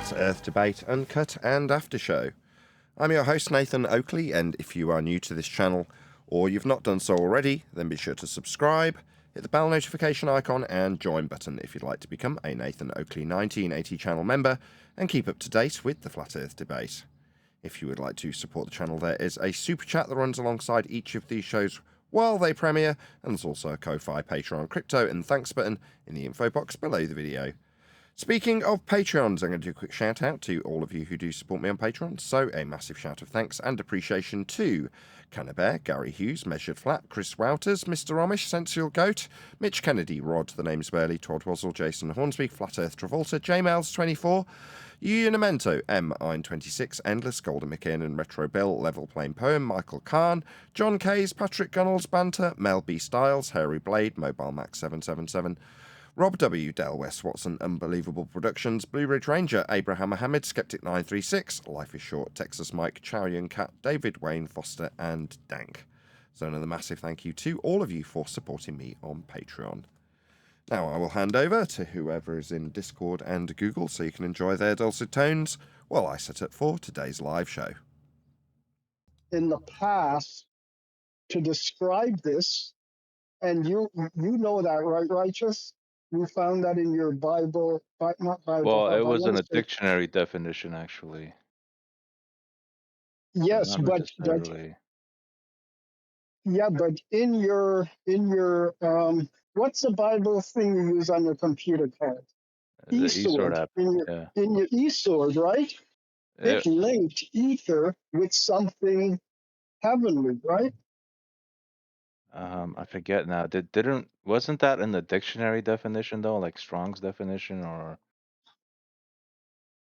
Flat Earth Debate, Uncut and After Show. I'm your host Nathan Oakley, and if you are new to this channel or you've not done so already, then be sure to subscribe, hit the bell notification icon and join button if you'd like to become a Nathan Oakley 1980 channel member and keep up to date with the Flat Earth Debate. If you would like to support the channel, there is a super chat that runs alongside each of these shows while they premiere, and there's also a Ko-Fi, Patreon, crypto and thanks button in the info box below the video. Speaking of Patreons, I'm going to do a quick shout out to all of you who do support me on Patreon. So a massive shout of thanks and appreciation to Cannabear, Gary Hughes, Measured Flat, Chris Wouters, Mr. Amish, Sensual Goat, Mitch Kennedy, Rod, The Name's Burley, Todd Wazzle, Jason Hornsby, Flat Earth Travolta, JMails24, Unimento, M926, Endless, Golden McKinnon, Retro Bill, Level Plain Poem, Michael Kahn, John Kays, Patrick Gunnels, Banter, Mel B. Styles, Hairy Blade, Mobile Max 777, Rob W, Del West Watson, Unbelievable Productions, Blue Ridge Ranger, Abraham Mohammed, Skeptic 936, Life is Short, Texas Mike, Chow Yun Cat, David Wayne Foster, and Dank. So another massive thank you to all of you for supporting me on Patreon. Now I will hand over to whoever is in Discord and Google so you can enjoy their dulcet tones while I set up for today's live show. In the past, to describe this, and you know that, right, Righteous? You found that in your Bible, not Bible. Well, it was in a say, dictionary definition, actually. yes, Not but necessarily. yeah, but in your what's the Bible thing you use on your computer called? The eSword app. In your eSword, right? It linked ether with something heavenly, right? I forget now. Wasn't that in the dictionary definition though, like Strong's definition, or?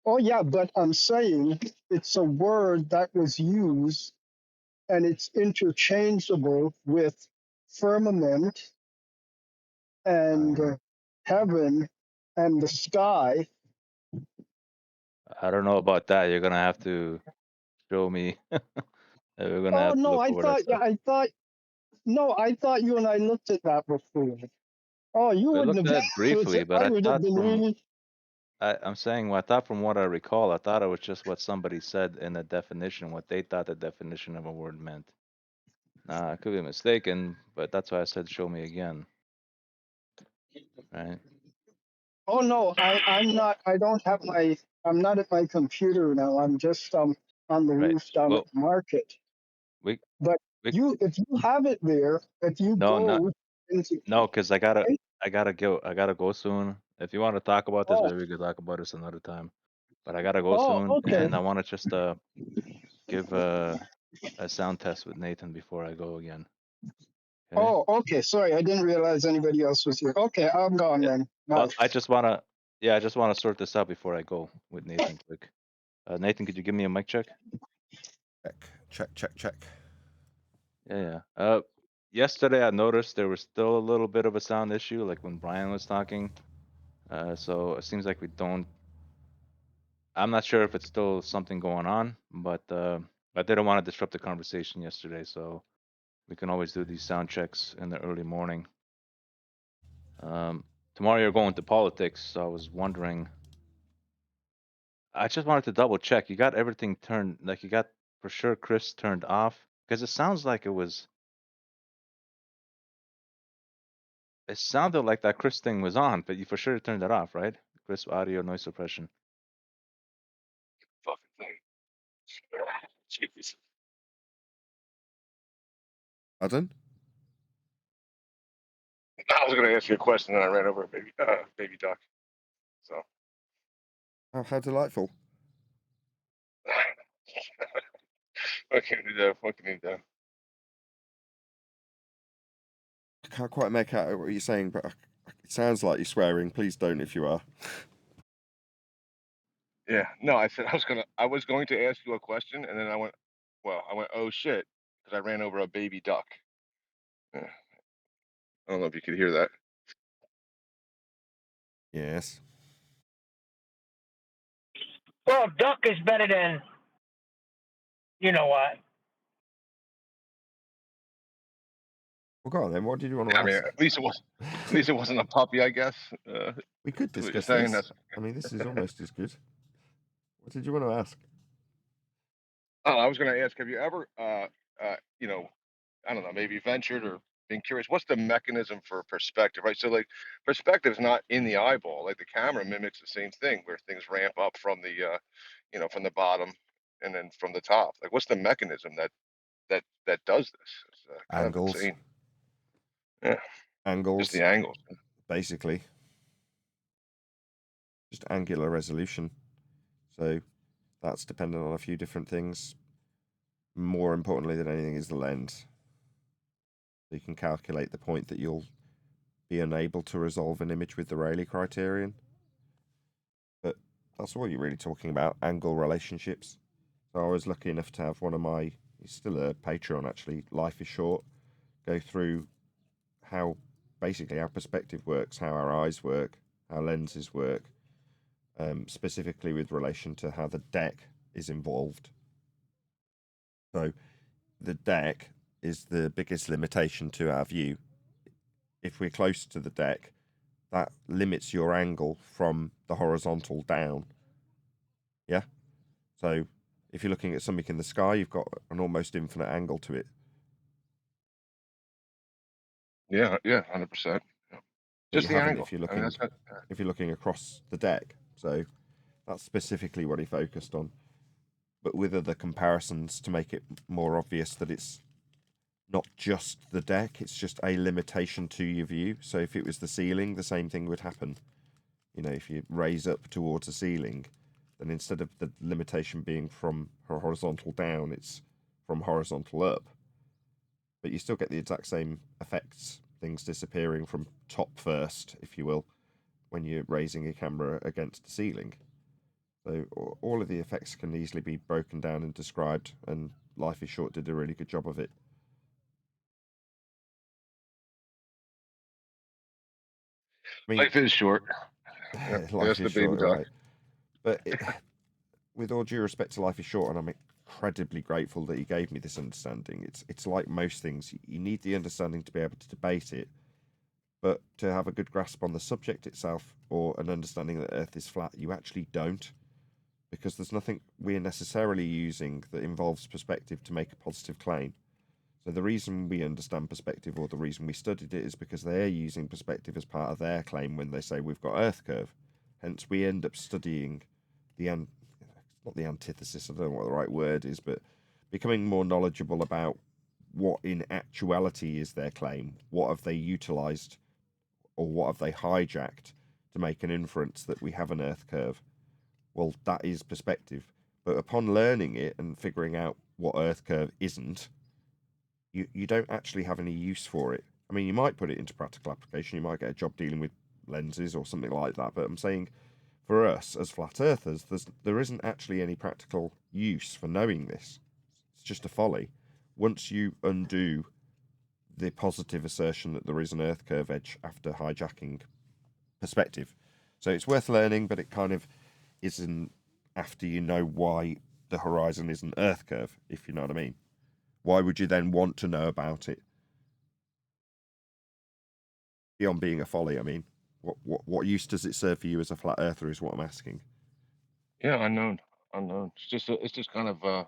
Oh yeah, but I'm saying it's a word that was used and it's interchangeable with firmament and heaven and the sky. I don't know about that. You're gonna have to show me. We're gonna have to No, look over that stuff. I thought you and I looked at that before. Oh, you We wouldn't looked have at it briefly, but I would have been really. I'm saying, well, I thought from what I recall, I thought it was just what somebody said in the definition, what they thought the definition of a word meant. I could be mistaken, but that's why I said show me again. Right? Oh no, I'm not. I don't have my. I'm not at my computer now. I'm just on the roof down at the market. If you have it there, if you go into no, because I gotta go soon. If you want to talk about this, maybe we could talk about this another time. But I gotta go soon, okay. and I want to just give a sound test with Nathan before I go again. Okay? Oh, okay. Sorry, I didn't realize anybody else was here. Okay, I'm gone then. Well, I just wanna sort this out before I go with Nathan quick. Nathan, could you give me a mic check? Check. Yeah. Yesterday I noticed there was still a little bit of a sound issue, like when Brian was talking. So it seems like I'm not sure if it's still something going on, but I didn't want to disrupt the conversation yesterday, so we can always do these sound checks in the early morning. Tomorrow you're going to politics, so I was wondering. I just wanted to double check. You got everything turned, like you got for sure Chris turned off, because it sounds like it sounded like that Chris thing was on, but you for sure turned it off, right? Chris audio noise suppression. Fucking thing. Jeez. Pardon? I was going to ask you a question, and I ran over a baby duck. So. Oh, how delightful. I can't do that. Fucking do that. I can't quite make out what you're saying, but it sounds like you're swearing. Please don't if you are. Yeah, no, I said I was going to ask you a question, and then I went, oh shit, because I ran over a baby duck. Yeah. I don't know if you could hear that. Yes. Well, duck is better than you know what. Well, go on then. What did you want to ask? I mean, at least it wasn't a puppy, I guess. We could discuss this. I mean, this is almost as good. What did you want to ask? Oh, I was going to ask, have you ever, you know, I don't know, maybe ventured or been curious, what's the mechanism for perspective, right? So like perspective is not in the eyeball, like the camera mimics the same thing where things ramp up from the, from the bottom and then from the top. Like what's the mechanism that does this? It's kind of Angles. insane. Yeah, just Angles, the angles. basically. Just angular resolution. So that's dependent on a few different things. More importantly than anything is the lens. So you can calculate the point that you'll be unable to resolve an image with the Rayleigh criterion. But that's all you're really talking about, angle relationships. So I was lucky enough to have one of my, he's still a Patreon actually, Life is Short, go through how basically our perspective works, how our eyes work, how lenses work, specifically with relation to how the deck is involved. So the deck is the biggest limitation to our view. If we're close to the deck, that limits your angle from the horizontal down. Yeah? So if you're looking at something in the sky, you've got an almost infinite angle to it. Yeah, 100%. Yeah. But Just you the haven't angle. if you're I mean, looking that's not, if you're looking across the deck. So that's specifically what he focused on. But with other comparisons to make it more obvious that it's not just the deck, it's just a limitation to your view. So if it was the ceiling, the same thing would happen. You know, if you raise up towards a ceiling, then instead of the limitation being from horizontal down, it's from horizontal up. But you still get the exact same effects, things disappearing from top first, if you will, when you're raising a camera against the ceiling. So all of the effects can easily be broken down and described, and Life is Short did a really good job of it. I mean, life is short. Yeah, Life that's the is baby short, duck. right? But with all due respect to Life is Short, and I'm incredibly grateful that he gave me this understanding. It's like most things, you need the understanding to be able to debate it, but to have a good grasp on the subject itself or an understanding that Earth is flat, you actually don't, because there's nothing we're necessarily using that involves perspective to make a positive claim. So the reason we understand perspective, or the reason we studied it, is because they're using perspective as part of their claim when they say we've got Earth curve. Hence, we end up studying the not the antithesis. I don't know what the right word is, but becoming more knowledgeable about what in actuality is their claim. What have they utilized, or what have they hijacked to make an inference that we have an Earth curve? Well, that is perspective. But upon learning it and figuring out what Earth curve isn't, you don't actually have any use for it. I mean, you might put it into practical application. You might get a job dealing with lenses or something like that. But I'm saying, for us as flat earthers, there isn't actually any practical use for knowing this. It's just a folly. Once you undo the positive assertion that there is an Earth curve edge after hijacking perspective, so it's worth learning, but it kind of isn't after you know why the horizon is an Earth curve, if you know what I mean. Why would you then want to know about it? Beyond being a folly, I mean, what use does it serve for you as a flat earther is what I'm asking. Yeah, unknown. It's just kind of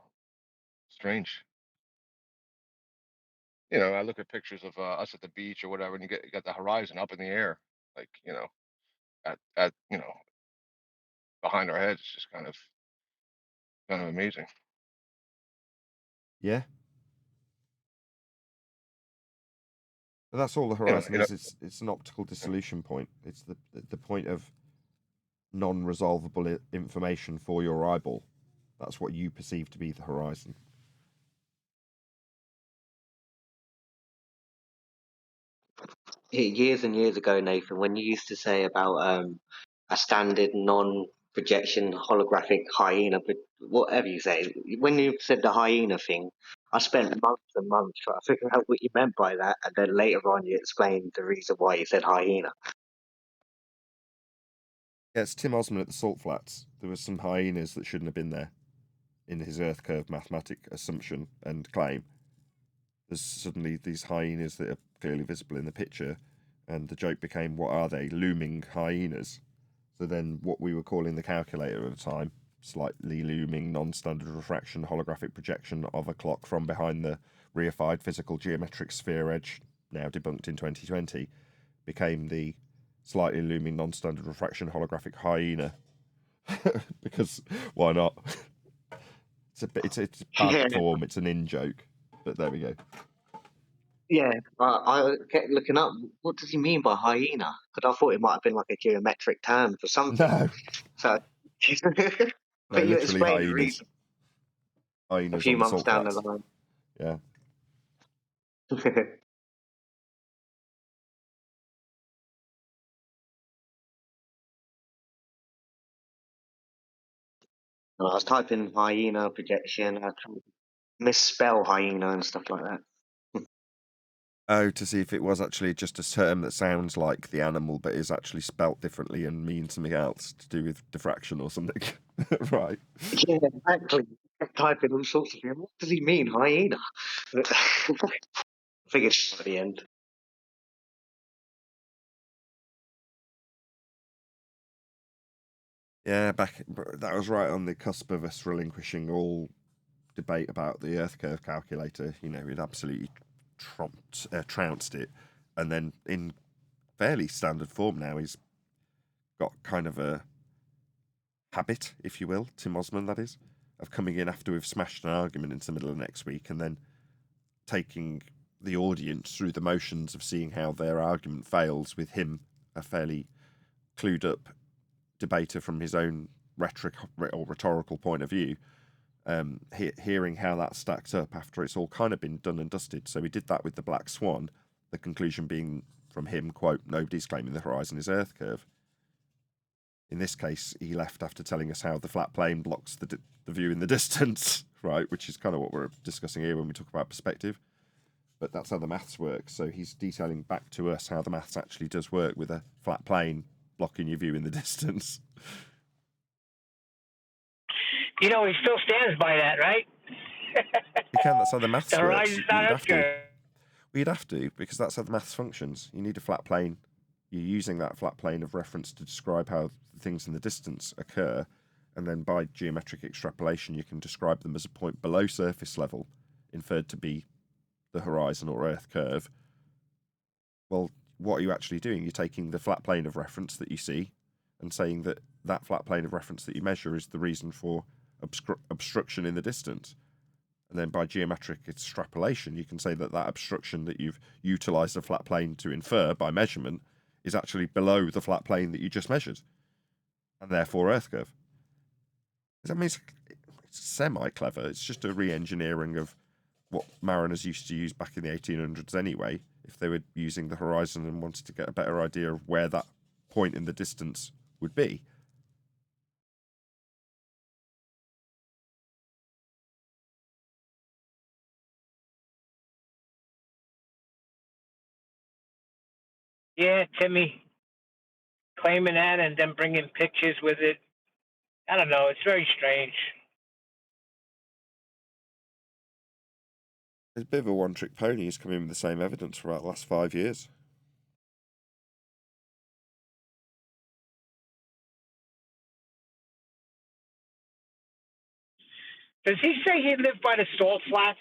strange. I look at pictures of us at the beach or whatever, and you got the horizon up in the air, like at behind our heads. It's just kind of amazing. Yeah, but that's all the You know, horizon is. It's an optical dissolution point. It's the point of non-resolvable information for your eyeball. That's what you perceive to be the horizon. Years and years ago, Nathan, when you used to say about a standard non-projection holographic hyena, but whatever you say, when you said the hyena thing, I spent months and months trying to figure out what you meant by that, and then later on you explained the reason why you said hyena. Yeah, it's Tim Osman at the Salt Flats. There were some hyenas that shouldn't have been there in his Earth curve mathematic assumption and claim. There's suddenly these hyenas that are clearly visible in the picture, and the joke became, what are they? Looming hyenas. So then what we were calling the calculator at the time slightly looming non-standard refraction holographic projection of a clock from behind the reified physical geometric sphere edge, now debunked in 2020, became the slightly looming non-standard refraction holographic hyena. Because why not? It's a Yeah, bad form. It's an in-joke. But there we go. yeah. I kept looking up. What does he mean by hyena? Because I thought it might have been like a geometric term for something. No, So, no, but you literally explained the hyenas. reason a Hyenas few on the months salt down the flats. line. Yeah. I was typing hyena projection. I can misspell hyena and stuff like that. Oh, to see if it was actually just a term that sounds like the animal but is actually spelt differently and means something else to do with diffraction or something. Right. Yeah, exactly. Kept typing all sorts of things. What does he mean, hyena? Figured it out at the end. Yeah, that was right on the cusp of us relinquishing all debate about the Earth curve calculator. You know, we'd absolutely trounced it, and then in fairly standard form now, he's got kind of a habit, if you will, Tim Osman, that is, of coming in after we've smashed an argument into the middle of next week and then taking the audience through the motions of seeing how their argument fails with him, a fairly clued up debater from his own rhetoric or rhetorical point of view, hearing how that stacks up after it's all kind of been done and dusted. So we did that with the Black Swan, the conclusion being from him, quote, nobody's claiming the horizon is Earth curve. In this case, he left after telling us how the flat plane blocks the view in the distance, right, which is kind of what we're discussing here when we talk about perspective. But that's how the maths works. So he's detailing back to us how the maths actually does work with a flat plane blocking your view in the distance. You know, he still stands by that, right? You can, that's how the maths The works. horizon's not You'd Earth have to. curve. Well, you'd have to, because that's how the maths functions. You need a flat plane. You're using that flat plane of reference to describe how things in the distance occur, and then by geometric extrapolation, you can describe them as a point below surface level, inferred to be the horizon or Earth curve. Well, what are you actually doing? You're taking the flat plane of reference that you see and saying that that flat plane of reference that you measure is the reason for obstruction in the distance. And then by geometric extrapolation, you can say that that obstruction that you've utilized a flat plane to infer by measurement is actually below the flat plane that you just measured, and therefore Earth curve. Does that mean it's semi-clever? It's just a re-engineering of what mariners used to use back in the 1800s anyway, if they were using the horizon and wanted to get a better idea of where that point in the distance would be. Yeah, Timmy claiming that and then bringing pictures with it. I don't know. It's very strange. It's a bit of a one-trick pony. He's come in with the same evidence for about the last 5 years. Does he say he lived by the salt flats?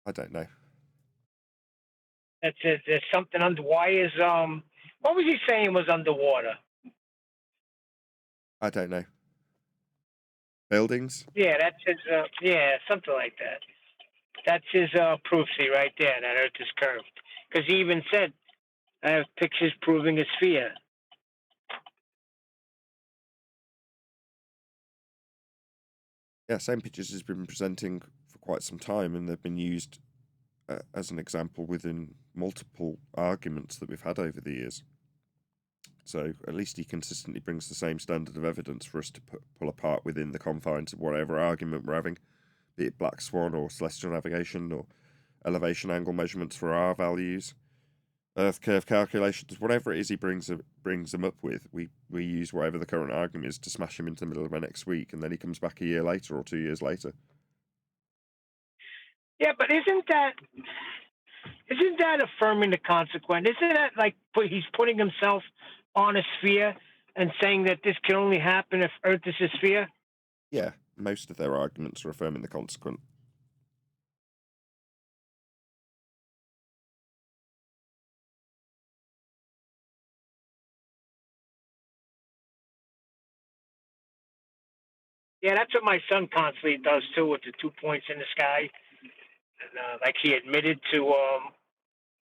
I don't know. That's it. There's something under. Why is what was he saying was underwater? I don't know. Buildings? Yeah, that's his. Yeah, something like that. That's his proofsy right there. That Earth is curved. Because he even said, "I have pictures proving a sphere." Yeah, same pictures he's been presenting for quite some time, and they've been used as an example within multiple arguments that we've had over the years. So at least he consistently brings the same standard of evidence for us to pull apart within the confines of whatever argument we're having, be it Black Swan or celestial navigation or elevation angle measurements for R values, Earth curve calculations, whatever it is he brings them up with. We use whatever the current argument is to smash him into the middle of our next week, and then he comes back a year later or 2 years later. Yeah, but isn't that affirming the consequent? Isn't that like he's putting himself on a sphere and saying that this can only happen if Earth is a sphere? Yeah, most of their arguments are affirming the consequent. Yeah, that's what my son constantly does too, with the 2 points in the sky. And, like he admitted to,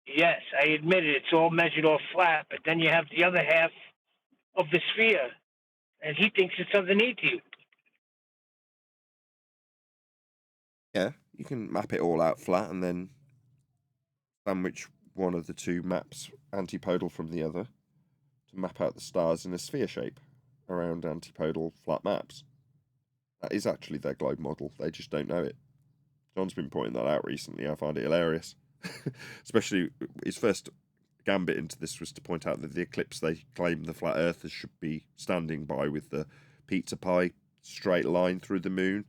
yes, I admitted it's all measured off flat, but then you have the other half of the sphere, and he thinks it's underneath you. Yeah, you can map it all out flat and then sandwich one of the two maps antipodal from the other to map out the stars in a sphere shape around antipodal flat maps. That is actually their globe model. They just don't know it. John's been pointing that out recently. I find it hilarious. Especially his first gambit into this was to point out that the eclipse they claim the flat earthers should be standing by with the pizza pie straight line through the moon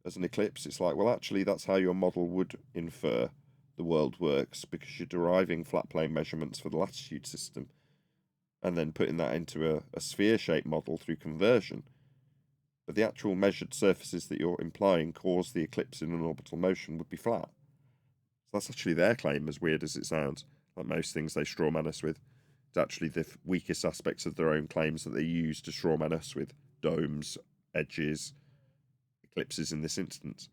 as an eclipse. It's like, well, actually, that's how your model would infer the world works, because you're deriving flat plane measurements for the latitude system and then putting that into a sphere-shaped model through conversion. But the actual measured surfaces that you're implying cause the eclipse in an orbital motion would be flat. So that's actually their claim, as weird as it sounds. Like most things they strawman us with. It's actually the weakest aspects of their own claims that they use to strawman us with domes, edges, eclipses in this instance.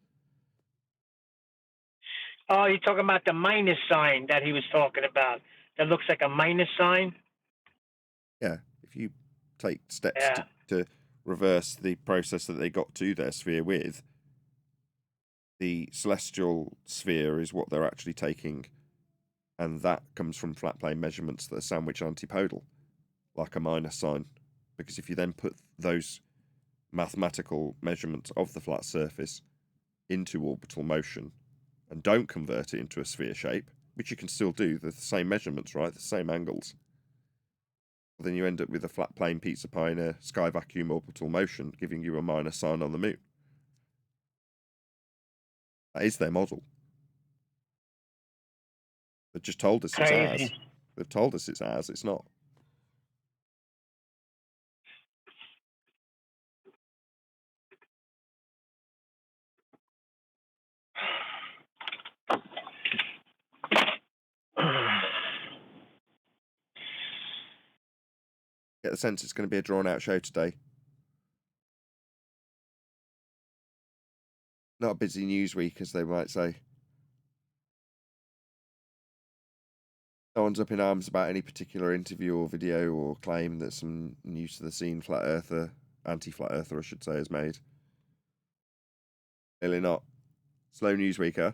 Oh, you're talking about the minus sign that he was talking about. That looks like a minus sign? Yeah, if you take steps Yeah. to reverse the process that they got to their sphere with, the celestial sphere is what they're actually taking, and that comes from flat plane measurements that are sandwich antipodal, like a minus sign. Because if you then put those mathematical measurements of the flat surface into orbital motion and don't convert it into a sphere shape, which you can still do, they're the same measurements, right? The same angles. Then you end up with a flat plane pizza pie in a sky vacuum orbital motion, giving you a minus sign on the moon. That is their model. They've just told us it's ours. Crazy. They've told us it's ours. It's not. Get the sense it's going to be a drawn-out show today. Not a busy news week, as they might say. No one's up in arms about any particular interview or video or claim that some news to the scene flat earther, anti-flat earther, I should say, has made. Clearly not. Slow news week, huh?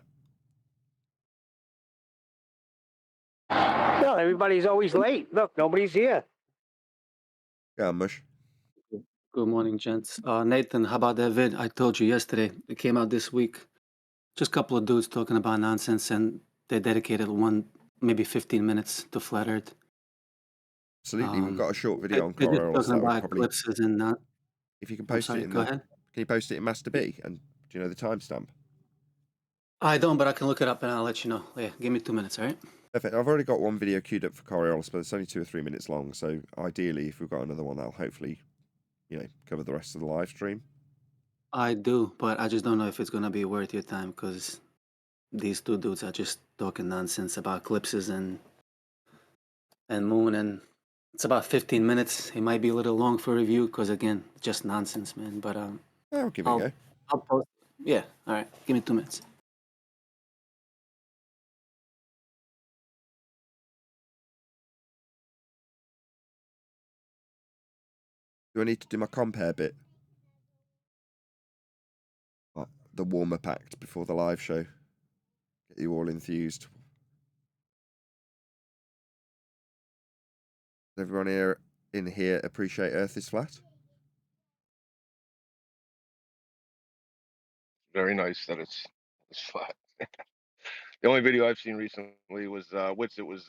No, everybody's always late. Look, nobody's here. Go on, Mush. Good morning, gents. Nathan, how about that vid I told you yesterday? It came out this week. Just a couple of dudes talking about nonsense, and they dedicated maybe 15 minutes to flat Earth. Absolutely. We've got a short video on They're just Coriolis. talking That would about probably, eclipses and not. if you can I'm post sorry, it in go the, ahead. can you post it in Master B? And do you know the timestamp? I don't, but I can look it up and I'll let you know. Yeah, give me 2 minutes, all right? Perfect. I've already got one video queued up for Coriolis, but it's only 2 or 3 minutes long. So ideally, if we've got another one, that'll hopefully, cover the rest of the live stream. I do, but I just don't know if it's gonna be worth your time because these two dudes are just talking nonsense about eclipses and moon, and it's about 15 minutes. It might be a little long for review because again, just nonsense, man. But I'll give it a go. I'll post. Yeah, all right. Give me 2 minutes. Do I need to do my compare bit? Like the warm-up act before the live show. Get you all enthused. Does everyone in here appreciate Earth is flat? Very nice that it's flat. The only video I've seen recently was Witz. It was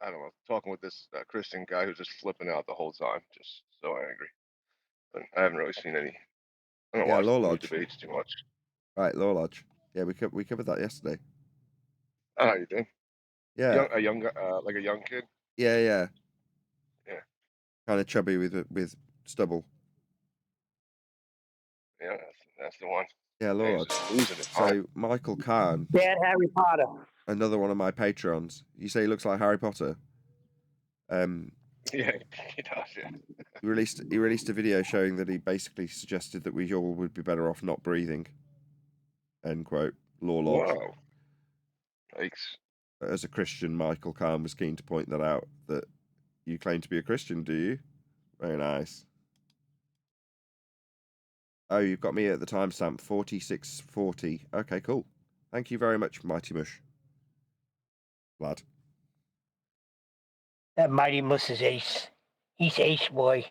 I don't know, talking with this Christian guy who's just flipping out the whole time, just so angry. But I haven't really seen any. I don't Yeah, watch Law the news Lodge. debates too much. Right, Law Lodge. Yeah, we covered that yesterday. I know how you think. Yeah, A young like a young kid. yeah. Yeah. Kind of chubby with stubble. Yeah, that's the one. Yeah, Yeah, Lord. he's just losing it. So Michael Kahn, Bad Harry Potter. another one of my patrons. You say he looks like Harry Potter. Yeah, he does. Yeah. He released a video showing that he basically suggested that we all would be better off not breathing. End quote. Lol. Wow. Yikes. As a Christian, Michael Kahn was keen to point that out. That you claim to be a Christian, do you? Very nice. Oh, you've got me at the timestamp 4640. Okay, cool. Thank you very much, Mighty Mush. Lad. That Mighty Mus is ace. He's ace, boy.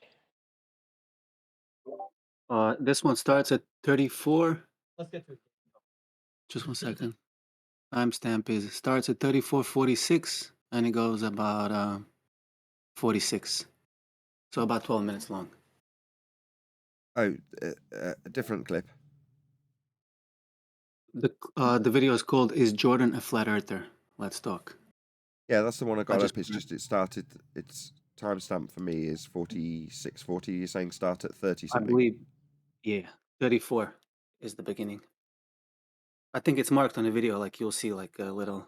This one starts at 34. Let's get to it. Just 1 second. Timestamp starts at 34:46 and it goes about 46. So about 12 minutes long. Oh, a different clip. The video is called "Is Jordan a Flat Earther?" Let's talk. Yeah, that's the one I got just- up. It's just it started. Its timestamp for me is 4640. You're saying start at 30 I something. believe, yeah, 34 is the beginning. I think it's marked on the video, like you'll see like little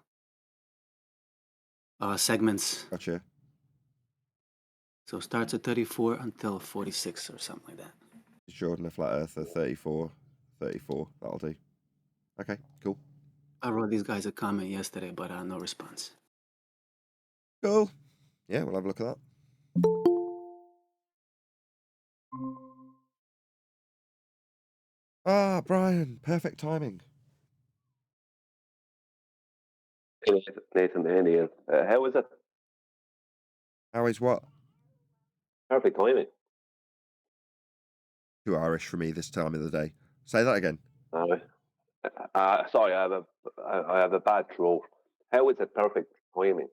segments. Gotcha. So it starts at 34 until 46 or something like that. Is Jordan a flat earther? 34. That'll do. Okay, cool. I wrote these guys a comment yesterday, but no response. Cool. Yeah, we'll have a look at that. Ah, Brian, perfect timing. Nathan, Andy, how is it? How is what? Perfect timing. Too Irish for me this time of the day. Say that again. Sorry, I have a bad throat. How is it perfect timing?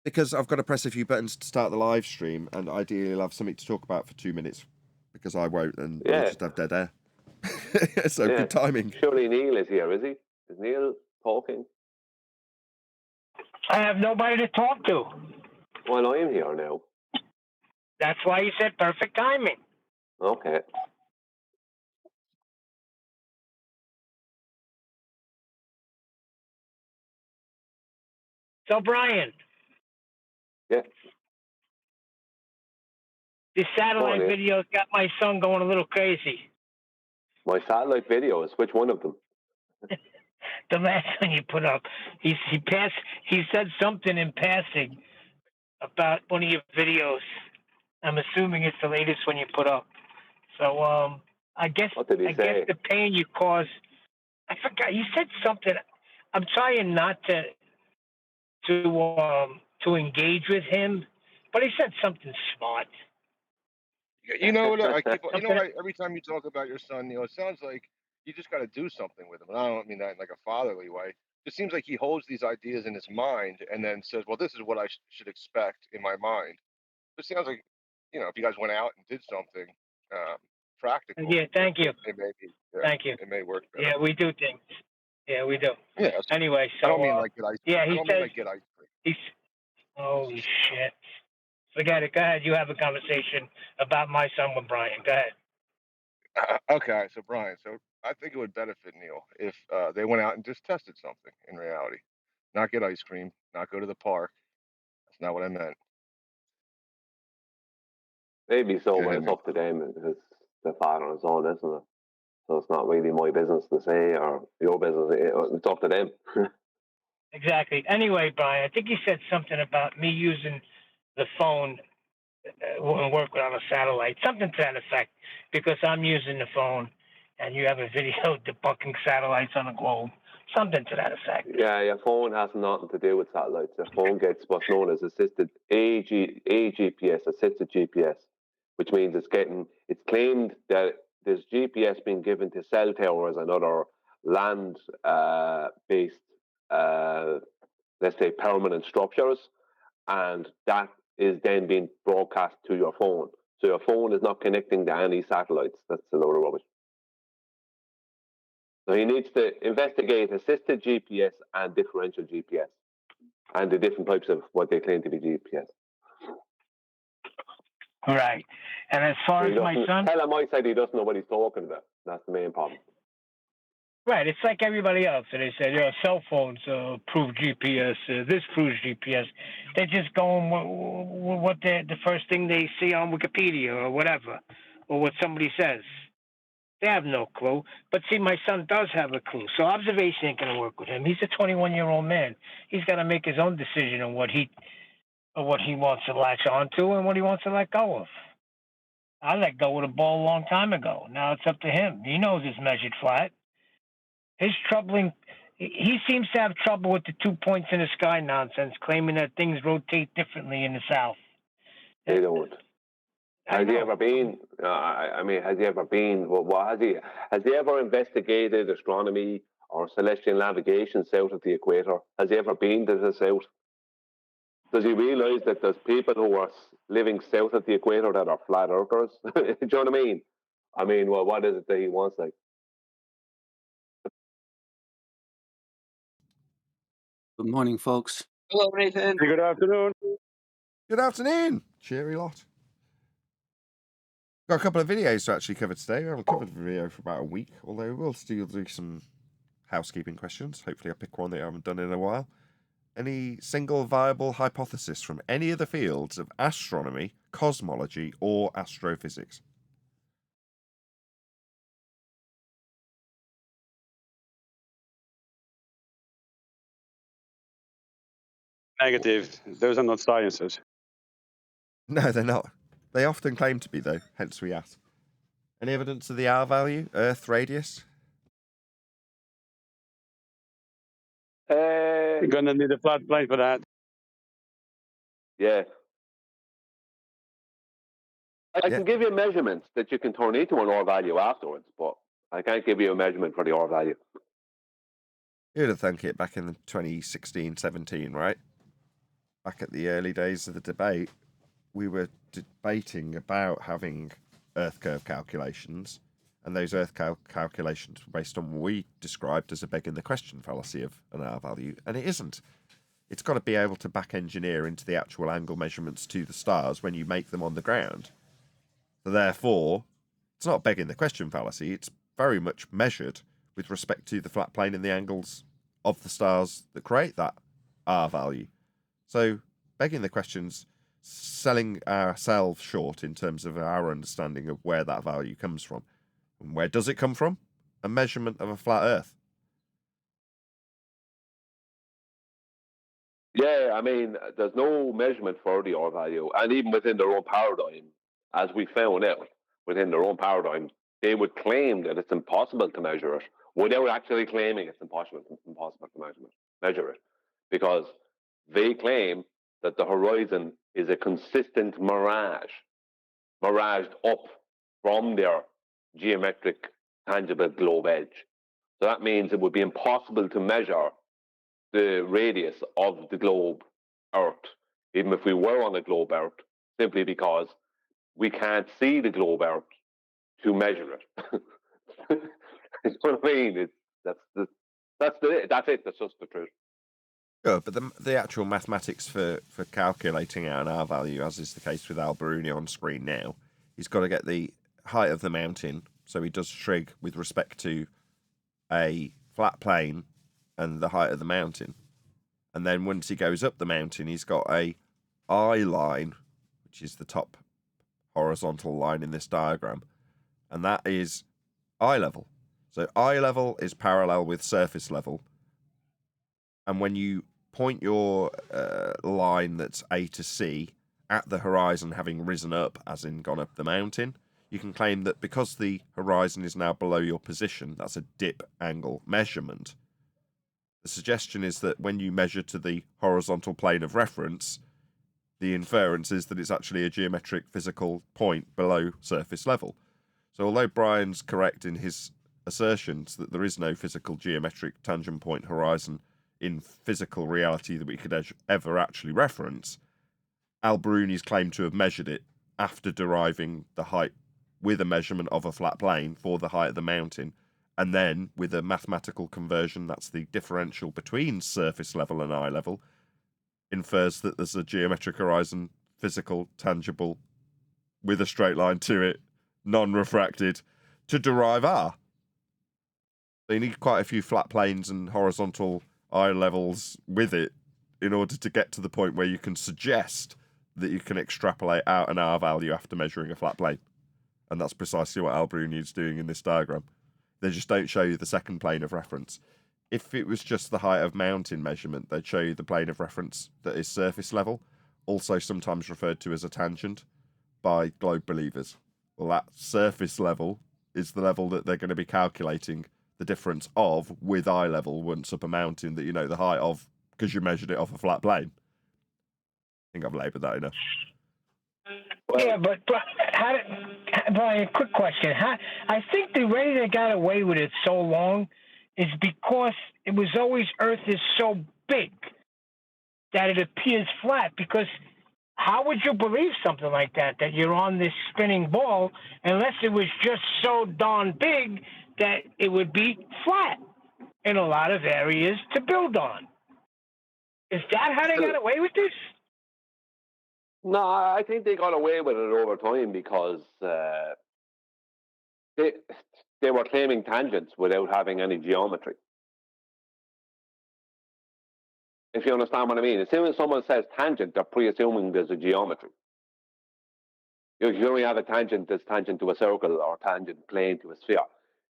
Because I've got to press a few buttons to start the live stream, and ideally I'll have something to talk about for 2 minutes, because I won't, and we'll just have dead air. So good timing. Surely Neil is here, is he? Is Neil talking? I have nobody to talk to. Well, I am here now. That's why you said perfect timing. Okay. So, Brian. Yeah. This satellite yeah. video's got my son going a little crazy. My satellite videos, which one of them? The last one you put up, he said something in passing about one of your videos. I'm assuming it's the latest one you put up. So I guess What did he say? guess the pain you caused. I forgot. You said something. I'm trying not to engage with him, but he said something smart. You know what? Every time you talk about your son, Neil, it sounds like you just got to do something with him. And I don't mean that in like a fatherly way. It seems like he holds these ideas in his mind and then says, "Well, this is what I should expect in my mind." It sounds like, if you guys went out and did something practical. Yeah, thank you. It may be. Yeah, Thank you. It may work better. Yeah, we do things. Yeah, we do. Yeah. Anyway, so I don't mean like get ice cream. yeah, I don't mean like get ice cream. Holy shit. Forget it. Go ahead. You have a conversation about my son with Brian. Go ahead. Okay, so Brian, I think it would benefit Neil if they went out and just tested something in reality. Not get ice cream, not go to the park. That's not what I meant. Maybe so, but it's up to them because the father and son, isn't it? So it's not really my business to say or your business. It's up to them. Exactly. Anyway, Brian, I think you said something about me using the phone and work on a satellite, something to that effect, because I'm using the phone and you have a video debunking satellites on the globe, something to that effect. Yeah, your phone has nothing to do with satellites. Your phone gets what's known as assisted AGPS, assisted GPS, which means it's claimed that there's GPS being given to cell towers and other land-based, let's say, permanent structures, and that is then being broadcast to your phone. So your phone is not connecting to any satellites. That's a load of rubbish. So he needs to investigate assisted GPS and differential GPS and the different types of what they claim to be GPS. Right. And as far He as my doesn't. son, Tell him I said he doesn't know what he's talking about. That's the main problem. right, it's like everybody else. And they said, cell phones prove GPS, this proves GPS. They're just going with what the first thing they see on Wikipedia or whatever, or what somebody says. They have no clue. But see, my son does have a clue. So observation ain't going to work with him. He's a 21-year-old man. He's got to make his own decision on what he wants to latch onto and what he wants to let go of. I let go of the ball a long time ago. Now it's up to him. He knows it's measured flat. He seems to have trouble with the 2 points in the sky nonsense, claiming that things rotate differently in the south. They don't. Has he ever been? I mean, has he ever been? Well, has he ever investigated astronomy or celestial navigation south of the equator? Has he ever been to the south? Does he realise that there's people who are living south of the equator that are flat earthers? Do you know what I mean? I mean, well, what is it that he wants? Like, Good morning, folks. Hello, Nathan. Good afternoon. Good afternoon. Cheery lot. Got a couple of videos to actually cover today. We haven't covered a video for about a week, although we'll still do some housekeeping questions. Hopefully I'll pick one that I haven't done in a while. Any single viable hypothesis from any of the fields of astronomy, cosmology, or astrophysics? Negative. Those are not sciences. No, they're not. They often claim to be, though, hence we ask. Any evidence of the R value, Earth radius? You're going to need a flat plane for that. yeah. I Yeah. can give you measurements that you can turn into an R value afterwards, but I can't give you a measurement for the R value. You'd have thunk it back in 2016, 17, right? Back at the early days of the debate, we were debating about having Earth curve calculations, and those Earth calculations were based on what we described as a begging the question fallacy of an R value, and it isn't. It's got to be able to back engineer into the actual angle measurements to the stars when you make them on the ground. So therefore, it's not begging the question fallacy, it's very much measured with respect to the flat plane and the angles of the stars that create that R value. So begging the question's selling ourselves short in terms of our understanding of where that value comes from. And where does it come from? A measurement of a flat Earth. Yeah, I mean, there's no measurement for the R value, and even within their own paradigm, as we found out, within their own paradigm, they would claim that it's impossible to measure it without actually claiming it's impossible to measure it, because they claim that the horizon is a consistent miraged up from their geometric, tangible globe edge. So that means it would be impossible to measure the radius of the globe Earth, even if we were on the globe Earth, simply because we can't see the globe Earth to measure it. You know what I mean? That's it. That's just the truth. Sure, but the actual mathematics for calculating out an R value, as is the case with Al Biruni on screen now, he's got to get the height of the mountain, so he does trig with respect to a flat plane and the height of the mountain. And then once he goes up the mountain, he's got a eye line, which is the top horizontal line in this diagram, and that is eye level. So eye level is parallel with surface level, and when you point your line that's A to C at the horizon having risen up, as in gone up the mountain, you can claim that because the horizon is now below your position, that's a dip angle measurement. The suggestion is that when you measure to the horizontal plane of reference, the inference is that it's actually a geometric physical point below surface level. So although Brian's correct in his assertions that there is no physical geometric tangent point horizon in physical reality that we could ever actually reference, Al Biruni's claimed to have measured it after deriving the height with a measurement of a flat plane for the height of the mountain, and then with a mathematical conversion, that's the differential between surface level and eye level, infers that there's a geometric horizon, physical, tangible with a straight line to it, non-refracted, to derive R. So you need quite a few flat planes and horizontal eye levels with it in order to get to the point where you can suggest that you can extrapolate out an R value after measuring a flat plane. And that's precisely what Albruni is doing in this diagram. They just don't show you the second plane of reference. If it was just the height of mountain measurement, they'd show you the plane of reference that is surface level, also sometimes referred to as a tangent by globe believers. Well, that surface level is the level that they're going to be calculating the difference of with eye level once up a mountain that you know the height of because you measured it off a flat plane. I think I've laboured that enough. Yeah, but how did, Brian, quick question. I think the way they got away with it so long is because it was always Earth is so big that it appears flat. Because how would you believe something like that you're on this spinning ball, unless it was just so darn big that it would be flat in a lot of areas to build on? Is that how they got away with this? No, I think they got away with it over time because they were claiming tangents without having any geometry. If you understand what I mean. As soon as someone says tangent, they're pre-assuming there's a geometry. If you only have a tangent that's tangent to a circle or tangent plane to a sphere,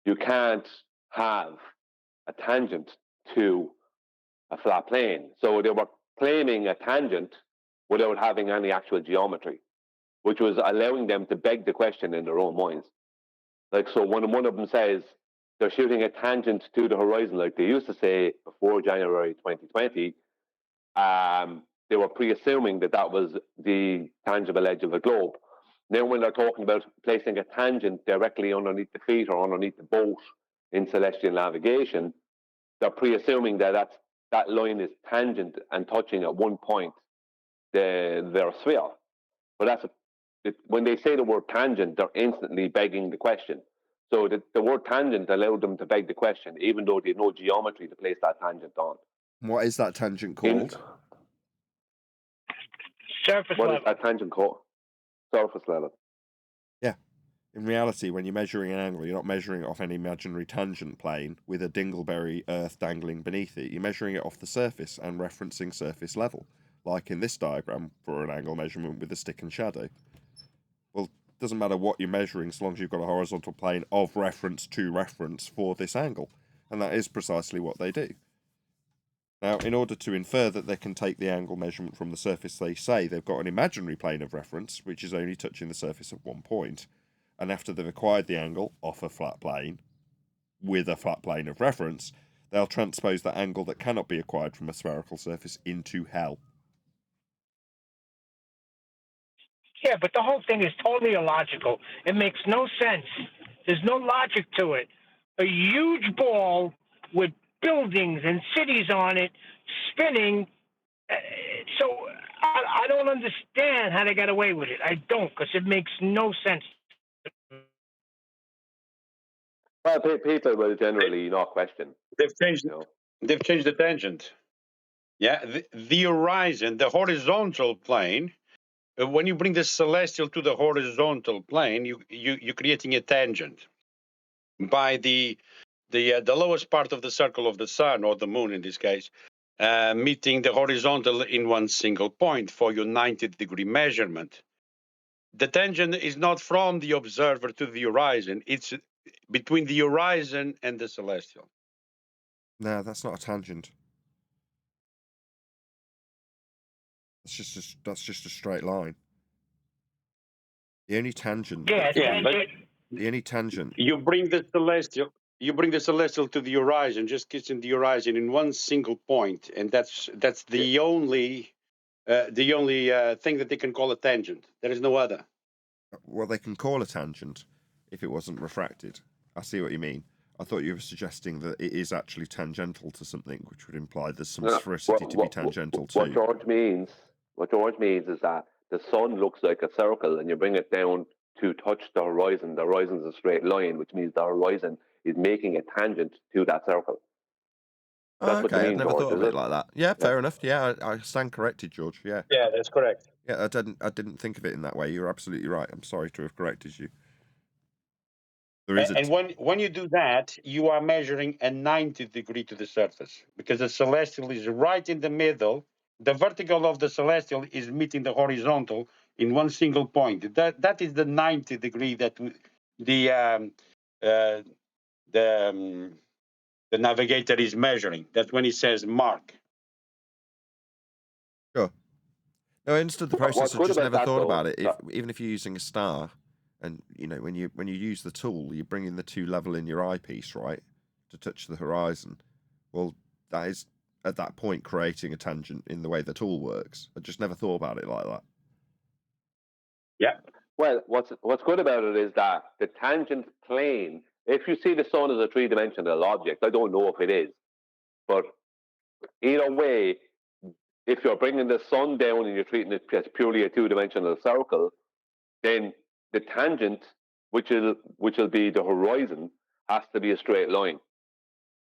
you can't have a tangent to a flat plane. So they were claiming a tangent without having any actual geometry, which was allowing them to beg the question in their own minds. Like, so when one of them says they're shooting a tangent to the horizon, like they used to say before January 2020, they were pre-assuming that that was the tangible edge of a globe. Now when they're talking about placing a tangent directly underneath the feet or underneath the boat in celestial navigation, they're pre-assuming that that line is tangent and touching at one point their sphere. But when they say the word tangent, they're instantly begging the question. So the word tangent allowed them to beg the question, even though they had no geometry to place that tangent on. What is that tangent called? Surface level. What is that tangent called? Surface level. Yeah. In reality, when you're measuring an angle, you're not measuring it off any imaginary tangent plane with a dingleberry earth dangling beneath it. You're measuring it off the surface and referencing surface level, like in this diagram for an angle measurement with a stick and shadow. Well, it doesn't matter what you're measuring so long as you've got a horizontal plane of reference to reference for this angle. And that is precisely what they do. Now, in order to infer that they can take the angle measurement from the surface, they say they've got an imaginary plane of reference, which is only touching the surface at one point. And after they've acquired the angle off a flat plane, with a flat plane of reference, they'll transpose that angle that cannot be acquired from a spherical surface into hell. Yeah, but the whole thing is totally illogical. It makes no sense. There's no logic to it. A huge ball with buildings and cities on it spinning. So I don't understand how they got away with it. I don't, because it makes no sense. Well, people will generally not question. They've changed. You know? They've changed the tangent. Yeah, the horizon, the horizontal plane. When you bring the celestial to the horizontal plane, you're creating a tangent by the lowest part of the circle of the sun, or the moon in this case, meeting the horizontal in one single point for your 90-degree measurement. The tangent is not from the observer to the horizon. It's between the horizon and the celestial. No, that's not a tangent. That's just a straight line. The only tangent. Yeah, but the only tangent. You bring the celestial to the horizon, just kissing the horizon in one single point, and that's the only thing that they can call a tangent. There is no other. Well, they can call a tangent if it wasn't refracted. I see what you mean. I thought you were suggesting that it is actually tangential to something, which would imply there's some sphericity to be tangential to. What George means is that the sun looks like a circle, and you bring it down to touch the horizon. The horizon is a straight line, which means the horizon is making a tangent to that circle. Oh, what you okay, I'd mean, never George, thought is of it it? like that. Yeah, Yeah. fair enough. Yeah, I stand corrected, George. Yeah, Yeah, that's correct. yeah, I didn't think of it in that way. You're absolutely right. I'm sorry to have corrected you. There is And when you do that, you are measuring a 90 degree to the surface because the celestial is right in the middle. The vertical of the celestial is meeting the horizontal in one single point. That is the 90 degree that the navigator is measuring. That's when he says mark. sure. No, I understood the process. What's I good just about never that, thought about though, it. Even if you're using a star, and when you use the tool, you're bringing the two level in your eyepiece, right, to touch the horizon. Well, that is at that point creating a tangent in the way the tool works. I just never thought about it like that. Yeah. well, what's good about it is that the tangent plane, if you see the sun as a three-dimensional object, I don't know if it is, but either way, if you're bringing the sun down and you're treating it as purely a two-dimensional circle, then the tangent, which will be the horizon, has to be a straight line.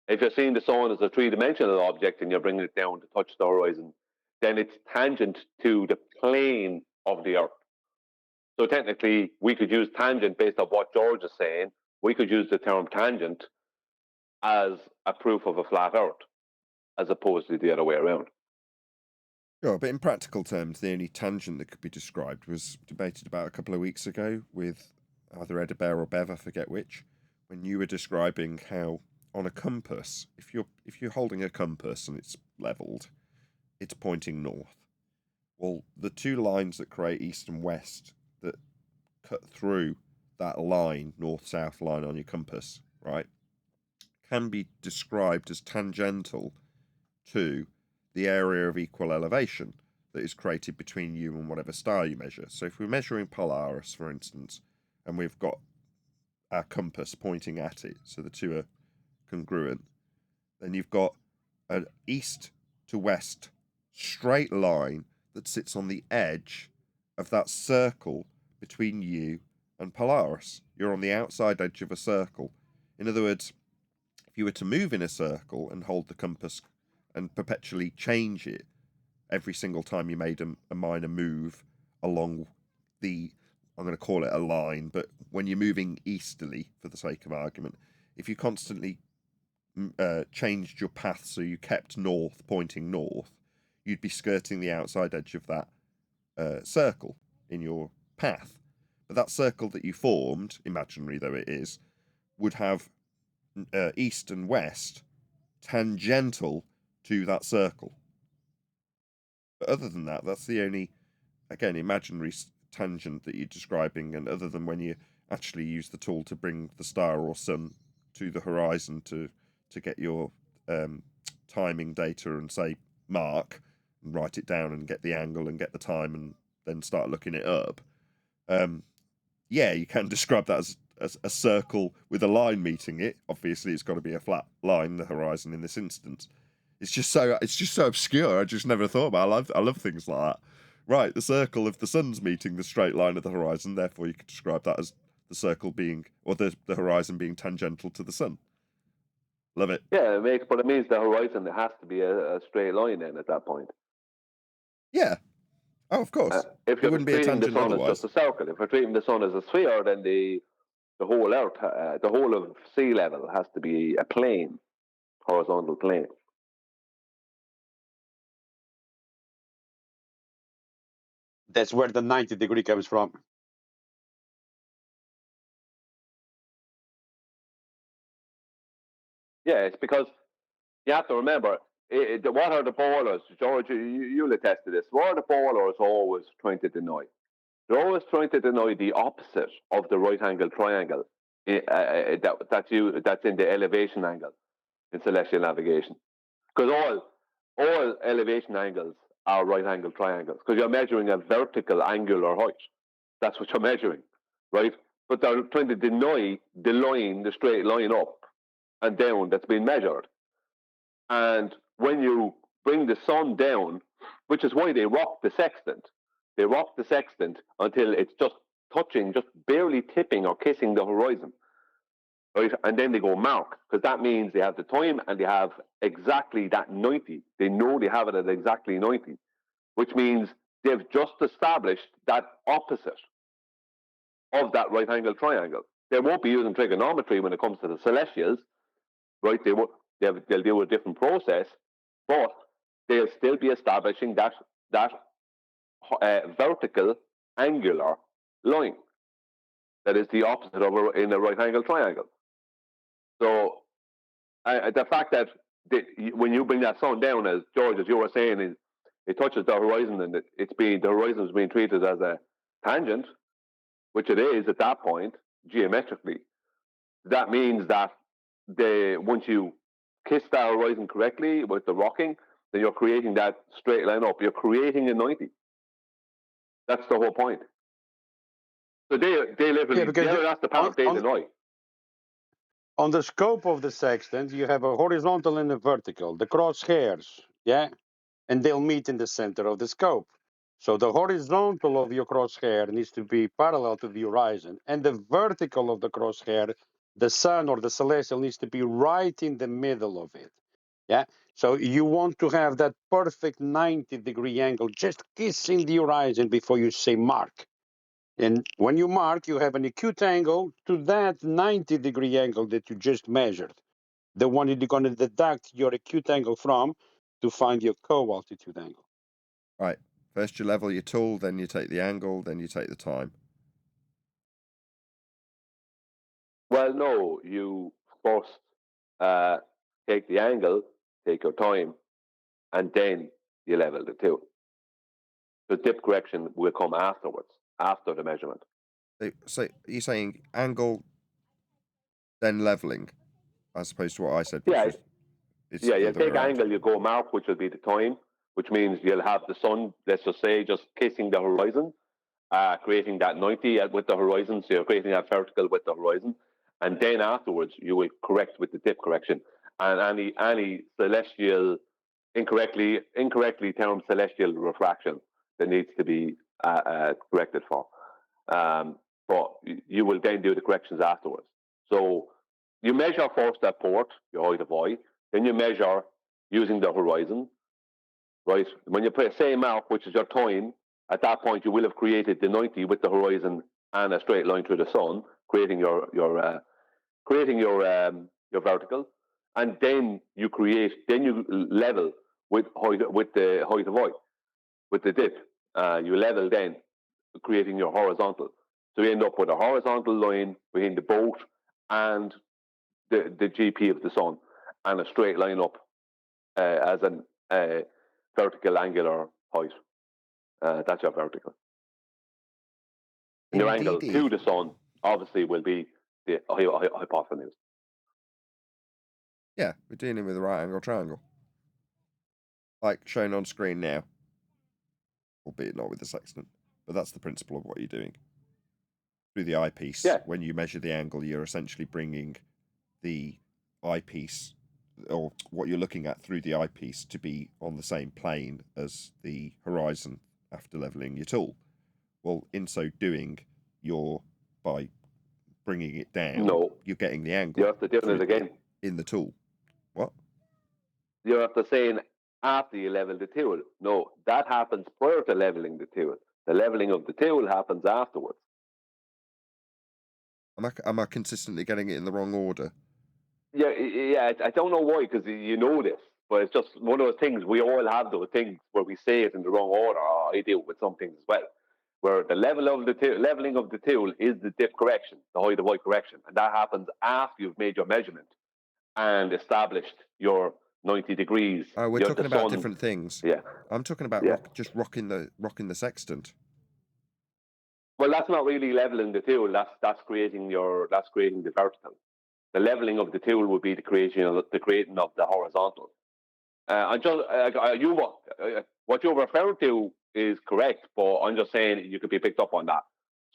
If you're seeing the sun as a three-dimensional object and you're bringing it down to touch the horizon, then it's tangent to the plane of the Earth. So technically, we could use tangent based on what George is saying. We could use the term tangent as a proof of a flat Earth, as opposed to the other way around. Sure, but in practical terms, the only tangent that could be described was debated about a couple of weeks ago with either Edibert or Bev, I forget which, when you were describing how on a compass, if you're holding a compass and it's leveled, it's pointing north. Well, the two lines that create east and west that cut through that line, north-south line on your compass, right, can be described as tangential to the area of equal elevation that is created between you and whatever star you measure. So if we're measuring Polaris, for instance, and we've got our compass pointing at it, so the two are congruent, then you've got an east to west straight line that sits on the edge of that circle between you and Polaris. You're on the outside edge of a circle. In other words, if you were to move in a circle and hold the compass and perpetually change it every single time you made a minor move along the, I'm going to call it a line, but when you're moving easterly, for the sake of argument, if you constantly changed your path so you kept north, pointing north, you'd be skirting the outside edge of that circle in your path. But that circle that you formed, imaginary though it is, would have east and west tangential to that circle. But other than that, that's the only, again, imaginary tangent that you're describing, and other than when you actually use the tool to bring the star or sun to the horizon to get your timing data and say mark and write it down and get the angle and get the time and then start looking it up. Yeah, you can describe that as a circle with a line meeting it. Obviously, it's got to be a flat line, the horizon in this instance. It's just so obscure. I just never thought about it. I love things like that. Right, the circle of the sun's meeting the straight line of the horizon. Therefore, you could describe that as the circle being, or the horizon being tangential to the sun. Love it. Yeah, but it means the horizon has to be a straight line then at that point. Yeah. Oh, of course. If It wouldn't be a treating the tangent sun otherwise. as just a circle, if you're treating the sun as a sphere, then the whole Earth, the whole of sea level has to be a plane, horizontal plane. That's where the 90 degree comes from. Yeah, it's because you have to remember, what are the ballers? George, you'll attest to this. What are the ballers always trying to deny? They're always trying to deny the opposite of the right-angled triangle that's in the elevation angle in celestial navigation. Because all elevation angles are right-angled triangles because you're measuring a vertical angular height. That's what you're measuring, right? But they're trying to deny the straight line up and down that's being measured. And when you bring the sun down, which is why they rock the sextant, until it's just touching, just barely tipping or kissing the horizon. right? And then they go mark, because that means they have the time and they have exactly that 90. They know they have it at exactly 90, which means they've just established that opposite of that right angle triangle. They won't be using trigonometry when it comes to the celestials, right? They'll do a different process, but they'll still be establishing that vertical angular line that is the opposite of in a right angle triangle. So the fact that when you bring that sun down, as George, as you were saying, it touches the horizon, and the horizon is being treated as a tangent, which it is at that point geometrically. That means that once you kiss that horizon correctly with the rocking, then you're creating that straight line up. You're creating a 90. That's the whole point. So they literally, that's the part they deny. On the scope of the sextant, you have a horizontal and a vertical, the crosshairs, yeah? And they'll meet in the center of the scope. So the horizontal of your crosshair needs to be parallel to the horizon, and the vertical of the crosshair, the sun or the celestial, needs to be right in the middle of it, yeah? So you want to have that perfect 90-degree angle, just kissing the horizon before you say mark. And when you mark, you have an acute angle to that 90-degree angle that you just measured, the one that you're going to deduct your acute angle from to find your co-altitude angle. Right. First you level your tool, then you take the angle, then you take the time. Well, no, you first take the angle, take your time, and then you level the tool. The dip correction will come afterwards, after the measurement. So you're saying angle, then leveling, as opposed to what I said. Yeah, you take around. angle, you go mark, which will be the time, which means you'll have the sun, let's just say, just kissing the horizon, creating that 90 with the horizon, so you're creating that vertical with the horizon, and then afterwards you will correct with the dip correction, and any celestial incorrectly termed celestial refraction that needs to be corrected for. But you will then do the corrections afterwards. So you measure first at port, your height of eye, then you measure using the horizon, right? When you put say mark, which is your time, at that point you will have created the 90 with the horizon and a straight line through the sun, creating your vertical, and then you level with the height of eye, with the dip. You level then, creating your horizontal. So you end up with a horizontal line between the boat and the GP of the sun, and a straight line up as a vertical angular height. That's your vertical. And your angle to the sun obviously will be the hypotenuse. Yeah, we're dealing with a right angle triangle, like shown on screen now, albeit not with the sextant, but that's the principle of what you're doing. Through the eyepiece, when you measure the angle, you're essentially bringing the eyepiece, or what you're looking at through the eyepiece, to be on the same plane as the horizon after leveling your tool. Well, in so doing, by bringing it down, you're getting the angle. You have to do it again. In the tool. What? You're after saying after you level the tool. No, that happens prior to leveling the tool. The leveling of the tool happens afterwards. Am I consistently getting it in the wrong order? Yeah. I don't know why, because you know this, but it's just one of those things. We all have those things where we say it in the wrong order. I do with some things as well. Where the leveling of the tool is the dip correction, the height of eye correction, and that happens after you've made your measurement and established your 90 degrees. Oh, we're talking about different things. Yeah, I'm talking about just rocking the sextant. Well, that's not really leveling the tool. That's creating the vertical. The leveling of the tool would be the creating of the horizontal. What you're referring to is correct, but I'm just saying you could be picked up on that.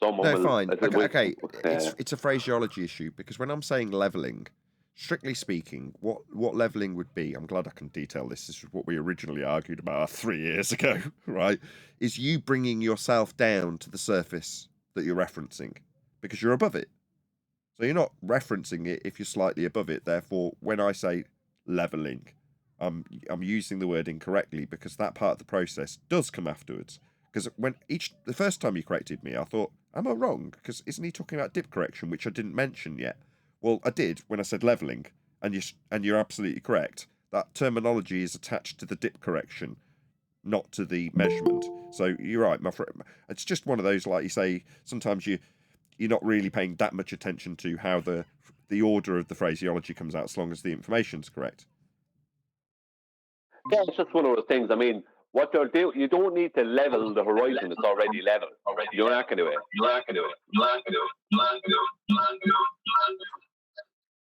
Fine. Okay. It's a phraseology issue, because when I'm saying leveling, strictly speaking, what leveling would be, I'm glad I can detail this. This is what we originally argued about 3 years ago, right? Is you bringing yourself down to the surface that you're referencing, because you're above it. So you're not referencing it if you're slightly above it. Therefore, when I say leveling, I'm using the word incorrectly because that part of the process does come afterwards. Because the first time you corrected me, I thought, am I wrong? Because isn't he talking about dip correction, which I didn't mention yet? Well, I did when I said leveling, and you're absolutely correct. That terminology is attached to the dip correction, not to the measurement. So you're right, my friend. It's just one of those, like you say, sometimes you're not really paying that much attention to how the order of the phraseology comes out, as long as the information's correct. Yeah, it's just one of those things. I mean, what they're doing, you don't need to level the horizon; it's already level. You're not going to do it.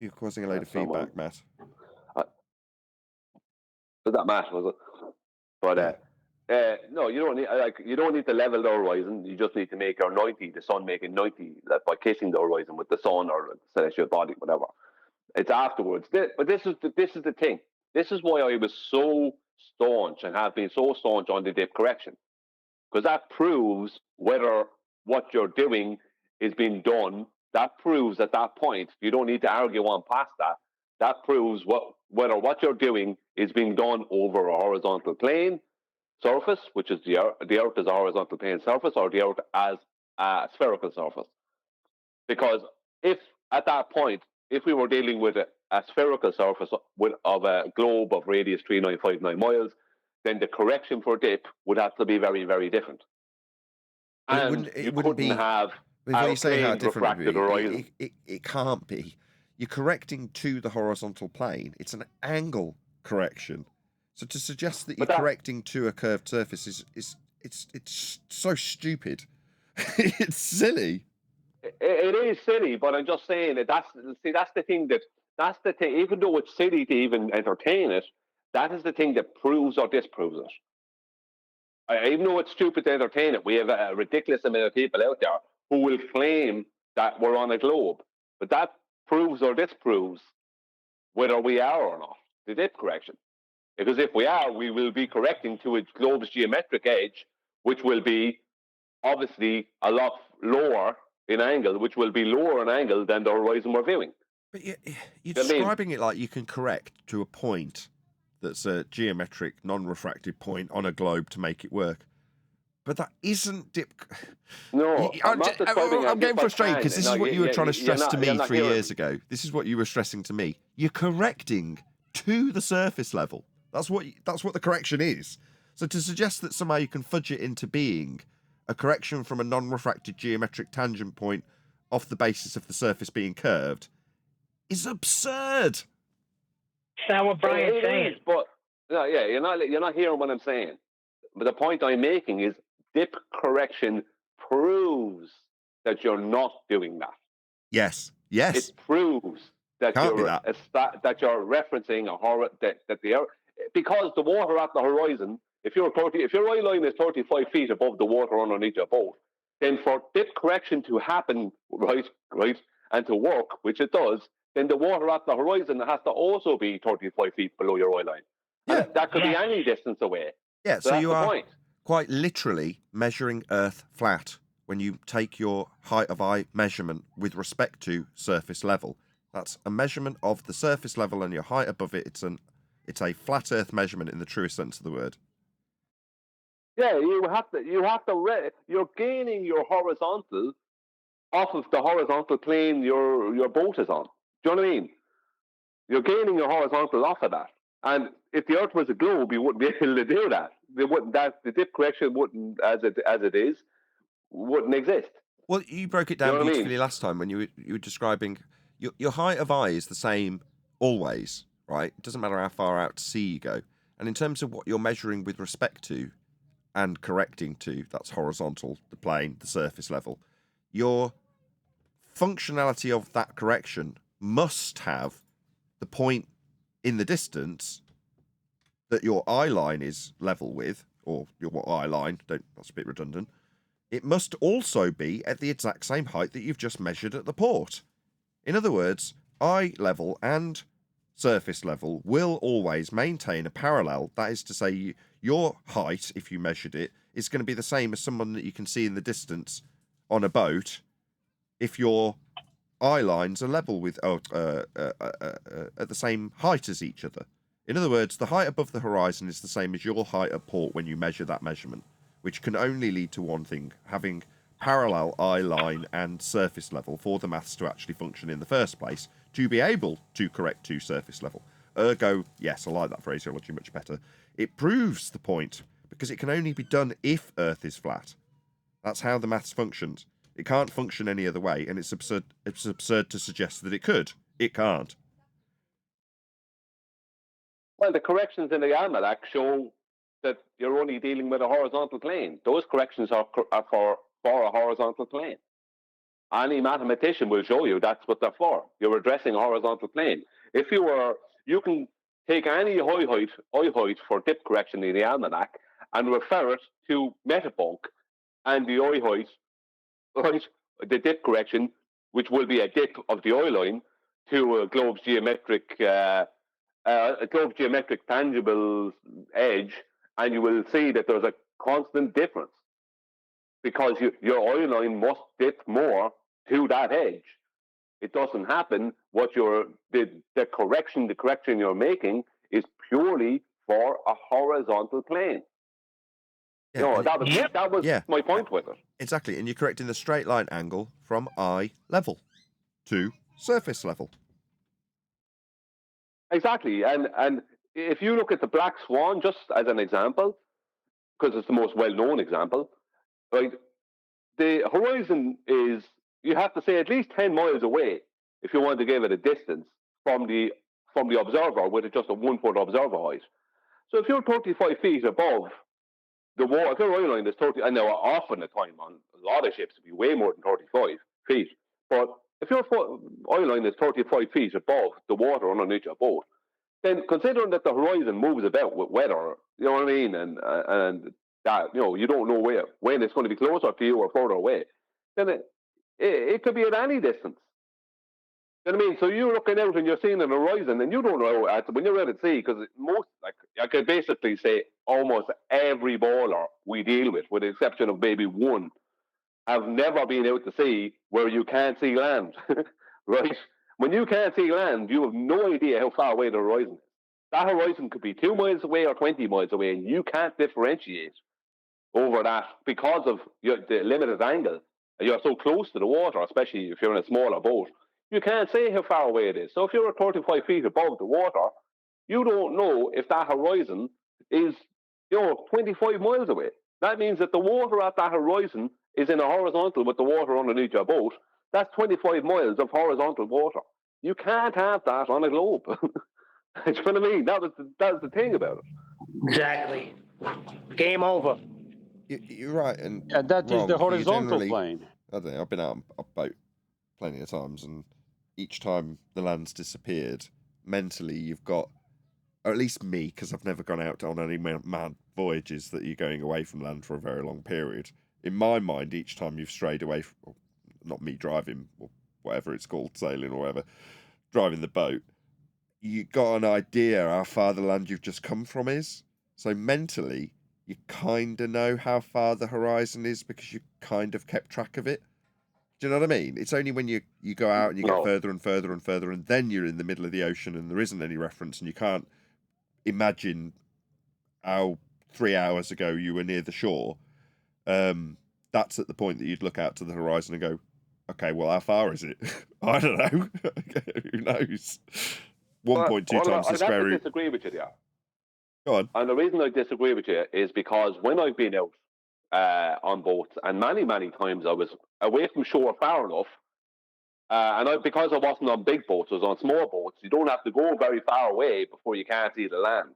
You're causing a load of feedback, Matt. Was that Matt? Was it? But no, you don't need to level the horizon. You just need to make your 90, the sun making 90 by kissing the horizon with the sun or the celestial body, whatever. It's afterwards. But this is the thing. This is why I was so staunch and have been so staunch on the dip correction, because that proves whether what you're doing is being done. That proves at that point, you don't need to argue on past that. That proves whether what you're doing is being done over a horizontal plane surface, which is the Earth as a horizontal plane surface, or the Earth as a spherical surface. Because if at that point, if we were dealing with a spherical surface of a globe of radius 3959 miles, then the correction for dip would have to be very, very different. And it wouldn't be have before you say how different it would be. It can't be. You're correcting to the horizontal plane. It's an angle correction. So to suggest that you're correcting to a curved surface is it's so stupid. It's silly. It is silly, but I'm just saying that that's the thing. Even though it's silly to even entertain it, that is the thing that proves or disproves it. Even though it's stupid to entertain it, we have a ridiculous amount of people out there who will claim that we're on a globe, but that proves or disproves whether we are or not, the dip correction. Because if we are, we will be correcting to a globe's geometric edge, which will be obviously a lot lower in angle, which will be lower in angle than the horizon we're viewing. But you're describing it like you can correct to a point that's a geometric, non-refracted point on a globe to make it work. But that isn't dip. No, I'm getting frustrated because this is what you were trying to stress to me 3 years ago. This is what you were stressing to me. You're correcting to the surface level. That's what the correction is. So to suggest that somehow you can fudge it into being a correction from a non-refracted geometric tangent point off the basis of the surface being curved is absurd. That's not what Brian's saying. But you're not hearing what I'm saying. But the point I'm making is dip correction proves that you're not doing that. Yes. It proves that that you're referencing that the Earth, because the water at the horizon. If your eye line is 35 feet above the water underneath your boat, then for dip correction to happen, right, and to work, which it does, then the water at the horizon has to also be 35 feet below your eye line. Yeah. And that could be any distance away. Yeah, so you are quite literally measuring Earth flat when you take your height of eye measurement with respect to surface level. That's a measurement of the surface level and your height above it. It's a flat Earth measurement in the truest sense of the word. Yeah, you're gaining your horizontal off of the horizontal plane your boat is on. Do you know what I mean? You're gaining your horizontal off of that. And if the Earth was a globe, you wouldn't be able to do that. The dip correction wouldn't, as it is, wouldn't exist. Well, you broke it down beautifully last time when you were describing your height of eye is the same always, right? It doesn't matter how far out to sea you go. And in terms of what you're measuring with respect to and correcting to, that's horizontal, the plane, the surface level, your functionality of that correction must have the point in the distance that your eye line is level with, or your eye line, that's a bit redundant. It must also be at the exact same height that you've just measured at the port. In other words, eye level and surface level will always maintain a parallel. That is to say, your height, if you measured it, is going to be the same as someone that you can see in the distance on a boat if you're eye lines are level with at the same height as each other. In other words, the height above the horizon is the same as your height at port when you measure that measurement, which can only lead to one thing: having parallel eye line and surface level for the maths to actually function in the first place, to be able to correct to surface level. Ergo, yes, I like that phraseology much better. It proves the point, because it can only be done if Earth is flat. That's how the maths functions. It can't function any other way, and it's absurd to suggest that it could. It can't. Well, the corrections in the almanac show that you're only dealing with a horizontal plane. Those corrections are for a horizontal plane. Any mathematician will show you that's what they're for. You're addressing a horizontal plane. If you can take any eye height for dip correction in the almanac and refer it to Metabunk and the eye height, right, the dip correction, which will be a dip of the eye line to a globe's geometric tangible edge, and you will see that there's a constant difference because your eye line must dip more to that edge. It doesn't happen. The correction you're making is purely for a horizontal plane. Yeah, that was my point with it. Exactly, and you're correcting the straight line angle from eye level to surface level. Exactly, and if you look at the black swan, just as an example, because it's the most well-known example, right? The horizon is, you have to say, at least 10 miles away if you want to give it a distance from the observer with just a 1 foot observer height. So if you're 35 feet above the water, if your eye line is 30, and now often the time on a lot of ships will be way more than 35 feet, but if your eye line is 35 feet above the water underneath your boat, then considering that the horizon moves about with weather, you know what I mean, and that, you don't know when it's going to be closer to you or further away, then it could be at any distance. You know what I mean? So you're looking out and you're seeing an horizon, and you don't know when you're out at sea, because I could basically say almost every baller we deal with the exception of maybe one, have never been out to sea where you can't see land, right? When you can't see land, you have no idea how far away the horizon is. That horizon could be 2 miles away or 20 miles away, and you can't differentiate over that because of the limited angle. You're so close to the water, especially if you're in a smaller boat. You can't say how far away it is. So if you're 35 feet above the water, you don't know if that horizon is 25 miles away. That means that the water at that horizon is in a horizontal with the water underneath your boat. That's 25 miles of horizontal water. You can't have that on a globe. Do you know what I mean? That was the thing about it. Exactly. Game over. You're right, and that is the wrong. horizontal plane. I don't know, I've been out on a boat plenty of times, and each time the land's disappeared, mentally you've got, or at least me, because I've never gone out on any mad voyages that you're going away from land for a very long period. In my mind, each time you've strayed away from, not me driving, or whatever it's called, sailing or whatever, driving the boat, you got an idea how far the land you've just come from is. So mentally, you kind of know how far the horizon is because you kind of kept track of it. Do you know what I mean? It's only when you go out and you get further and further and further, and then you're in the middle of the ocean and there isn't any reference, and you can't imagine how 3 hours ago you were near the shore. That's at the point that you'd look out to the horizon and go, okay, well, how far is it? I don't know. Who knows? 1.2 times the square root. I disagree with you there. Go on. And the reason I disagree with you is because when I've been out on boats, and many, many times I was away from shore far enough, and because I wasn't on big boats, I was on small boats, you don't have to go very far away before you can't see the land.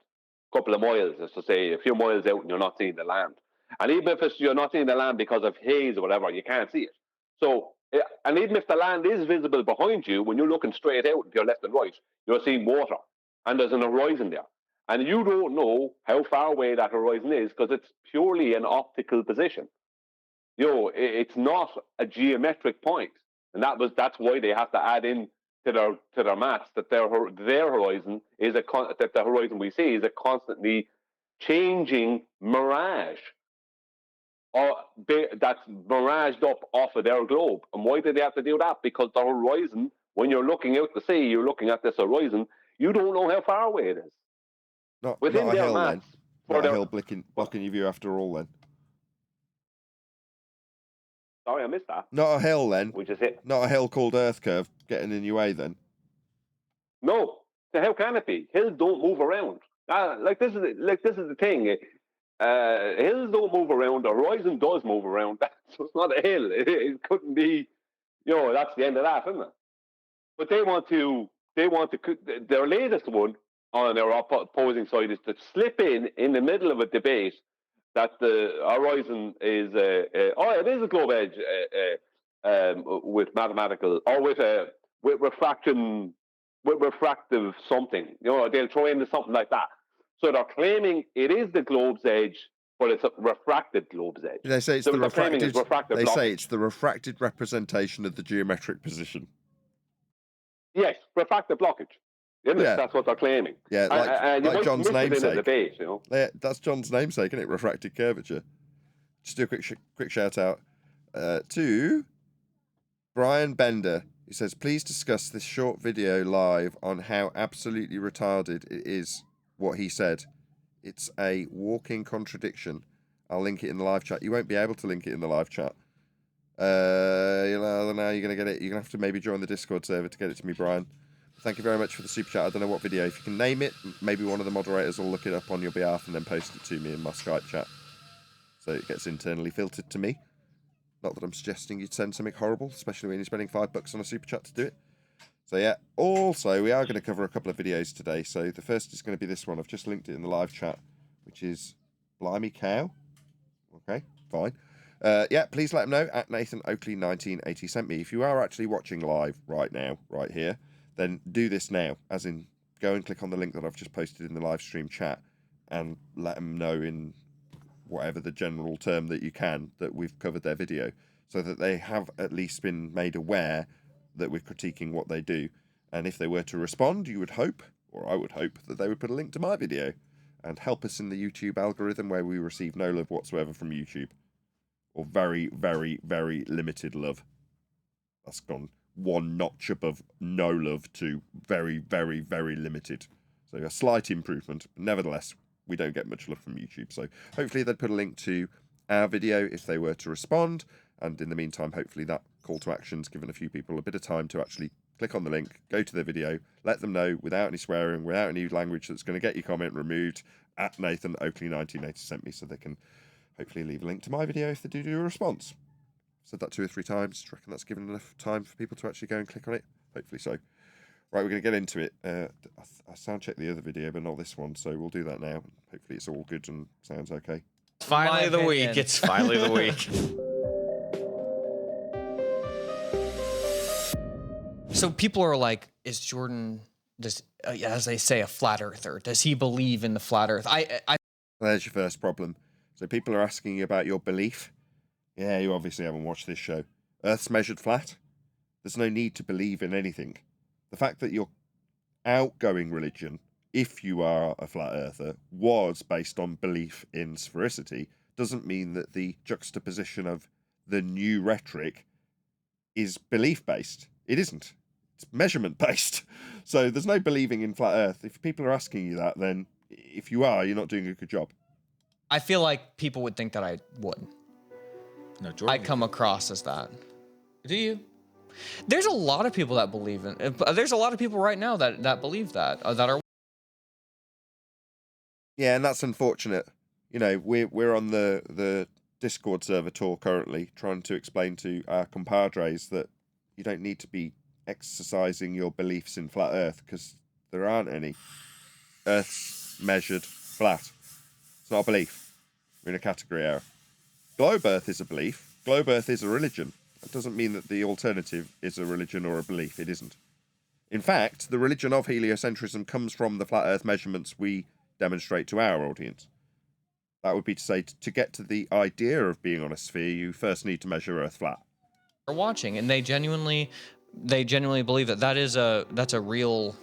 A couple of miles, as to say, a few miles out and you're not seeing the land. And even if you're not seeing the land because of haze or whatever, you can't see it. So, and even if the land is visible behind you, when you're looking straight out to your left and right, you're seeing water, and there's an horizon there. And you don't know how far away that horizon is because it's purely an optical position. It's not a geometric point, and that's why they have to add in to their maths that their horizon is that the horizon we see is a constantly changing mirage that's miraged up off of their globe. And why did they have to do that? Because the horizon, when you're looking out to sea, you're looking at this horizon, you don't know how far away it is. Not Within a their hill maps, then. Not a hill blocking your view after all then. Sorry, I missed that. Not a hill then. We just hit. Not a hill called Earth Curve getting in your way then. No. So how can it be? Hills don't move around. This is the thing. Hills don't move around. The horizon does move around. So it's not a hill. It couldn't be. That's the end of that, isn't it? But they want to. Their latest one on their opposing side is to slip in the middle of a debate that the horizon is it is a globe edge with mathematical or with refraction, with refractive something. They'll throw into something like that. So they're claiming it is the globe's edge, but it's a refracted globe's edge. They say it's so the refracted. They blockage. say it's the refracted representation of the geometric position. Yes, refractive blockage. Isn't it? Yeah. That's what they're claiming. Yeah, like John's namesake. Debate, Yeah, that's John's namesake, isn't it? Refracted curvature. Just do a quick shout out to Brian Bender. He says, please discuss this short video live on how absolutely retarded it is what he said. It's a walking contradiction. I'll link it in the live chat. You won't be able to link it in the live chat. Now you're going to get it. You're going to have to maybe join the Discord server to get it to me, Brian. Thank you very much for the super chat. I don't know what video. If you can name it, maybe one of the moderators will look it up on your behalf and then post it to me in my Skype chat. So it gets internally filtered to me. Not that I'm suggesting you'd send something horrible, especially when you're spending $5 on a super chat to do it. So yeah, also we are going to cover a couple of videos today. So the first is going to be this one. I've just linked it in the live chat, which is Blimey Cow. Okay, fine. Yeah, please let them know at Nathan Oakley 1980 sent me. If you are actually watching live right now, right here, then do this now, as in go and click on the link that I've just posted in the live stream chat and let them know in whatever the general term that you can that we've covered their video, so that they have at least been made aware that we're critiquing what they do. And if they were to respond, you would hope, or I would hope, that they would put a link to my video and help us in the YouTube algorithm where we receive no love whatsoever from YouTube. Or very, very, very limited love. That's gone one notch above no love to very, very, very limited. So a slight improvement. But nevertheless, we don't get much love from YouTube. So hopefully they'd put a link to our video if they were to respond. And in the meantime, hopefully that call to action's given a few people a bit of time to actually click on the link, go to their video, let them know without any swearing, without any language that's going to get your comment removed, at Nathan Oakley 1980 sent me, so they can hopefully leave a link to my video if they do a response. Said that 2 or 3 times. Do you reckon that's given enough time for people to actually go and click on it? Hopefully so. Right, we're going to get into it. I sound checked the other video, but not this one, so we'll do that now. Hopefully it's all good and sounds okay. Finally the week. It's finally the week. So people are like, is Jordan, as they say, a flat earther? Does he believe in the flat earth? There's your first problem. So people are asking you about your belief. Yeah, you obviously haven't watched this show. Earth's measured flat. There's no need to believe in anything. The fact that your outgoing religion, if you are a flat earther, was based on belief in sphericity, doesn't mean that the juxtaposition of the new rhetoric is belief-based. It isn't. It's measurement-based. So there's no believing in flat earth. If people are asking you that, then if you are, you're not doing a good job. I feel like people would think that I would. No, Jordan. I come across as that. Do you? There's a lot of people that believe in it. There's a lot of people right now that believe that are. Yeah, and that's unfortunate. You know, we're on the Discord server tour currently, trying to explain to our compadres that you don't need to be exercising your beliefs in flat Earth because there aren't any. Earth's measured flat. It's not a belief. We're in a category error. Globe Earth is a belief. Globe Earth is a religion. That doesn't mean that the alternative is a religion or a belief. It isn't. In fact, the religion of heliocentrism comes from the flat Earth measurements we demonstrate to our audience. That would be to say, to get to the idea of being on a sphere, you first need to measure Earth flat. Are watching, and they genuinely believe that's a real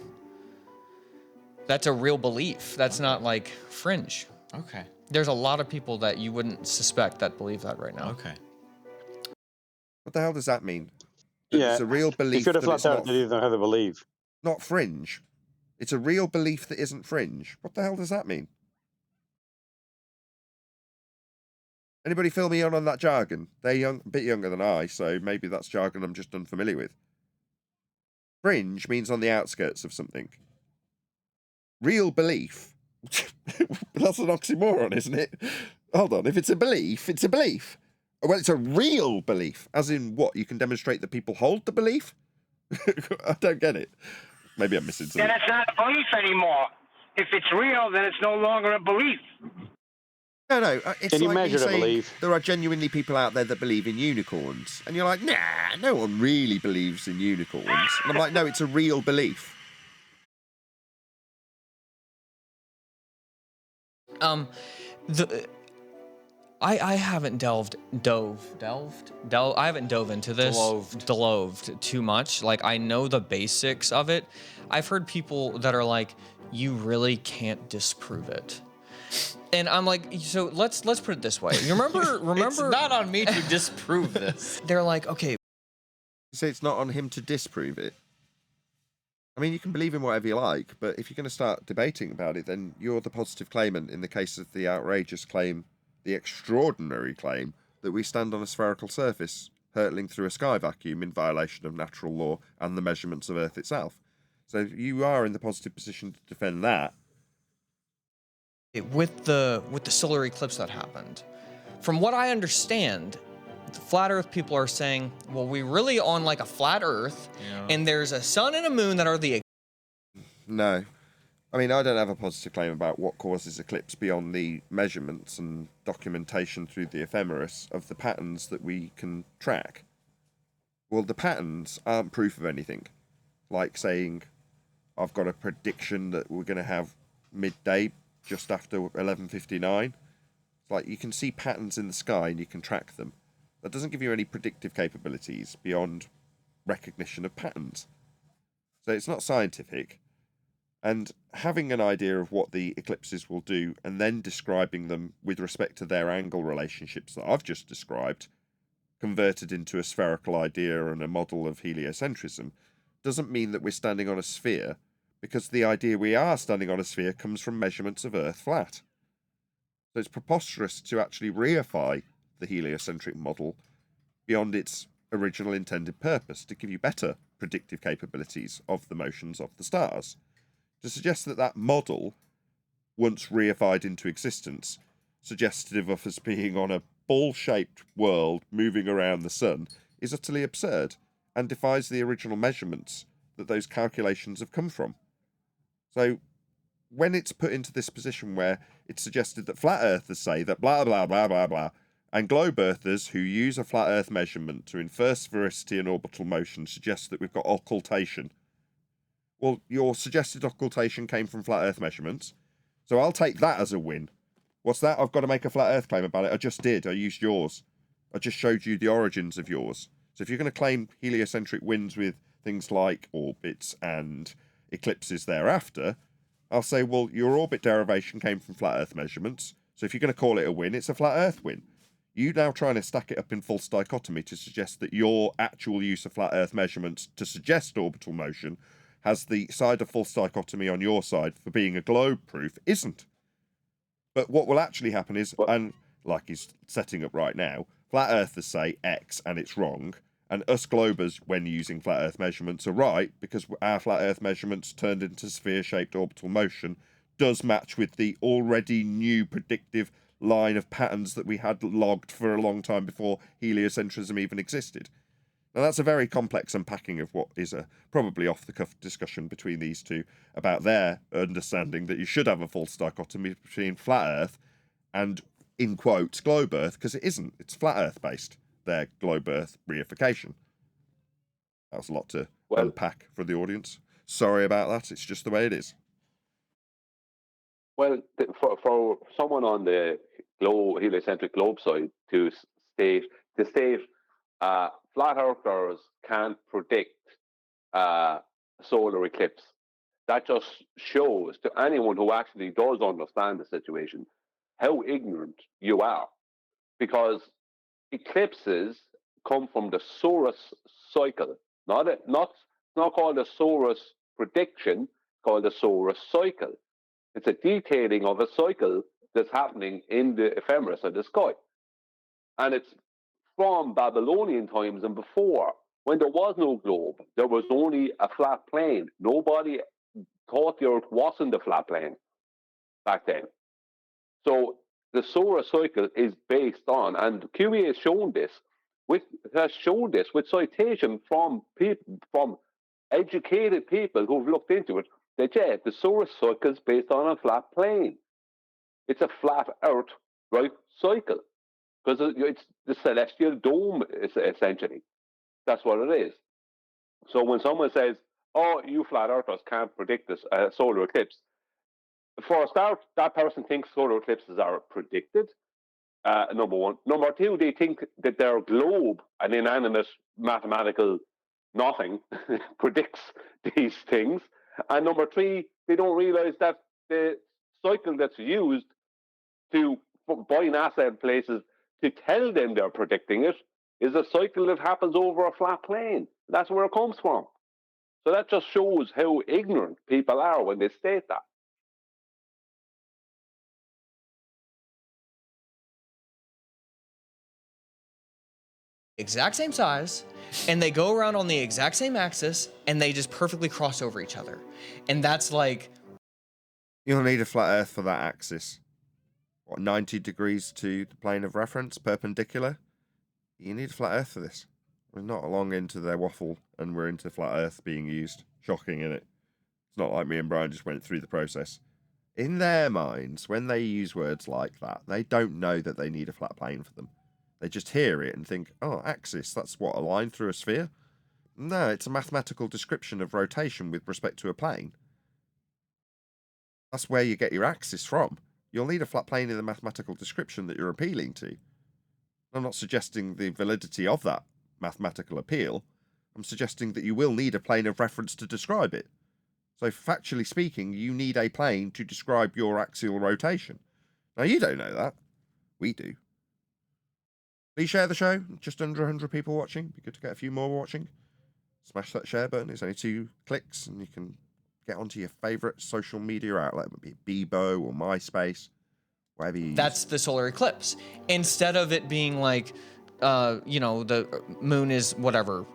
belief. That's not like fringe. Okay. There's a lot of people that you wouldn't suspect that believe that right now. Okay. What the hell does that mean? That Yeah, it's a real if belief you're the that flat it's not, earther, you don't have to believe. not fringe. It's a real belief that isn't fringe. What the hell does that mean? Anybody fill me in on that jargon? They're a bit younger than I, so maybe that's jargon I'm just unfamiliar with. Fringe means on the outskirts of something. Real belief. That's an oxymoron, isn't it? Hold on. If it's a belief, it's a belief. Well, it's a real belief. As in what? You can demonstrate that people hold the belief? I don't get it. Maybe I'm missing something. Then it's not a belief anymore. If it's real, then it's no longer a belief. No, it's Can you like me measure the saying belief? there are genuinely people out there that believe in unicorns. And you're like, nah, no one really believes in unicorns. And I'm like, no, it's a real belief. I haven't delved into this deloved too much. Like, I know the basics of it. I've heard people that are like, you really can't disprove it. And I'm like, so let's put it this way. You remember It's not on me to disprove this. they're like, okay, You say it's not on him to disprove it. I mean, you can believe in whatever you like, but if you're going to start debating about it, then you're the positive claimant in the case of the outrageous claim, the extraordinary claim, that we stand on a spherical surface hurtling through a sky vacuum in violation of natural law and the measurements of Earth itself. So you are in the positive position to defend that. with the solar eclipse that happened, from what I understand, the flat Earth people are saying, well, we really on like a flat Earth, and there's a sun and a moon that are the. No. I mean, I don't have a positive claim about what causes eclipse beyond the measurements and documentation through the ephemeris of the patterns that we can track. Well, the patterns aren't proof of anything. Like saying, I've got a prediction that we're going to have midday just after 11:59. It's like you can see patterns in the sky and you can track them. That doesn't give you any predictive capabilities beyond recognition of patterns. So it's not scientific. And having an idea of what the eclipses will do and then describing them with respect to their angle relationships that I've just described, converted into a spherical idea and a model of heliocentrism, doesn't mean that we're standing on a sphere, because the idea we are standing on a sphere comes from measurements of Earth flat. So it's preposterous to actually reify the heliocentric model beyond its original intended purpose, to give you better predictive capabilities of the motions of the stars. To suggest that that model, once reified into existence, suggestive of us being on a ball-shaped world moving around the sun, is utterly absurd and defies the original measurements that those calculations have come from. So when it's put into this position where it's suggested that flat earthers say that blah, blah, blah, blah, blah, and globe earthers who use a flat earth measurement to infer sphericity and orbital motion suggest that we've got occultation. Well, your suggested occultation came from flat earth measurements, so I'll take that as a win. What's that? I've got to make a flat earth claim about it. I just did. I used yours. I just showed you the origins of yours. So if you're going to claim heliocentric wins with things like orbits and eclipses thereafter, I'll say, well, your orbit derivation came from flat earth measurements, so if you're going to call it a win, it's a flat earth win. You now trying to stack it up in false dichotomy to suggest that your actual use of flat earth measurements to suggest orbital motion has the side of false dichotomy on your side for being a globe proof isn't. But what will actually happen is, and like he's setting up right now, flat earthers say X and it's wrong, and us globers, when using flat earth measurements, are right, because our flat earth measurements turned into sphere-shaped orbital motion does match with the already new predictive line of patterns that we had logged for a long time before heliocentrism even existed. Now, that's a very complex unpacking of what is a probably off-the-cuff discussion between these two about their understanding that you should have a false dichotomy between flat Earth and, in quotes, globe Earth, because it isn't. It's flat Earth-based, their globe Earth reification. That was a lot to unpack for the audience. Sorry about that. It's just the way it is. Well, for someone on the heliocentric globe side to state flat earthers can't predict solar eclipse, that just shows to anyone who actually does understand the situation how ignorant you are, because eclipses come from the Saurus cycle, not called the Saurus prediction, called the Saurus cycle. It's a detailing of a cycle that's happening in the ephemeris of the sky. And it's from Babylonian times and before, when there was no globe, there was only a flat plane. Nobody thought the Earth wasn't a flat plane back then. So the solar cycle is based on, and QE has shown this with citation from people, from educated people who've looked into it, that yeah, the solar cycle is based on a flat plane. It's a flat Earth, right, cycle, because it's the celestial dome, essentially. That's what it is. So when someone says, "Oh, you flat earthers can't predict this solar eclipse," for a start, that person thinks solar eclipses are predicted. Number one. Number two, they think that their globe, an inanimate mathematical nothing, predicts these things. And number three, they don't realize that the cycle that's used by NASA and places to tell them they're predicting it is a cycle that happens over a flat plane. That's where it comes from. So that just shows how ignorant people are when they state that. Exact same size, and they go around on the exact same axis, and they just perfectly cross over each other. And that's like... You'll need a flat Earth for that axis. What, 90 degrees to the plane of reference, perpendicular? You need a flat Earth for this. We're not long into their waffle, and we're into flat Earth being used. Shocking, innit? It's not like me and Brian just went through the process. In their minds, when they use words like that, they don't know that they need a flat plane for them. They just hear it and think, oh, axis, that's what, a line through a sphere? No, it's a mathematical description of rotation with respect to a plane. That's where you get your axis from. You'll need a flat plane in the mathematical description that you're appealing to. I'm not suggesting the validity of that mathematical appeal. I'm suggesting that you will need a plane of reference to describe it. So factually speaking, you need a plane to describe your axial rotation. Now, you don't know that. We do. Please share the show. Just under 100 people watching. Be good to get a few more watching. Smash that share button. It's only 2 clicks and you can get onto your favourite social media outlet. Be it Bebo or MySpace, whatever you That's use. the solar eclipse. Instead of it being like, the moon is whatever,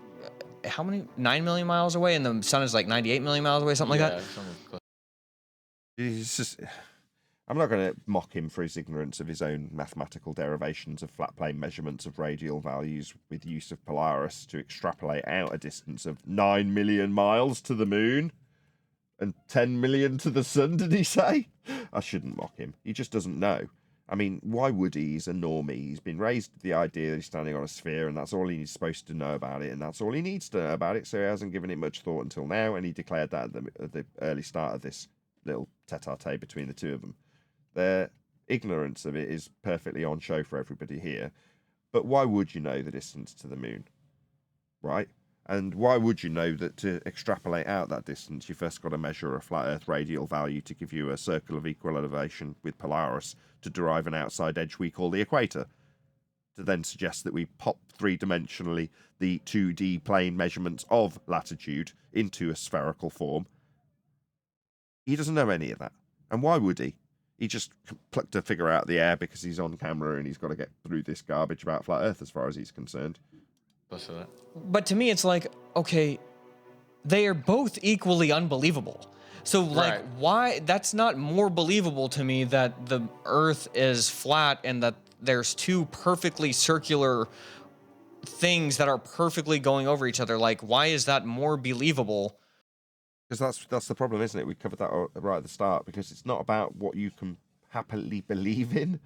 how many? 9 million miles away, and the sun is like 98 million miles away, something like that. It's just, I'm not going to mock him for his ignorance of his own mathematical derivations of flat plane measurements of radial values with use of Polaris to extrapolate out a distance of 9 million miles to the moon and 10 million to the sun, did he say? I shouldn't mock him. He just doesn't know. I mean, why would he? He's a normie. He's been raised with the idea that he's standing on a sphere and that's all he's supposed to know about it and that's all he needs to know about it, so he hasn't given it much thought until now, and he declared that at the early start of this little tete-a-tete between the two of them. Their ignorance of it is perfectly on show for everybody here. But why would you know the distance to the moon? Right? And why would you know that to extrapolate out that distance, you first got to measure a flat Earth radial value to give you a circle of equal elevation with Polaris to derive an outside edge we call the equator, to then suggest that we pop three-dimensionally the 2D plane measurements of latitude into a spherical form. He doesn't know any of that. And why would he? He just plucked a figure out of the air because he's on camera and he's got to get through this garbage about flat Earth as far as he's concerned. But to me, it's like, okay, they are both equally unbelievable. So, like, why? That's not more believable to me that the Earth is flat and that there's two perfectly circular things that are perfectly going over each other. Like, why is that more believable? Because that's the problem, isn't it? We covered that right at the start, because it's not about what you can happily believe in.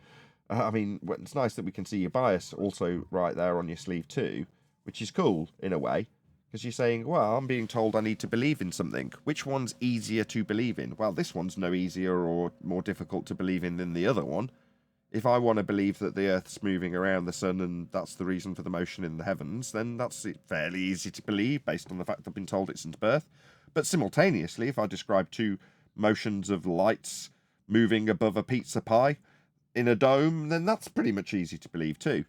I mean, it's nice that we can see your bias also right there on your sleeve too, which is cool in a way, because you're saying, well, I'm being told I need to believe in something. Which one's easier to believe in? Well, this one's no easier or more difficult to believe in than the other one. If I want to believe that the Earth's moving around the sun and that's the reason for the motion in the heavens, then that's fairly easy to believe based on the fact I've been told it since birth. But simultaneously, if I describe two motions of lights moving above a pizza pie, in a dome, then that's pretty much easy to believe too.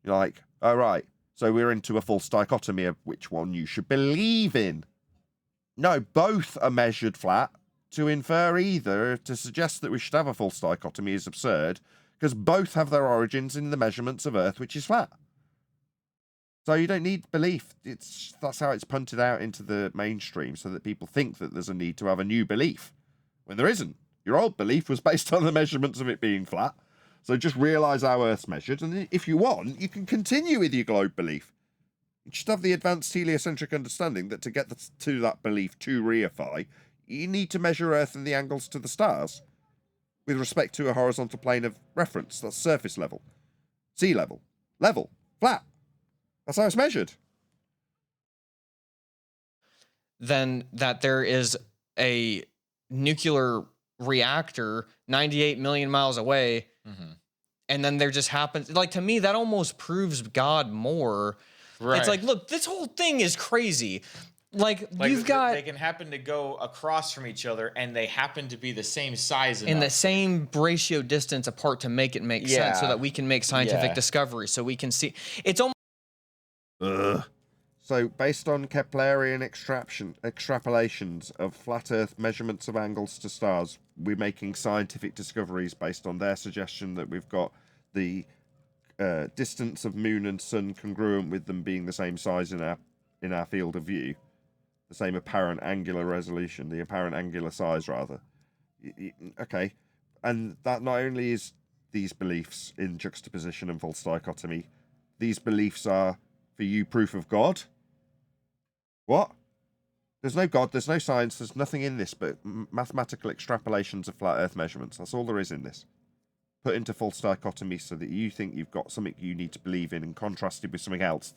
You're like, all right, so we're into a false dichotomy of which one you should believe in. No, both are measured flat. To infer either, to suggest that we should have a false dichotomy is absurd, because both have their origins in the measurements of Earth, which is flat. So you don't need belief. That's how it's punted out into the mainstream, so that people think that there's a need to have a new belief, when there isn't. Your old belief was based on the measurements of it being flat. So just realise how Earth's measured, and if you want, you can continue with your globe belief. You just have the advanced heliocentric understanding that to get to that belief to reify, you need to measure Earth and the angles to the stars with respect to a horizontal plane of reference. That's surface level, sea level, flat. That's how it's measured. Then that there is a nuclear reactor 98 million miles away, and then there just happens, like, to me, that almost proves God more. Right. It's like, look, this whole thing is crazy. Like you've got, they can happen to go across from each other, and they happen to be the same size in the same ratio distance apart to make it make sense, so that we can make scientific discoveries, so we can see. It's almost. So, based on Keplerian extrapolations of flat Earth measurements of angles to stars, we're making scientific discoveries based on their suggestion that we've got the distance of Moon and Sun congruent with them being the same size in our field of view. The same apparent angular resolution, the apparent angular size, rather. Okay. And that not only is these beliefs in juxtaposition and false dichotomy, these beliefs are, for you, proof of God. What? There's no God, there's no science, there's nothing in this but mathematical extrapolations of flat Earth measurements. That's all there is in this. Put into false dichotomy so that you think you've got something you need to believe in, and contrasted with something else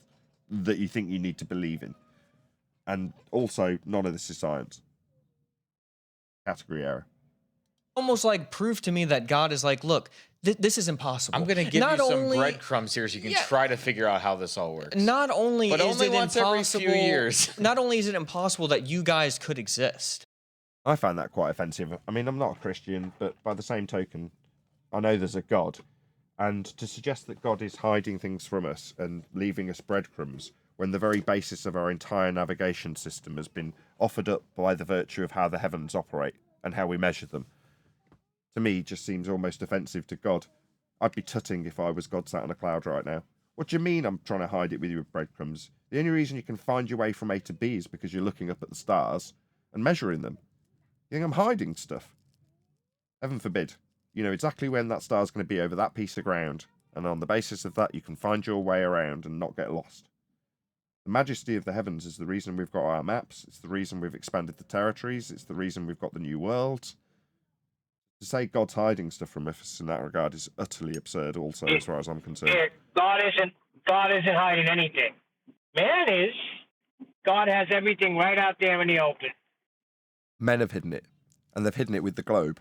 that you think you need to believe in. And also, none of this is science. Category error. Almost like proof to me that God is like, look, this is impossible. I'm going to give you some breadcrumbs here so you can try to figure out how this all works. Not only but is only it once impossible, every few years. Not only is it impossible that you guys could exist. I found that quite offensive. I mean, I'm not a Christian, but by the same token, I know there's a God. And to suggest that God is hiding things from us and leaving us breadcrumbs, when the very basis of our entire navigation system has been offered up by the virtue of how the heavens operate and how we measure them, to me just seems almost offensive to God. I'd be tutting if I was God sat on a cloud right now. What do you mean I'm trying to hide it with you with breadcrumbs? The only reason you can find your way from A to B is because you're looking up at the stars and measuring them. You think I'm hiding stuff? Heaven forbid. You know exactly when that star's going to be over that piece of ground, and on the basis of that you can find your way around and not get lost. The majesty of the heavens is the reason we've got our maps, it's the reason we've expanded the territories, it's the reason we've got the new worlds. To say God's hiding stuff from us in that regard is utterly absurd also, as far as I'm concerned. God isn't hiding anything. Man is. God has everything right out there in the open. Men have hidden it, and they've hidden it with the globe.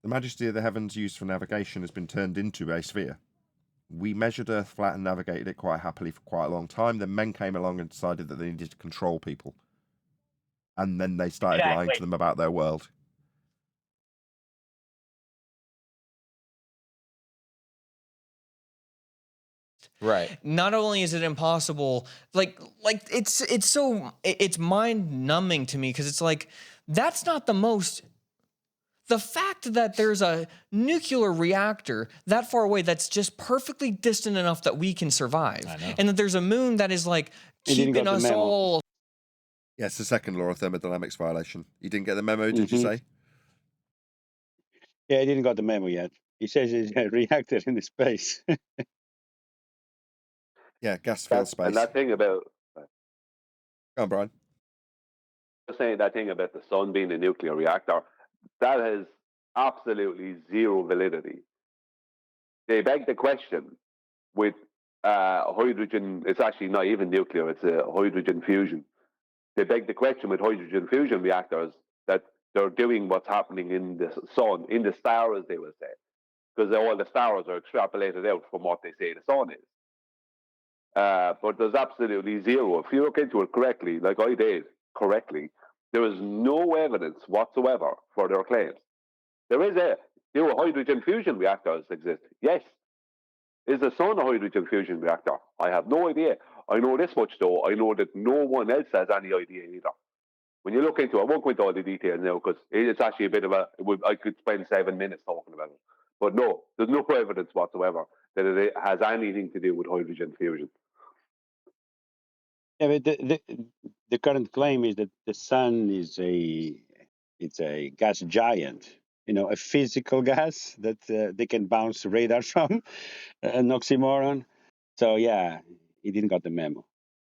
The majesty of the heavens used for navigation has been turned into a sphere. We measured Earth flat and navigated it quite happily for quite a long time. Then men came along and decided that they needed to control people. And then they started lying to them about their world. Right. Not only is it impossible, like it's mind numbing to me, because it's like, that's not the most. The fact that there's a nuclear reactor that far away that's just perfectly distant enough that we can survive, and that there's a moon that is like keeping us all. Yeah, it's the second law of thermodynamics violation. You didn't get the memo, did you say? Yeah, I didn't got the memo yet. He says it's a reactor in space. Yeah, gas-filled space. And that thing about... Go on, Brian. Saying that thing about the sun being a nuclear reactor, that has absolutely zero validity. They beg the question with hydrogen. It's actually not even nuclear, it's a hydrogen fusion. They beg the question with hydrogen fusion reactors that they're doing what's happening in the sun, in the stars, they will say, because all the stars are extrapolated out from what they say the sun is. But there's absolutely zero. If you look into it correctly, like I did correctly, there is no evidence whatsoever for their claims. There Do hydrogen fusion reactors exist? Yes. Is the sun a hydrogen fusion reactor? I have no idea. I know this much though. I know that no one else has any idea either. When you look into it, I won't go into all the details now because it's actually a bit of I could spend 7 minutes talking about it. But no, there's no evidence whatsoever that it has anything to do with hydrogen fusion. Yeah, but the current claim is that the sun is it's a gas giant, a physical gas that they can bounce radar from, an oxymoron. So yeah, he didn't got the memo.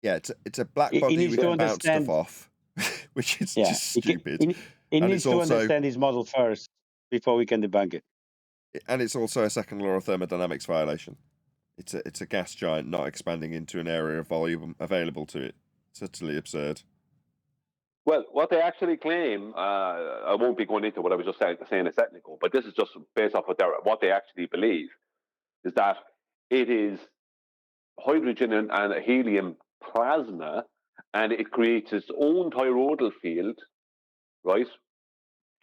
Yeah, it's a black He body needs we to can bounce understand. Stuff off, which is Yeah, just stupid. he And needs it's to also understand his model first before we can debunk it. and it's also a second law of thermodynamics violation. It's a gas giant not expanding into an area of volume available to it. It's utterly absurd. Well, what they actually claim, I won't be going into what I was just saying is technical, but this is just based off what they actually believe, is that it is hydrogen and helium plasma, and it creates its own toroidal field, right,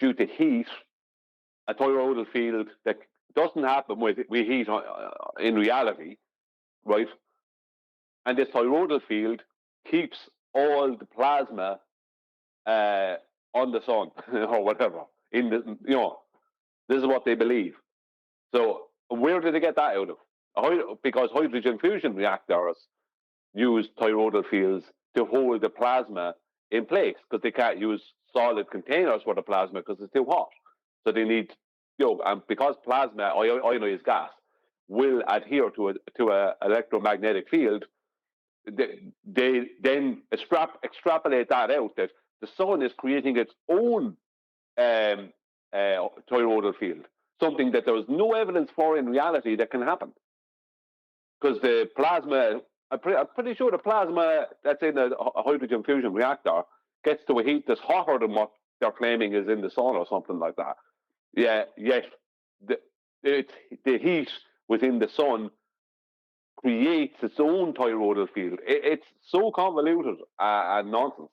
due to heat, a toroidal field that doesn't happen with heat in reality, right? And this toroidal field keeps all the plasma on the sun or whatever. This is what they believe. So where did they get that out of? Because hydrogen fusion reactors use toroidal fields to hold the plasma in place because they can't use solid containers for the plasma because it's too hot. So they need, and because plasma, ionized gas, will adhere to a electromagnetic field, they then extrapolate that out that the sun is creating its own toroidal field, something that there is no evidence for in reality that can happen. Because the plasma, I'm pretty sure the plasma that's in a hydrogen fusion reactor gets to a heat that's hotter than what they're claiming is in the sun or something like that. Yeah, yes, the heat within the sun creates its own toroidal field. It's so convoluted and nonsense.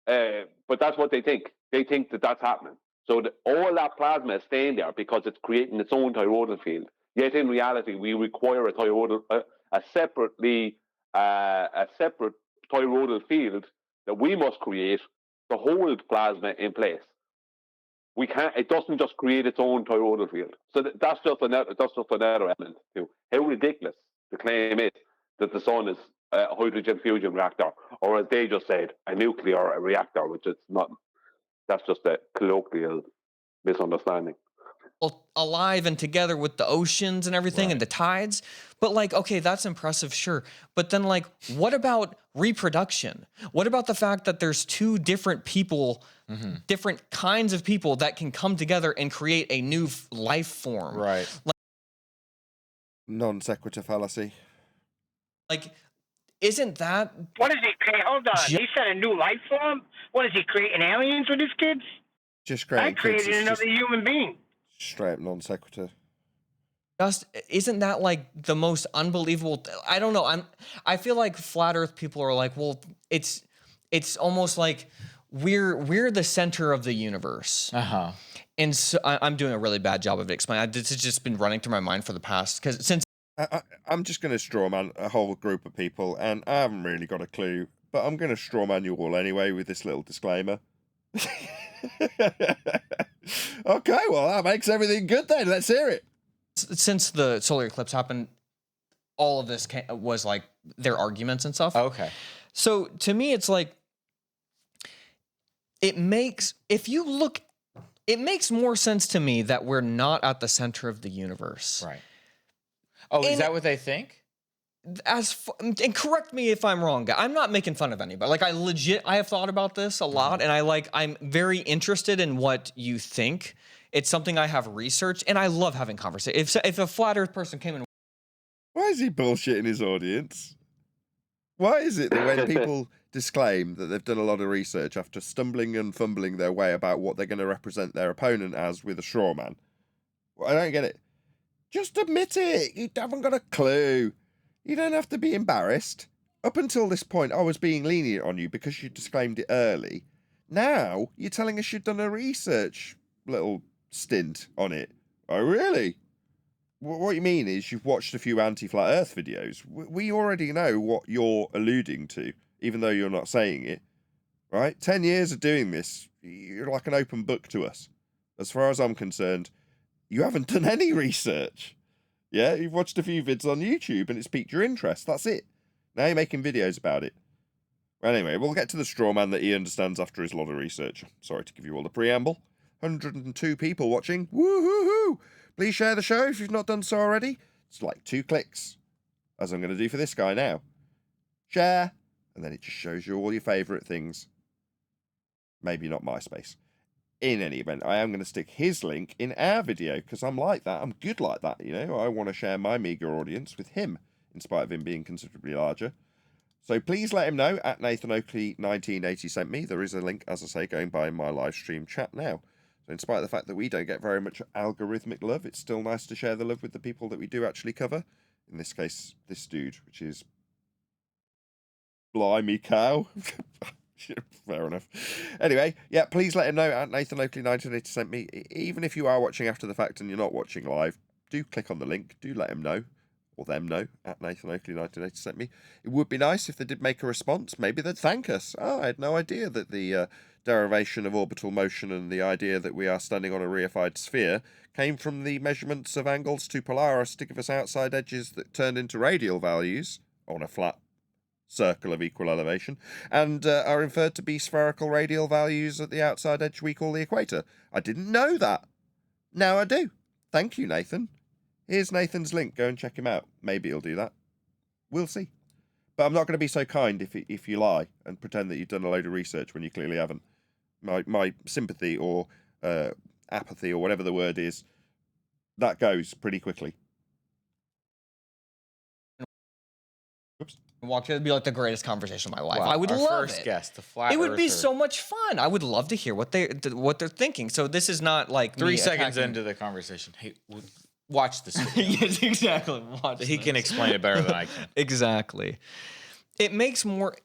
But that's what they think. They think that that's happening. So all that plasma is staying there because it's creating its own toroidal field. Yet in reality, we require a separate toroidal field that we must create to hold plasma in place. We can't. It doesn't just create its own toroidal field. So that's just another element to how ridiculous the claim is that the sun is a hydrogen fusion reactor, or as they just said, a nuclear reactor, which is not. That's just a colloquial misunderstanding. Alive and together with the oceans and everything and the tides. But like, okay, that's impressive, sure. But then like, what about reproduction? What about the fact that there's two different people, different kinds of people that can come together and create a new life form? Right. Non sequitur fallacy. Like, isn't that... What is he? Hold on. He said a new life form? What is he, creating aliens with his kids? Just creating I created another human being. Straight up non sequitur. Just isn't that like the most unbelievable? I don't know. I feel like flat Earth people are like, well, it's almost like we're the center of the universe. And so I'm doing a really bad job of explaining. This has just been running through my mind for the past since. I'm just going to strawman a whole group of people, and I haven't really got a clue, but I'm going to strawman you all anyway with this little disclaimer. Okay, well, that makes everything good then. Let's hear it. Since the solar eclipse happened, all of this was like their arguments and stuff. Okay. So to me, it's like, it makes more sense to me that we're not at the center of the universe. Right. Oh, is that what they think? And correct me if I'm wrong, guy. I'm not making fun of anybody. Like I have thought about this a lot, and I'm very interested in what you think. It's something I have researched, and I love having conversations. If a flat Earth person came in, why is he bullshitting his audience? Why is it that when people disclaim that they've done a lot of research after stumbling and fumbling their way about what they're going to represent their opponent as with a straw man, well, I don't get it. Just admit it. You haven't got a clue. You don't have to be embarrassed. Up until this point, I was being lenient on you because you disclaimed it early. Now, you're telling us you've done a research little stint on it. Oh, really? What you mean is you've watched a few anti-flat Earth videos. We already know what you're alluding to, even though you're not saying it, right? 10 years of doing this, you're like an open book to us. As far as I'm concerned, you haven't done any research. Yeah, you've watched a few vids on YouTube and it's piqued your interest. That's it. Now you're making videos about it. Well, anyway, we'll get to the straw man that he understands after his lot of research. Sorry to give you all the preamble. 102 people watching. Woo-hoo-hoo! Please share the show if you've not done so already. It's like 2 clicks, as I'm going to do for this guy now. Share, and then it just shows you all your favourite things. Maybe not MySpace. In any event, I am going to stick his link in our video, because I'm like that. I'm good like that, you know. I want to share my meager audience with him, in spite of him being considerably larger. So please let him know, at Nathan Oakley 1980 sent me. There is a link, as I say, going by in my live stream chat now. So in spite of the fact that we don't get very much algorithmic love, it's still nice to share the love with the people that we do actually cover. In this case, this dude, which is Blimey Cow. Fair enough. Anyway, yeah, please let him know at Nathan Oakley 1980 sent me. Even if you are watching after the fact and you're not watching live, do click on the link. Do let him know, or them know, at Nathan Oakley 1980 sent me. It would be nice if they did make a response. Maybe they'd thank us. Oh, I had no idea that the derivation of orbital motion and the idea that we are standing on a reified sphere came from the measurements of angles to Polaris to give us outside edges that turned into radial values on a flat circle of equal elevation, and are inferred to be spherical radial values at the outside edge we call the equator. I didn't know that. Now I do. Thank you, Nathan. Here's Nathan's link. Go and check him out. Maybe he'll do that. We'll see. But I'm not going to be so kind if you lie and pretend that you've done a load of research when you clearly haven't. My sympathy or apathy or whatever the word is, that goes pretty quickly. Oops. Walk, it'd be like the greatest conversation of my life. Wow, I would our love first it. guest, the flat It would be earther. so much fun. I would love to hear what they're thinking. So this is not like 3 me seconds attacking- into the conversation. Hey, watch this video. Yes, exactly. Watch He can this. explain it better than I can. Exactly. It makes more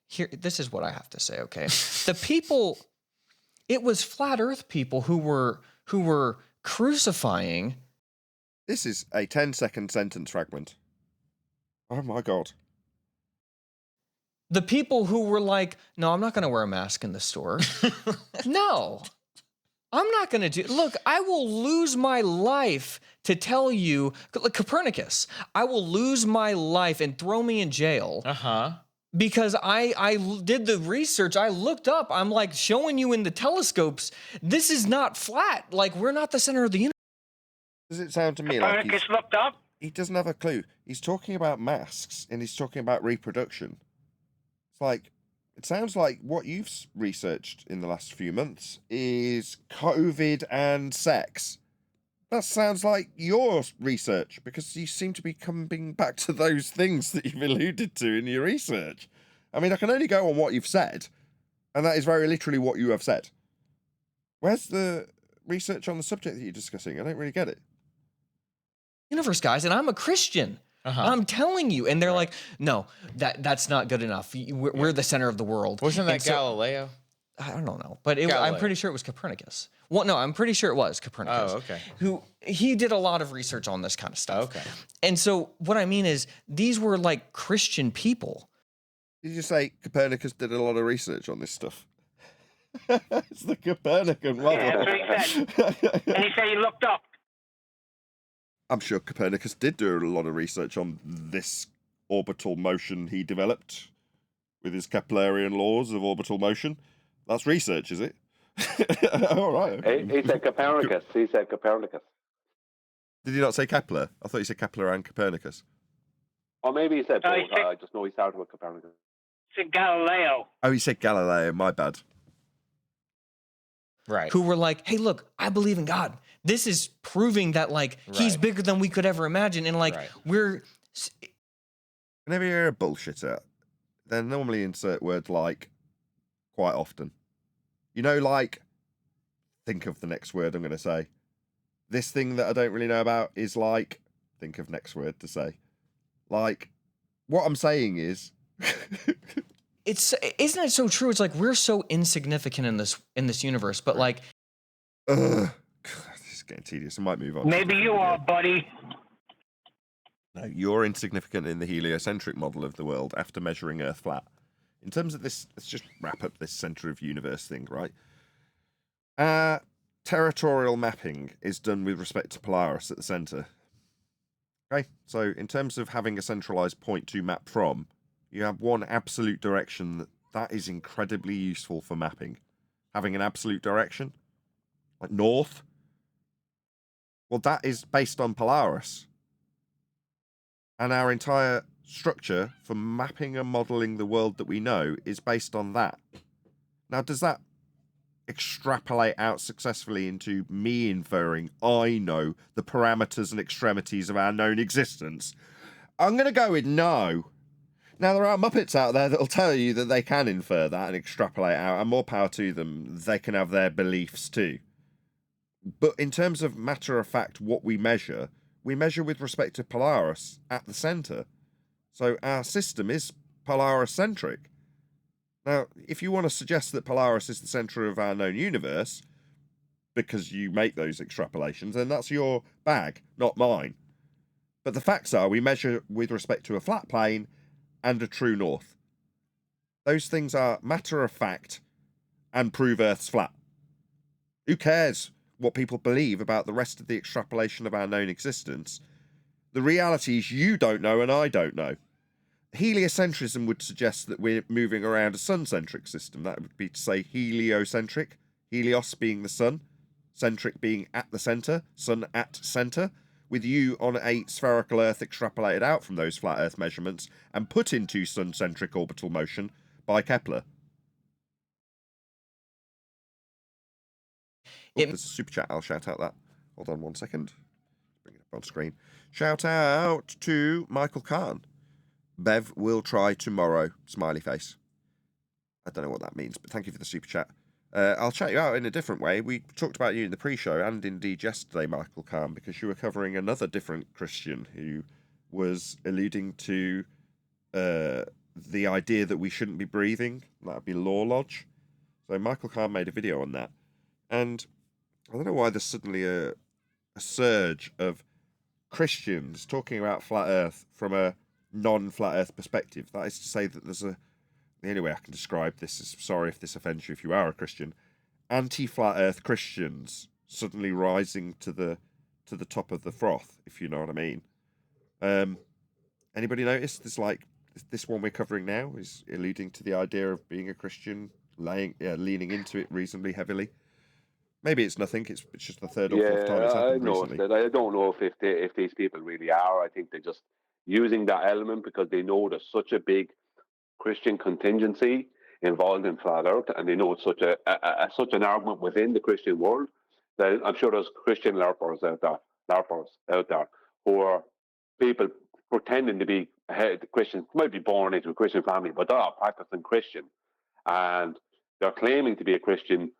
here. This is what I have to say. Okay, the people. It was flat Earth people who were crucifying. This is a 10-second sentence fragment. Oh my god. The people who were like, no, I'm not going to wear a mask in the store. No, I'm not going to do. Look, I will lose my life to tell you, like Copernicus. I will lose my life and throw me in jail. Because I did the research. I looked up. I'm like showing you in the telescopes. This is not flat. Like we're not the center of the universe. Does it sound to me like Copernicus looked up. he doesn't have a clue? He's talking about masks and he's talking about reproduction. It's like, it sounds like what you've researched in the last few months is COVID and sex. That sounds like your research, because you seem to be coming back to those things that you've alluded to in your research. I mean, I can only go on what you've said, and that is very literally what you have said. Where's the research on the subject that you're discussing? I don't really get it. Universe, guys, and I'm a Christian. I'm telling you. And they're like, no, that's not good enough. We're the center of the world. Wasn't that And so- Galileo? I don't know, but I'm Galileo. pretty sure it was Copernicus. Well, no, I'm pretty sure it was Copernicus. Oh, okay. He did a lot of research on this kind of stuff. Okay. And so what I mean is these were like Christian people. Did you say Copernicus did a lot of research on this stuff? It's the Copernican model. Yeah, that's what he said. And he said he looked up. I'm sure Copernicus did do a lot of research on this orbital motion he developed with his Keplerian laws of orbital motion. That's research, is it? All right. Okay. He said Copernicus. He said Copernicus. Did you not say Kepler? I thought you said Kepler and Copernicus. Or maybe he said No, he both. said- I just know he started with Copernicus. It's Galileo. Oh, you said Galileo. My bad. Right. Who were like, hey, look, I believe in God. This is proving that like he's Right. bigger than we could ever imagine. And like Right. Whenever you hear a bullshitter, they normally insert words like quite often. You know, like, think of the next word I'm going to say. This thing that I don't really know about is like, think of next word to say. Like, what I'm saying is... isn't it so true? It's like we're so insignificant in this universe, but like Ugh, getting tedious. I might move on. Maybe you are, buddy. No, you're insignificant in the heliocentric model of the world after measuring Earth flat. In terms of this, let's just wrap up this center of universe thing, right? Territorial mapping is done with respect to Polaris at the center. Okay, so in terms of having a centralized point to map from, you have one absolute direction that is incredibly useful for mapping. Having an absolute direction, like north, well, that is based on Polaris. And our entire structure for mapping and modeling the world that we know is based on that. Now, does that extrapolate out successfully into me inferring I know the parameters and extremities of our known existence? I'm going to go with no. Now, there are Muppets out there that will tell you that they can infer that and extrapolate out, and more power to them. They can have their beliefs too. But in terms of matter of fact, what we measure with respect to Polaris at the center. So our system is Polaris-centric. Now, if you want to suggest that Polaris is the center of our known universe, because you make those extrapolations, then that's your bag, not mine. But the facts are we measure with respect to a flat plane and a true north. Those things are matter of fact and prove Earth's flat. Who cares what people believe about the rest of the extrapolation of our known existence? The reality is you don't know and I don't know. Heliocentrism would suggest that we're moving around a sun-centric system. That would be to say heliocentric, helios being the sun, centric being at the centre, sun at centre, with you on a spherical Earth extrapolated out from those flat Earth measurements and put into sun-centric orbital motion by Kepler. Oh, there's a super chat. I'll shout out that. Hold on 1 second. Bring it up on screen. Shout out to Michael Kahn. Bev will try tomorrow. Smiley face. I don't know what that means, but thank you for the super chat. I'll chat you out in a different way. We talked about you in the pre-show and indeed yesterday, Michael Kahn, because you were covering another different Christian who was alluding to the idea that we shouldn't be breathing. That would be Law Lodge. So Michael Kahn made a video on that. And I don't know why there's suddenly a surge of Christians talking about flat Earth from a non-flat Earth perspective. That is to say that there's the only way I can describe this is, sorry if this offends you if you are a Christian, anti-flat Earth Christians suddenly rising to the top of the froth, if you know what I mean. Anybody notice this? Like this one we're covering now is alluding to the idea of being a Christian, leaning into it reasonably heavily. Maybe it's nothing. It's just the third or fourth time it's happened recently. I don't know if these people really are. I think they're just using that element because they know there's such a big Christian contingency involved in flat Earth, and they know it's such an argument within the Christian world that I'm sure there's Christian LARPers out there who are people pretending to be Christians, might be born into a Christian family, but they're not practicing Christian, and they're claiming to be a Christian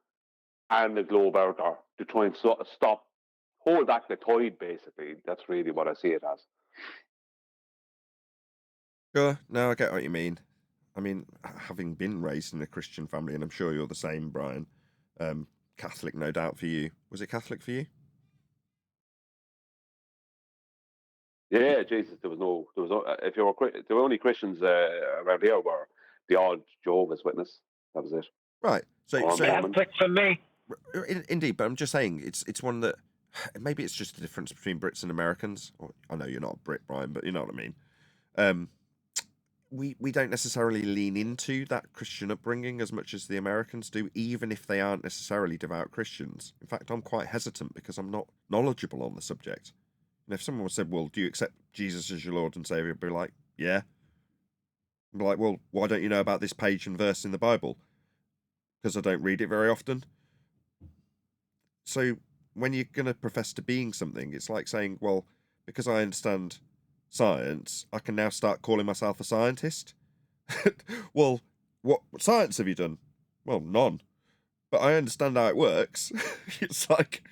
and the globe out there to try and hold back the tide, basically. That's really what I see it as. Sure, no, I get what you mean. I mean, having been raised in a Christian family, and I'm sure you're the same, Brian, Catholic, no doubt for you. Was it Catholic for you? Yeah, Jesus, there was no if you were, the only Christians around here were the odd Jehovah's Witness. That was it. Right. So Catholic for me. Indeed, but I'm just saying it's one that maybe it's just the difference between Brits and Americans. Or, I know you're not a Brit, Brian, but you know what I mean. We don't necessarily lean into that Christian upbringing as much as the Americans do, even if they aren't necessarily devout Christians. In fact, I'm quite hesitant because I'm not knowledgeable on the subject. And if someone said, well, do you accept Jesus as your Lord and Saviour? I'd be like, yeah. I'd be like, well, why don't you know about this page and verse in the Bible? Because I don't read it very often. So when you're going to profess to being something, it's like saying, well, because I understand science, I can now start calling myself a scientist. Well, what science have you done? Well, none. But I understand how it works. It's like,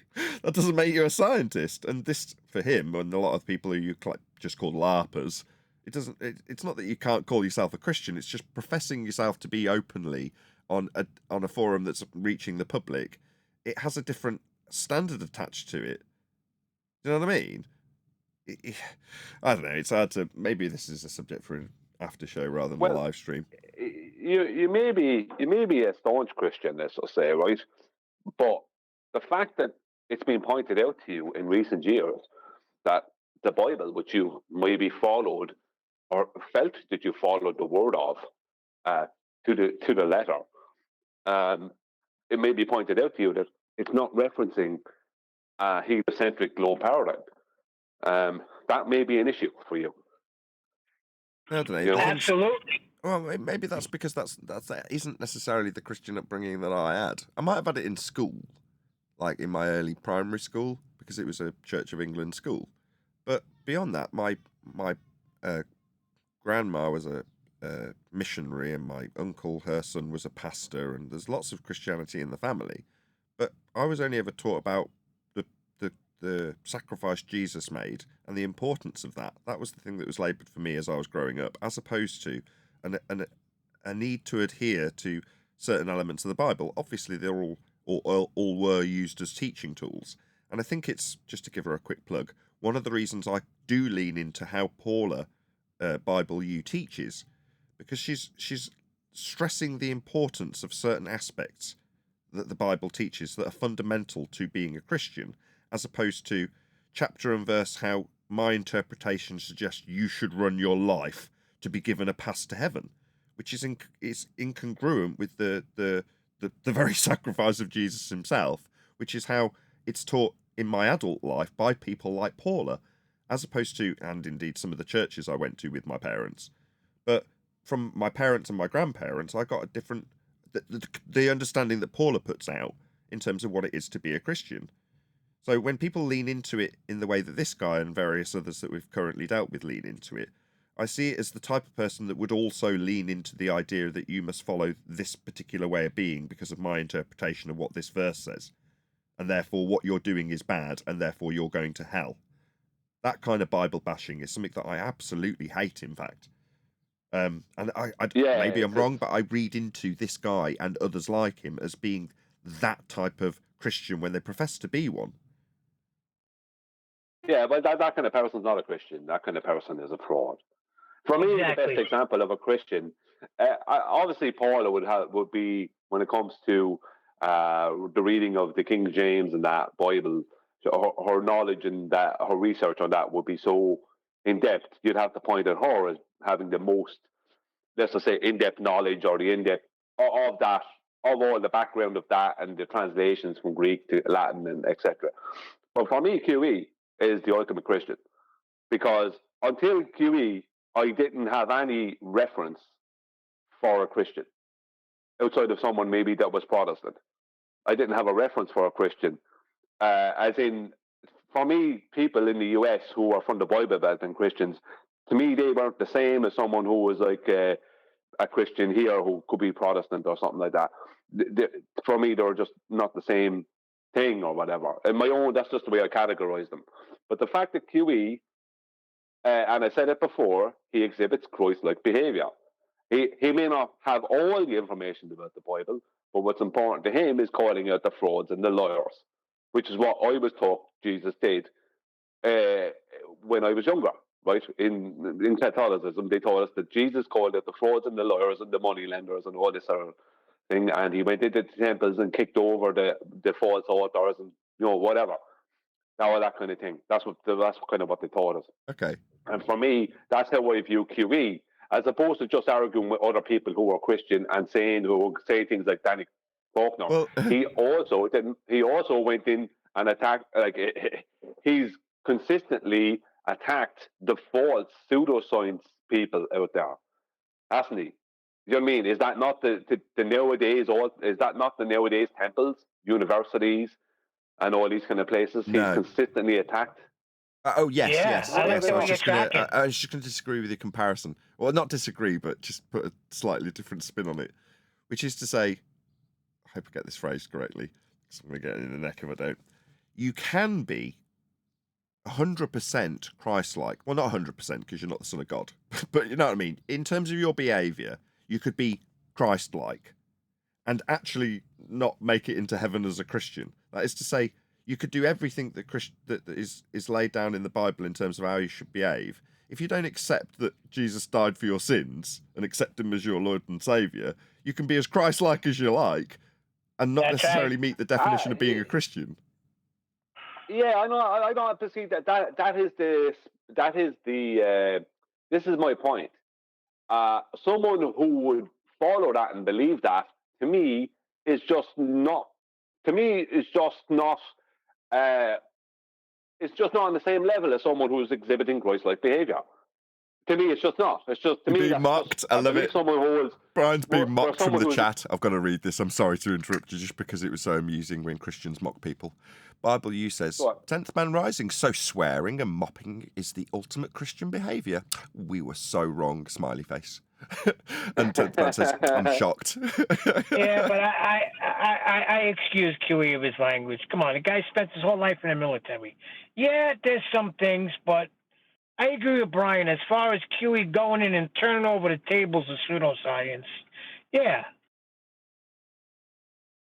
that doesn't make you a scientist. And this, for him, and a lot of people who you just call LARPers, it's not that you can't call yourself a Christian, it's just professing yourself to be openly on a forum that's reaching the public. It has a different standard attached to it. Do you know what I mean? I don't know. It's hard to. Maybe this is a subject for an after show rather than a live stream. You may be a staunch Christian, let's just say, right? But the fact that it's been pointed out to you in recent years that the Bible, which you maybe followed or felt that you followed the word of to the letter, it may be pointed out to you that it's not referencing a heliocentric globe paradigm. That may be an issue for you. I don't know. You know? Absolutely. Well, maybe that's because that isn't necessarily the Christian upbringing that I had. I might have had it in school, like in my early primary school, because it was a Church of England school. But beyond that, my grandma was a missionary, and my uncle, her son, was a pastor, and there's lots of Christianity in the family. But I was only ever taught about the sacrifice Jesus made and the importance of that. That was the thing that was laboured for me as I was growing up, as opposed to a need to adhere to certain elements of the Bible. Obviously, they're all were used as teaching tools. And I think it's, just to give her a quick plug, one of the reasons I do lean into how Paula Bible U teaches, because she's stressing the importance of certain aspects that the Bible teaches that are fundamental to being a Christian, as opposed to chapter and verse how my interpretation suggests you should run your life to be given a pass to heaven, which is incongruent with the very sacrifice of Jesus himself, which is how it's taught in my adult life by people like Paula, as opposed to, and indeed some of the churches I went to with my parents. But from my parents and my grandparents, I got a different, the understanding that Paula puts out in terms of what it is to be a Christian. So when people lean into it in the way that this guy and various others that we've currently dealt with lean into it, I see it as the type of person that would also lean into the idea that you must follow this particular way of being because of my interpretation of what this verse says. And therefore what you're doing is bad, and therefore you're going to hell. That kind of Bible bashing is something that I absolutely hate, in fact. And maybe I'm wrong, but I read into this guy and others like him as being that type of Christian when they profess to be one. Yeah, but that kind of person's not a Christian. That kind of person is a fraud. For me, the best example of a Christian, obviously Paula would be, when it comes to the reading of the King James and that Bible, her knowledge and that her research on that would be so in depth. You'd have to point at her as having the most, let's just say, in-depth knowledge, or the in-depth of that, of all the background of that and the translations from Greek to Latin and etc. But for me, QE is the ultimate Christian, because until QE, I didn't have any reference for a Christian outside of someone maybe that was Protestant. I didn't have a reference for a Christian, as in, for me, people in the US who are from the Bible Belt and Christians, to me, they weren't the same as someone who was like a Christian here who could be Protestant or something like that. For me, they were just not the same thing or whatever. In my own, that's just the way I categorize them. But the fact that QE, and I said it before, he exhibits Christ-like behavior. He may not have all the information about the Bible, but what's important to him is calling out the frauds and the liars, which is what I was taught Jesus did when I was younger. Right, in Catholicism, they taught us that Jesus called out the frauds and the liars and the money lenders and all this sort of thing, and he went into the temples and kicked over the false altars and whatever, all that kind of thing. That's kind of what they taught us. Okay. And for me, that's how I view QE, as opposed to just arguing with other people who are Christian and who say things like Danny Faulkner. Well, he also went in and attacked. Like he's consistently attacked the false pseudoscience people out there, hasn't he? You know what I mean? Is that not the nowadays? Is that not the nowadays temples, universities, and all these kind of places? He's consistently attacked. Yes. I was just going to disagree with your comparison. Well, not disagree, but just put a slightly different spin on it, which is to say, I hope I get this phrase correctly, because I'm going to get it in the neck if I don't. You can be 100% Christ-like. Well, not 100% because you're not the Son of God, but you know what I mean? In terms of your behaviour, you could be Christ-like and actually not make it into heaven as a Christian. That is to say, You could do everything that is laid down in the Bible in terms of how you should behave. If you don't accept that Jesus died for your sins and accept him as your Lord and Saviour, you can be as Christ-like as you like and not That's necessarily right. meet the definition of being a Christian. Yeah, I know. I don't have to see that. This is my point. Someone who would follow that and believe that, to me, is just not. To me, it's just not. It's just not on the same level as someone who's exhibiting Christ-like behavior. To me, it's just not. It's just to You're me being that's mocked. just, I love it. Someone who is Brian's being mocked from the who's- chat. I've got to read this. I'm sorry to interrupt you just because it was so amusing when Christians mock people. Bible U says, What? 10th man rising, so swearing and mopping is the ultimate Christian behaviour. We were so wrong, smiley face. And 10th man says, I'm shocked. Yeah, but I excuse QE of his language. Come on, the guy spent his whole life in the military. Yeah, there's some things, but I agree with Brian as far as QE going in and turning over the tables of pseudoscience. Yeah.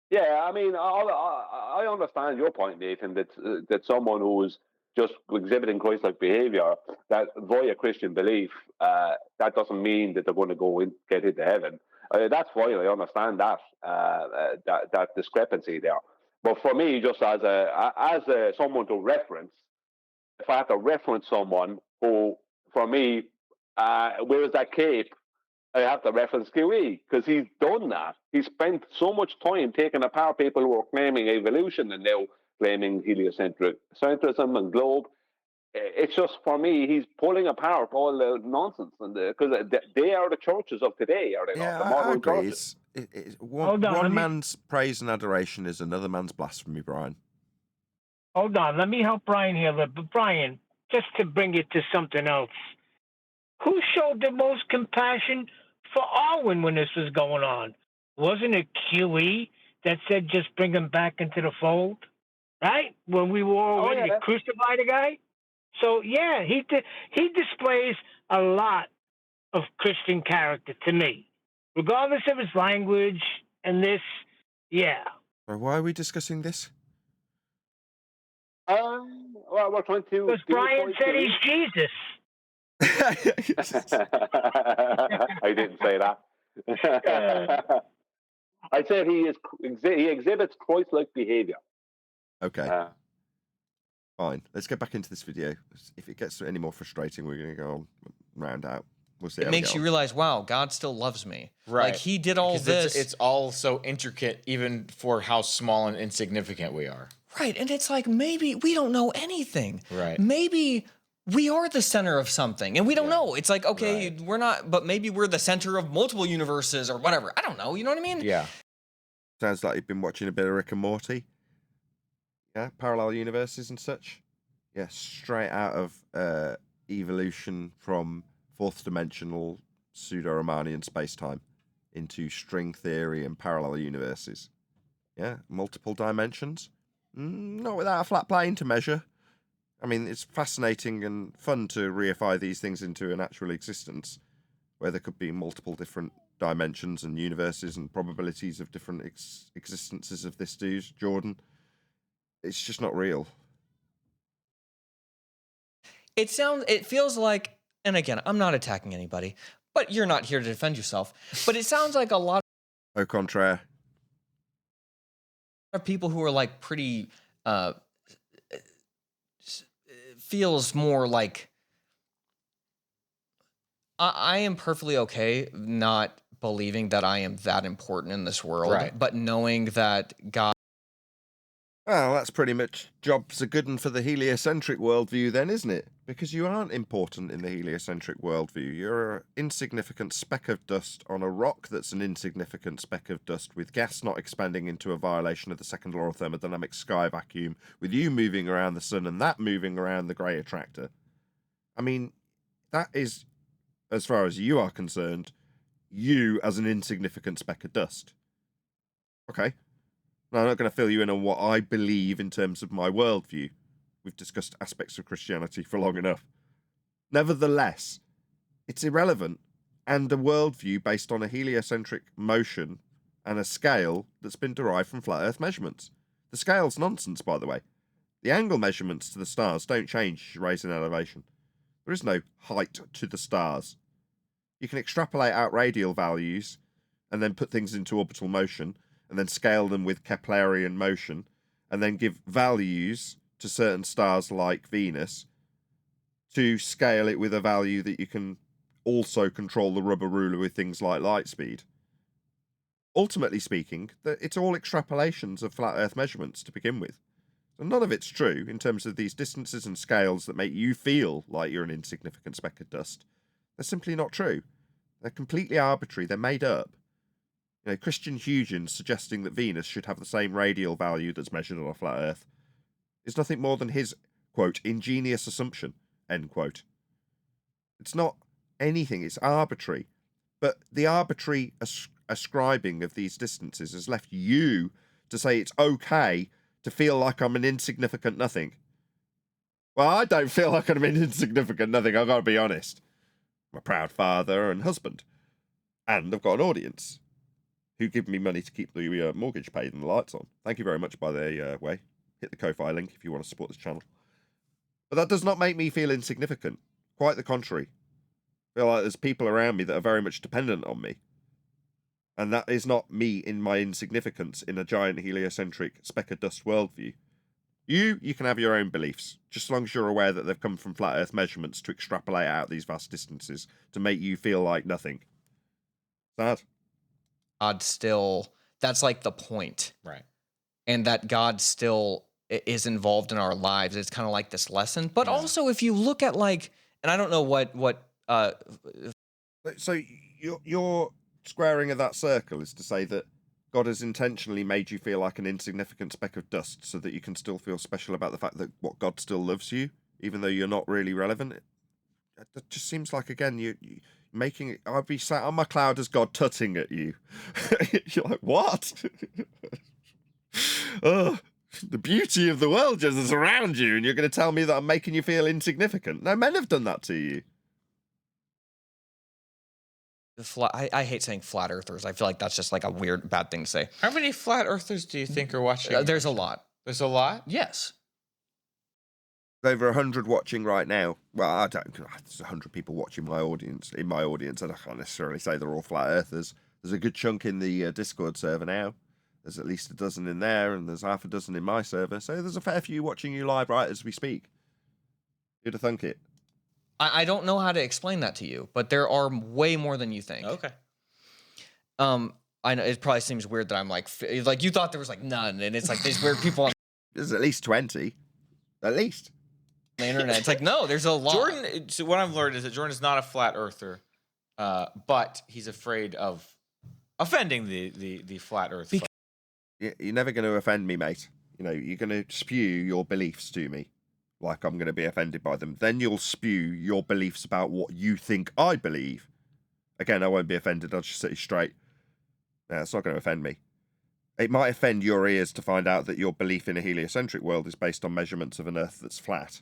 Yeah, I mean, I understand your point, Nathan, that someone who is just exhibiting Christ-like behavior, that via Christian belief, that doesn't mean that they're going to go and get into heaven. That's fine. I understand that discrepancy there. But for me, just as someone to reference, if I have to reference someone who, for me, wears that cape, I have to reference QE because he's done that. He spent so much time taking apart people who are claiming evolution and now claiming Heliocentrism and globe. It's just, for me, he's pulling apart all the nonsense, and because they are the churches of today, are they not? The I modern agree. churches. One man's praise and adoration is another man's blasphemy, Brian. Hold on, let me help Brian here. But Brian, just to bring it to something else, who showed the most compassion for Arwen when this was going on? Wasn't it QE that said just bring him back into the fold? Right? When we were all ready to crucify the guy? So, yeah, he displays a lot of Christian character to me. Regardless of his language and this, yeah. Why are we discussing this? Well, we're trying to... Because Brian said he's Jesus. I didn't say that. I said he exhibits Christ-like behavior. Okay. Fine. Let's get back into this video. If it gets any more frustrating, we're going to go on round out. We'll see. It makes you realize, wow, God still loves me. Right. Like he did all this. It's all so intricate, even for how small and insignificant we are. Right. And it's like, maybe we don't know anything. Right. Maybe we are the center of something and we don't know. It's like, okay, we're not, but maybe we're the center of multiple universes or whatever. I don't know. You know what I mean? Yeah. Sounds like you've been watching a bit of Rick and Morty. Yeah, parallel universes and such. Yeah, straight out of evolution from fourth dimensional pseudo-Riemannian space-time into string theory and parallel universes. Yeah, multiple dimensions. Not without a flat plane to measure. I mean, it's fascinating and fun to reify these things into an actual existence where there could be multiple different dimensions and universes and probabilities of different existences of this dude, Jordan. It's just not real. It feels like, and again, I'm not attacking anybody, but you're not here to defend yourself. But it sounds like a lot Au contraire. of people who are like pretty, feels more like I am perfectly okay not believing that I am that important in this world, Right. but knowing that God. Well, that's pretty much jobs are good one for the heliocentric worldview then, isn't it? Because you aren't important in the heliocentric worldview. You're an insignificant speck of dust on a rock that's an insignificant speck of dust with gas not expanding into a violation of the second law of thermodynamics sky vacuum, with you moving around the sun and that moving around the grey attractor. I mean, that is, as far as you are concerned, you as an insignificant speck of dust. Okay. Now, I'm not going to fill you in on what I believe in terms of my worldview. We've discussed aspects of Christianity for long enough. Nevertheless, it's irrelevant, and a worldview based on a heliocentric motion and a scale that's been derived from flat Earth measurements. The scale's nonsense, by the way. The angle measurements to the stars don't change as you raise in elevation. There is no height to the stars. You can extrapolate out radial values and then put things into orbital motion and then scale them with Keplerian motion and then give values to certain stars like Venus to scale it with a value that you can also control the rubber ruler with things like light speed. Ultimately speaking, it's all extrapolations of flat Earth measurements to begin with. So none of it's true in terms of these distances and scales that make you feel like you're an insignificant speck of dust. They're simply not true. They're completely arbitrary. They're made up. You know, Christian Huygens suggesting that Venus should have the same radial value that's measured on a flat Earth is nothing more than his, quote, ingenious assumption, end quote. It's not anything. It's arbitrary. But the arbitrary ascribing of these distances has left you to say it's okay to feel like I'm an insignificant nothing. Well, I don't feel like I'm an insignificant nothing, I've got to be honest. I'm a proud father and husband. And I've got an audience who give me money to keep the mortgage paid and the lights on. Thank you very much, by the way. Hit the Ko-Fi link if you want to support this channel. But that does not make me feel insignificant. Quite the contrary. I feel like there's people around me that are very much dependent on me. And that is not me in my insignificance in a giant heliocentric speck of dust worldview. You can have your own beliefs, just as long as you're aware that they've come from flat Earth measurements to extrapolate out these vast distances to make you feel like nothing. Sad. God still, that's like the point. Right. And that God still is involved in our lives. It's kind of like this lesson. But also, if you look at like, and I don't know what So your squaring of that circle is to say that God has intentionally made you feel like an insignificant speck of dust so that you can still feel special about the fact that what God still loves you, even though you're not really relevant. That just seems like, again, you making it. I'd be sat on my cloud as God tutting at you. You're like, what? Oh, the beauty of the world just is around you, and you're going to tell me that I'm making you feel insignificant. No, men have done that to you. I hate saying flat earthers. I feel like that's just like a weird, bad thing to say. How many flat earthers do you think are watching? There's a lot. There's a lot? Yes. Over 100 watching right now. Well, I don't. There's 100 people watching my audience. In my audience, and I can't necessarily say they're all flat earthers. There's a good chunk in the Discord server now. There's at least a dozen in there, and there's half a dozen in my server. So there's a fair few watching you live right as we speak. Who'd have thunk it? I don't know how to explain that to you, but there are way more than you think. Okay. I know it probably seems weird that I'm like you thought there was like none, and it's like these weird people on There's at least 20. At least. the internet. It's like, no, there's a lot. Jordan, so what I've learned is that Jordan is not a flat earther, but he's afraid of offending the flat earth. You're never going to offend me, mate. You know, you're going to spew your beliefs to me like I'm going to be offended by them. Then you'll spew your beliefs about what you think I believe. Again, I won't be offended. I'll just set you straight. No, it's not going to offend me. It might offend your ears to find out that your belief in a heliocentric world is based on measurements of an Earth that's flat.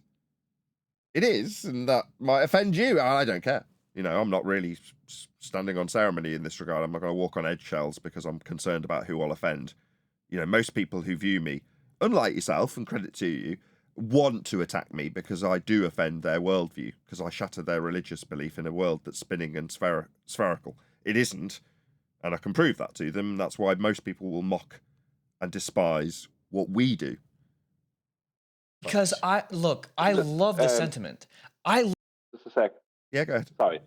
It is, and that might offend you. I don't care. You know, I'm not really standing on ceremony in this regard. I'm not going to walk on eggshells because I'm concerned about who I'll offend. You know, most people who view me, unlike yourself, and credit to you, want to attack me because I do offend their worldview, because I shatter their religious belief in a world that's spinning and spherical. It isn't, and I can prove that to them. That's why most people will mock and despise what we do. Because I love the sentiment. Just a sec. Yeah, go ahead. Sorry.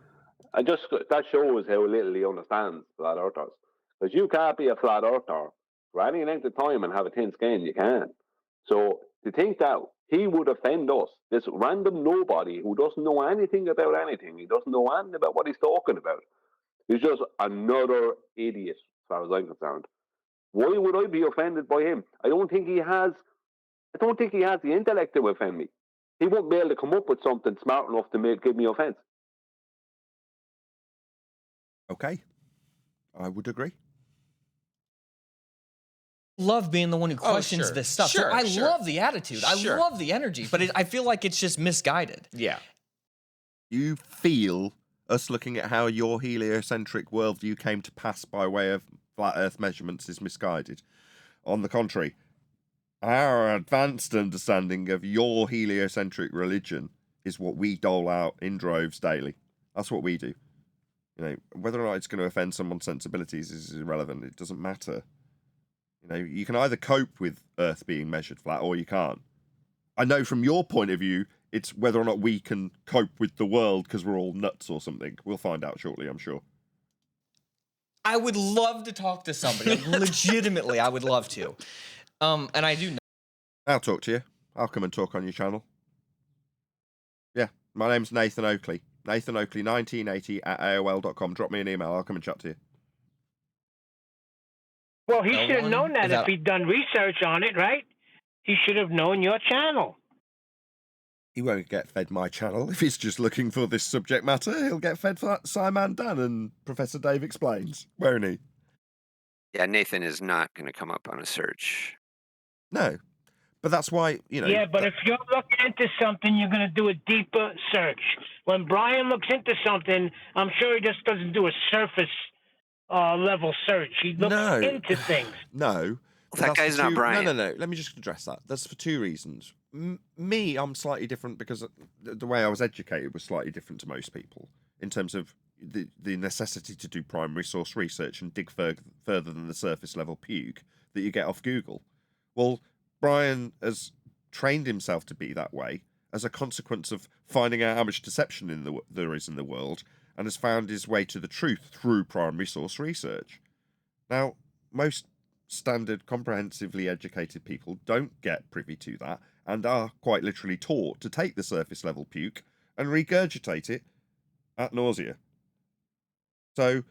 That shows how little he understands flat earthers. Because you can't be a flat earther for any length of time and have a thin skin. You can't. So to think that he would offend us, this random nobody who doesn't know anything about anything, he doesn't know anything about what he's talking about, he's just another idiot, as far as I'm concerned. Why would I be offended by him? I don't think he has the intellect to offend me. He won't be able to come up with something smart enough to give me offense. Okay. I would agree. Love being the one who questions sure. this stuff. Sure, I sure. love the attitude. Sure. I love the energy, but I feel like it's just misguided. Yeah. You feel us looking at how your heliocentric worldview came to pass by way of flat Earth measurements is misguided. On the contrary, Our advanced understanding of your heliocentric religion is what we dole out in droves daily. That's what we do. You know, whether or not it's going to offend someone's sensibilities is irrelevant. It doesn't matter. You know, you can either cope with Earth being measured flat or you can't. I know from your point of view, it's whether or not we can cope with the world because we're all nuts or something. We'll find out shortly, I'm sure. I would love to talk to somebody. Legitimately, I would love to. And I do know. I'll talk to you. I'll come and talk on your channel. Yeah, my name's Nathan Oakley. Nathan Oakley 1980 at AOL.com. Drop me an email. I'll come and chat to you. Well, he No should have one known that is if that- he'd done research on it, right? He should have known your channel. He won't get fed my channel if he's just looking for this subject matter. He'll get fed for Simon Dan and Professor Dave Explains, won't he? Yeah, Nathan is not going to come up on a search. No, but that's why, you know. Yeah, but if you're looking into something, you're going to do a deeper search. When Brian looks into something, I'm sure he just doesn't do a surface level search. He looks into things. No. Well, that guy's not Brian. No. Let me just address that. That's for two reasons. Me, I'm slightly different because the way I was educated was slightly different to most people in terms of the necessity to do primary source research and dig further than the surface level puke that you get off Google. Well, Brian has trained himself to be that way as a consequence of finding out how much deception there is in the world and has found his way to the truth through primary source research. Now, most standard comprehensively educated people don't get privy to that and are quite literally taught to take the surface level puke and regurgitate it ad nausea. So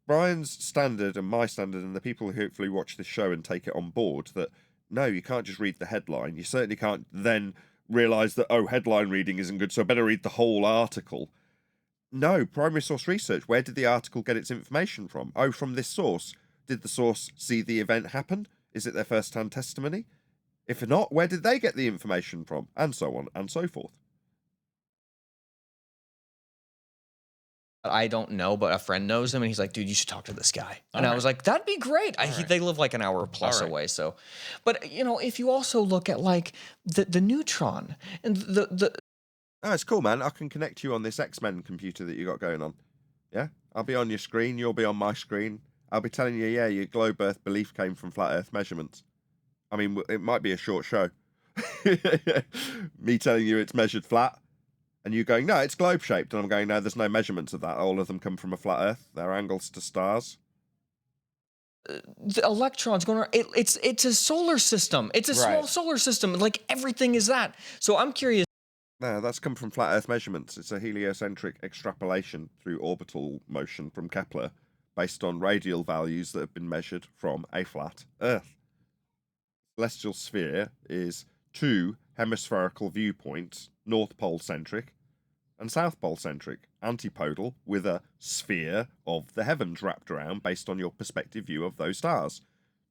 Brian's standard and my standard and the people who hopefully watch this show and take it on board that no, you can't just read the headline. You certainly can't then realise that, oh, headline reading isn't good, so I better read the whole article. No, primary source research. Where did the article get its information from? Oh, from this source. Did the source see the event happen? Is it their first-hand testimony? If not, where did they get the information from? And so on and so forth. I don't know, but a friend knows him, and he's like, "Dude, you should talk to this guy." And All I was like, "That'd be great." right. They live like an hour plus All right. away, so. But you know, if you also look at like the neutron and the Oh, it's cool, man. I can connect you on this X-Men computer that you got going on. Yeah? I'll be on your screen, you'll be on my screen. I'll be telling you, yeah, your globe Earth belief came from flat Earth measurements. I mean, it might be a short show. Me telling you it's measured flat, and you going, no, it's globe-shaped. And I'm going, no, there's no measurements of that. All of them come from a flat Earth. They're angles to stars. electrons going around, it's a solar system. It's a small Right. solar system. Like everything is that. So I'm curious. No, that's come from flat Earth measurements. It's a heliocentric extrapolation through orbital motion from Kepler based on radial values that have been measured from a flat Earth. Celestial sphere is two hemispherical viewpoints, North Pole centric and South Pole centric, antipodal with a sphere of the heavens wrapped around based on your perspective view of those stars.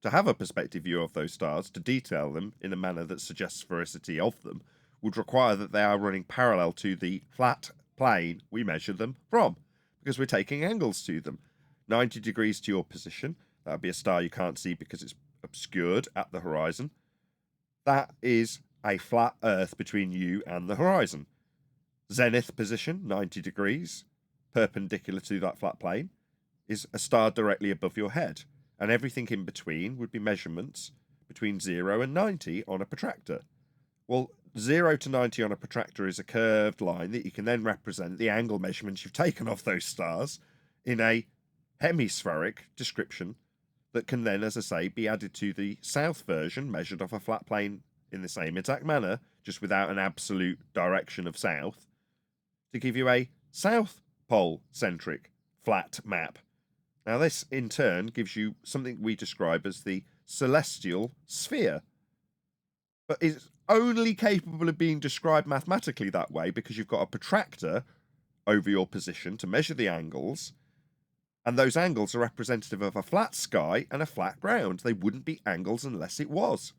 To have a perspective view of those stars, to detail them in a manner that suggests sphericity of them, would require that they are running parallel to the flat plane we measure them from, because we're taking angles to them. 90 degrees to your position, that would be a star you can't see because it's obscured at the horizon. That is a flat Earth between you and the horizon. Zenith position, 90 degrees, perpendicular to that flat plane, is a star directly above your head, and everything in between would be measurements between 0 and 90 on a protractor. Well, 0 to 90 on a protractor is a curved line that you can then represent the angle measurements you've taken off those stars in a hemispheric description that can then, as I say, be added to the south version measured off a flat plane in the same exact manner, just without an absolute direction of south, to give you a South Pole centric flat map. Now, this in turn gives you something we describe as the celestial sphere, but it's only capable of being described mathematically that way because you've got a protractor over your position to measure the angles, and those angles are representative of a flat sky and a flat ground. They wouldn't be angles unless it was.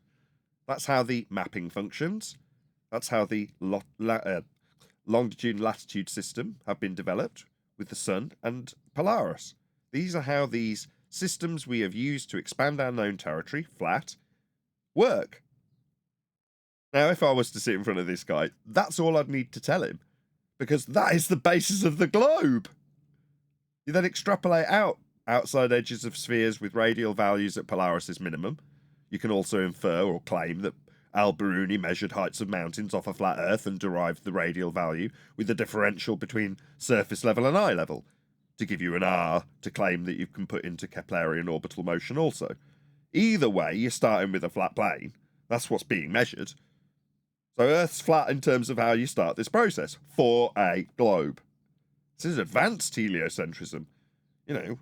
That's how the mapping functions. That's how the longitude and latitude system have been developed with the Sun and Polaris. These are how these systems we have used to expand our known territory, flat, work. Now, if I was to sit in front of this guy, that's all I'd need to tell him, because that is the basis of the globe. You then extrapolate out outside edges of spheres with radial values at Polaris' minimum. You can also infer or claim that Al-Biruni measured heights of mountains off a flat Earth and derived the radial value with the differential between surface level and eye level, to give you an R to claim that you can put into Keplerian orbital motion also. Either way, you're starting with a flat plane. That's what's being measured. So Earth's flat in terms of how you start this process for a globe. This is advanced heliocentrism. You know,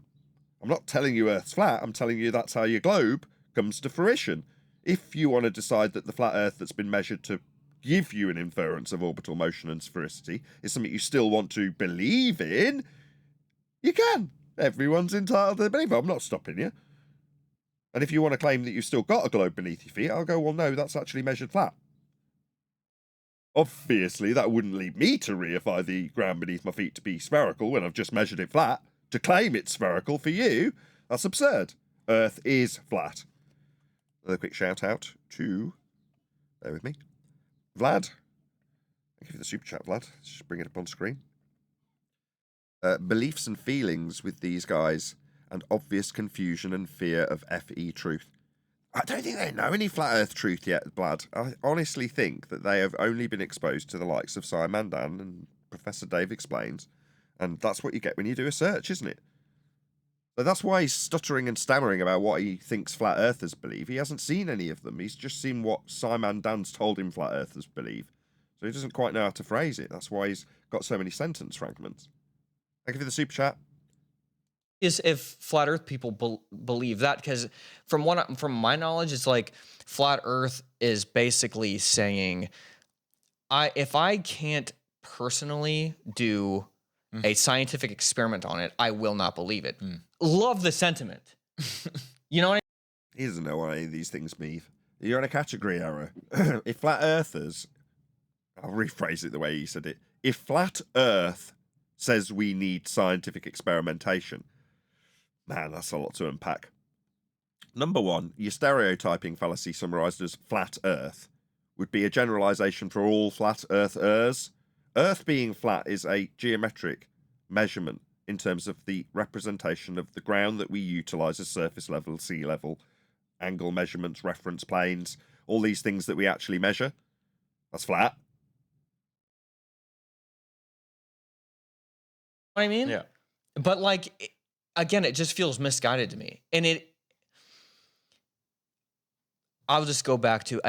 I'm not telling you Earth's flat, I'm telling you that's how your globe comes to fruition. If you want to decide that the flat Earth that's been measured to give you an inference of orbital motion and sphericity is something you still want to believe in, you can. Everyone's entitled to believe it. I'm not stopping you. And if you want to claim that you've still got a globe beneath your feet, I'll go, well, no, that's actually measured flat. Obviously, that wouldn't lead me to reify the ground beneath my feet to be spherical when I've just measured it flat. To claim it's spherical for you, that's absurd. Earth is flat. Another quick shout out to, bear with me, Vlad. Thank you for the super chat, Vlad. Let's just bring it up on screen. Beliefs and feelings with these guys, and obvious confusion and fear of FE truth. I don't think they know any flat Earth truth yet, Vlad. I honestly think that they have only been exposed to the likes of Simon Dan and Professor Dave Explains, and that's what you get when you do a search, isn't it? So that's why he's stuttering and stammering about what he thinks flat earthers believe. He hasn't seen any of them. He's just seen what Simon Dan's told him flat earthers believe. So he doesn't quite know how to phrase it. That's why he's got so many sentence fragments. Thank you for the super chat. Is if flat Earth people believe that, because from my knowledge, it's like flat Earth is basically saying, if I can't personally do a scientific experiment on it, I will not believe it. Love the sentiment. You know what I mean? He doesn't know what any of these things mean. You're in a category error. If flat earthers, I'll rephrase it the way he said it. If flat Earth says we need scientific experimentation, man, that's a lot to unpack. Number one, your stereotyping fallacy summarized as flat Earth would be a generalization for all flat Earthers. Earth being flat is a geometric measurement in terms of the representation of the ground that we utilize as surface level, sea level, angle measurements, reference planes, all these things that we actually measure. That's flat. I mean? Yeah. But like, again, it just feels misguided to me. And I'll just go back to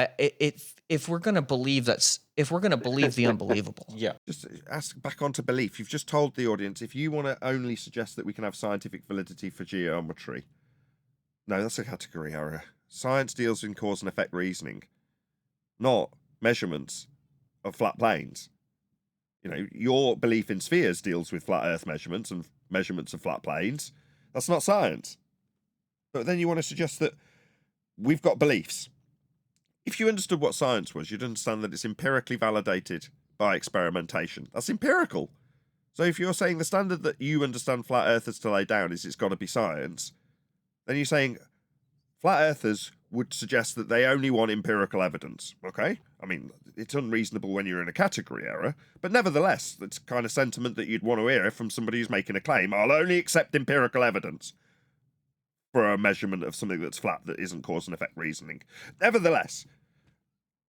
if we're gonna believe the unbelievable. Yeah. Just ask back onto belief. You've just told the audience if you want to only suggest that we can have scientific validity for geometry. No, that's a category error. Science deals in cause and effect reasoning, not measurements of flat planes. You know, your belief in spheres deals with flat Earth measurements and measurements of flat planes. That's not science. But then you want to suggest that we've got beliefs. If you understood what science was, you'd understand that it's empirically validated by experimentation. That's empirical. So if you're saying the standard that you understand flat earthers to lay down is it's got to be science, then you're saying flat earthers would suggest that they only want empirical evidence. Okay? I mean, it's unreasonable when you're in a category error, but nevertheless, it's kind of sentiment that you'd want to hear from somebody who's making a claim. I'll only accept empirical evidence for a measurement of something that's flat that isn't cause and effect reasoning. Nevertheless,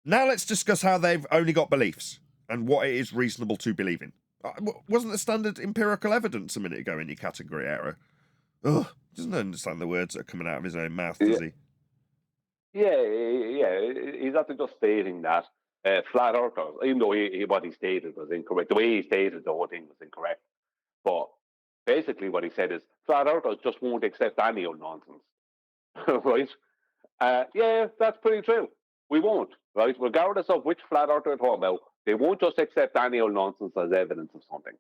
now let's discuss how they've only got beliefs and what it is reasonable to believe in. Wasn't the standard empirical evidence a minute ago in your category error? Ugh, doesn't understand the words that are coming out of his own mouth, does he? Yeah. He's not just stating that flat earthers, even though what he stated was incorrect. The way he stated the whole thing was incorrect. But basically what he said is flat earthers just won't accept any old nonsense. Right? Yeah, that's pretty true. We won't, right? Regardless of which flat earther we're talking about, they won't just accept any old nonsense as evidence of something.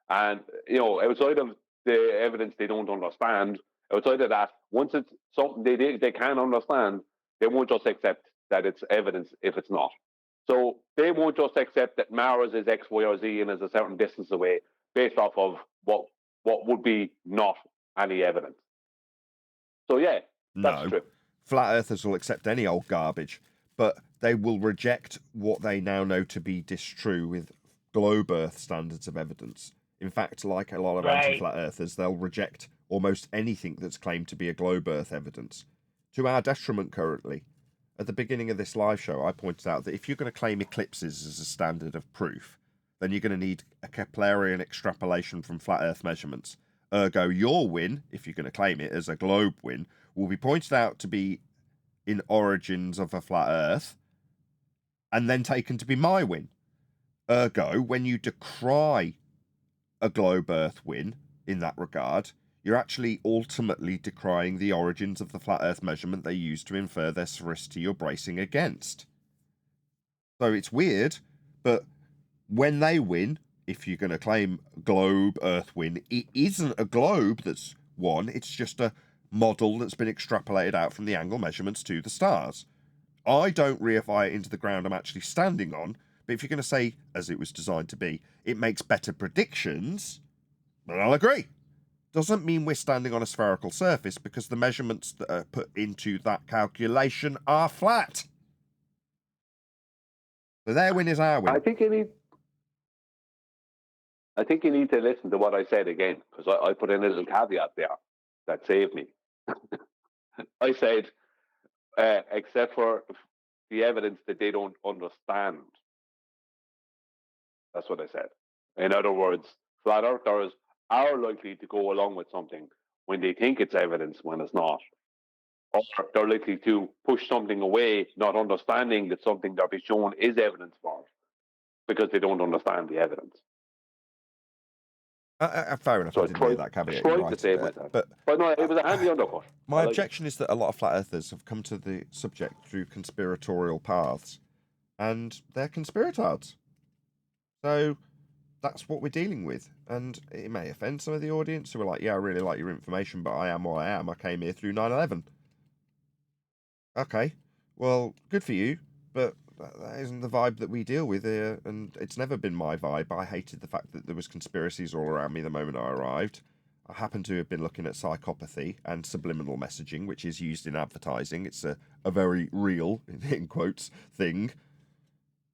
And, you know, outside of the evidence they don't understand, outside of that, once it's something they can understand, they won't just accept that it's evidence if it's not. So they won't just accept that Mars is X, Y, or Z and is a certain distance away based off of what would be not any evidence. So yeah, that's true. Flat earthers will accept any old garbage. but they will reject what they now know to be distrue with globe Earth standards of evidence. In fact, like a lot of Right. anti-flat earthers, they'll reject almost anything that's claimed to be a globe Earth evidence, to our detriment currently. At the beginning of this live show, I pointed out that if you're going to claim eclipses as a standard of proof, then you're going to need a Keplerian extrapolation from flat Earth measurements. Ergo, your win, if you're going to claim it as a globe win, will be pointed out to be in origins of a flat Earth, and then taken to be my win. Ergo, when you decry a globe Earth win in that regard, you're actually ultimately decrying the origins of the flat Earth measurement they use to infer their sphericity you're bracing against. So it's weird, but when they win, if you're going to claim globe Earth win, it isn't a globe that's won, it's just a model that's been extrapolated out from the angle measurements to the stars. I don't reify it into the ground I'm actually standing on, but if you're going to say, as it was designed to be, it makes better predictions, then I'll agree. Doesn't mean we're standing on a spherical surface, because the measurements that are put into that calculation are flat. So their win is our win. I think you need to listen to what I said again, because I put in a little caveat there that saved me. I said, except for the evidence that they don't understand. That's what I said. In other words, flat earthers are likely to go along with something when they think it's evidence when it's not. Or they're likely to push something away, not understanding that something they're being shown is evidence for, because they don't understand the evidence. Fair enough, So I didn't hear that caveat. tried You're to say right. myself. But no, it was a handy undercut. my I like objection is that a lot of flat earthers have come to the subject through conspiratorial paths, and they're conspiratards. So that's what we're dealing with. And it may offend some of the audience who are like, yeah, I really like your information, but I am what I am. I came here through 9/11. Okay, well, good for you, but that isn't the vibe that we deal with here, and it's never been my vibe. I hated the fact that there was conspiracies all around me the moment I arrived. I happen to have been looking at psychopathy and subliminal messaging, which is used in advertising. It's a very real, in quotes, thing.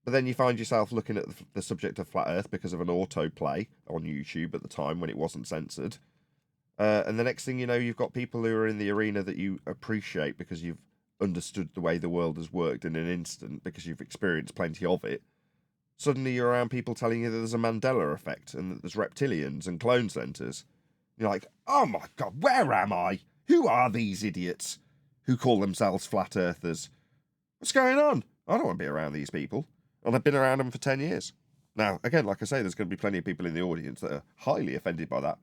But then you find yourself looking at the subject of flat Earth because of an autoplay on YouTube at the time when it wasn't censored. And the next thing you know, you've got people who are in the arena that you appreciate because you've understood the way the world has worked in an instant, because you've experienced plenty of it. Suddenly you're around people telling you that there's a Mandela effect and that there's reptilians and clone centres. You're like, oh my God, where am I? Who are these idiots who call themselves flat earthers? What's going on? I don't want to be around these people. And I've been around them for 10 years. Now, again, like I say, there's going to be plenty of people in the audience that are highly offended by that.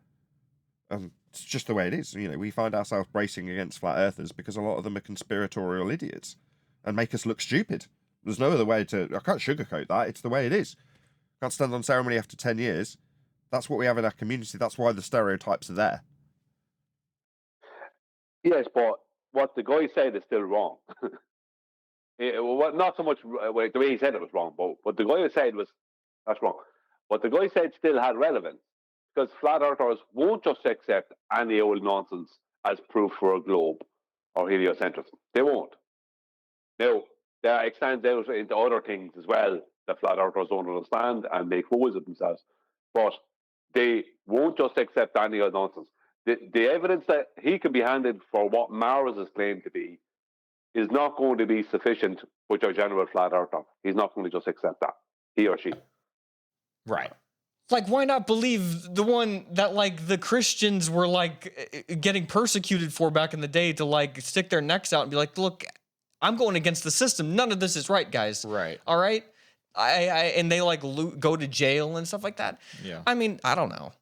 It's just the way it is. You know, we find ourselves bracing against flat earthers because a lot of them are conspiratorial idiots and make us look stupid. There's no other way to... I can't sugarcoat that. It's the way it is. Can't stand on ceremony after 10 years. That's what we have in our community. That's why the stereotypes are there. Yes, but what the guy said is still wrong. Not so much the way he said it was wrong, but what the guy said was, that's wrong. What the guy said still had relevance, because flat earthers won't just accept any old nonsense as proof for a globe or heliocentrism. They won't. Now, that extends out into other things as well that flat earthers don't understand and make fools of themselves. But they won't just accept any old nonsense. The evidence that he can be handed for what Mars is claimed to be is not going to be sufficient with your general flat earther. He's not going to just accept that, he or she. Right. Like, why not believe the one that, like, the Christians were, like, getting persecuted for back in the day to, like, stick their necks out and be like, look, I'm going against the system. None of this is right, guys. Right. All right? And they, like, go to jail and stuff like that. Yeah. I mean, I don't know.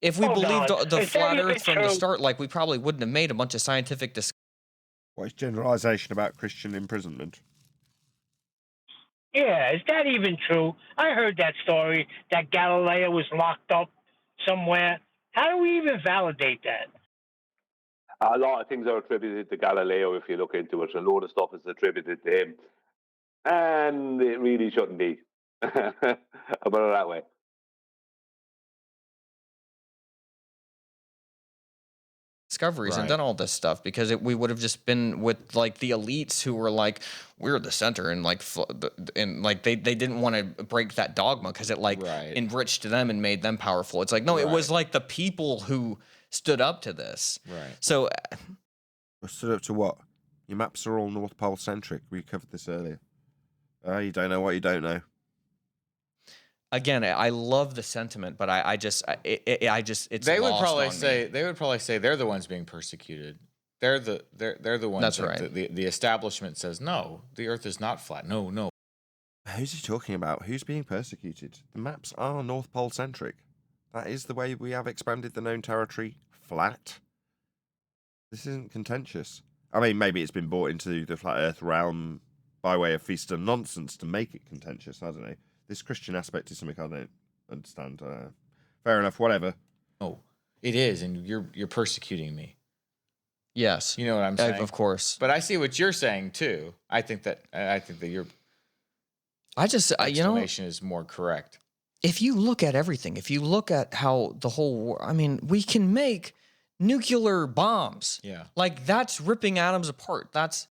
If we Hold believed on. the Is that flat even earth from the true? start, like, we probably wouldn't have made a bunch of scientific discoveries. What is generalisation about Christian imprisonment? Yeah, is that even true? I heard that story that Galileo was locked up somewhere. How do we even validate that? A lot of things are attributed to Galileo if you look into it. A load of stuff is attributed to him. And it really shouldn't be. I'll put it that way. discoveries and Right. done all this stuff, because we would have just been with like the elites who were like, we're the center, and like they didn't want to break that dogma because it like Right. enriched them and made them powerful. It's like, no, it was Right. like the people who stood up to this. Right. So Stood up to what? Your maps are all North Pole centric. We covered this earlier. You don't know what you don't know. again, I love the sentiment, but I just it's They would lost probably on say me. they're the ones being persecuted. They're the ones. That's that right. The establishment says no, the Earth is not flat. No. Who's he talking about? Who's being persecuted? The maps are North Pole centric. That is the way we have expanded the known territory flat. This isn't contentious. I mean, maybe it's been brought into the flat Earth realm by way of feast and nonsense to make it contentious. I don't know. This Christian aspect is something I don't understand. Fair enough. Whatever. Oh, it is, and you're persecuting me. Yes, You know what I'm saying? of course. But I see what you're saying too. I think that your I just explanation is more correct. if you look at everything, if you look at how the whole war, I mean, we can make nuclear bombs. Yeah. Like that's ripping atoms apart. That's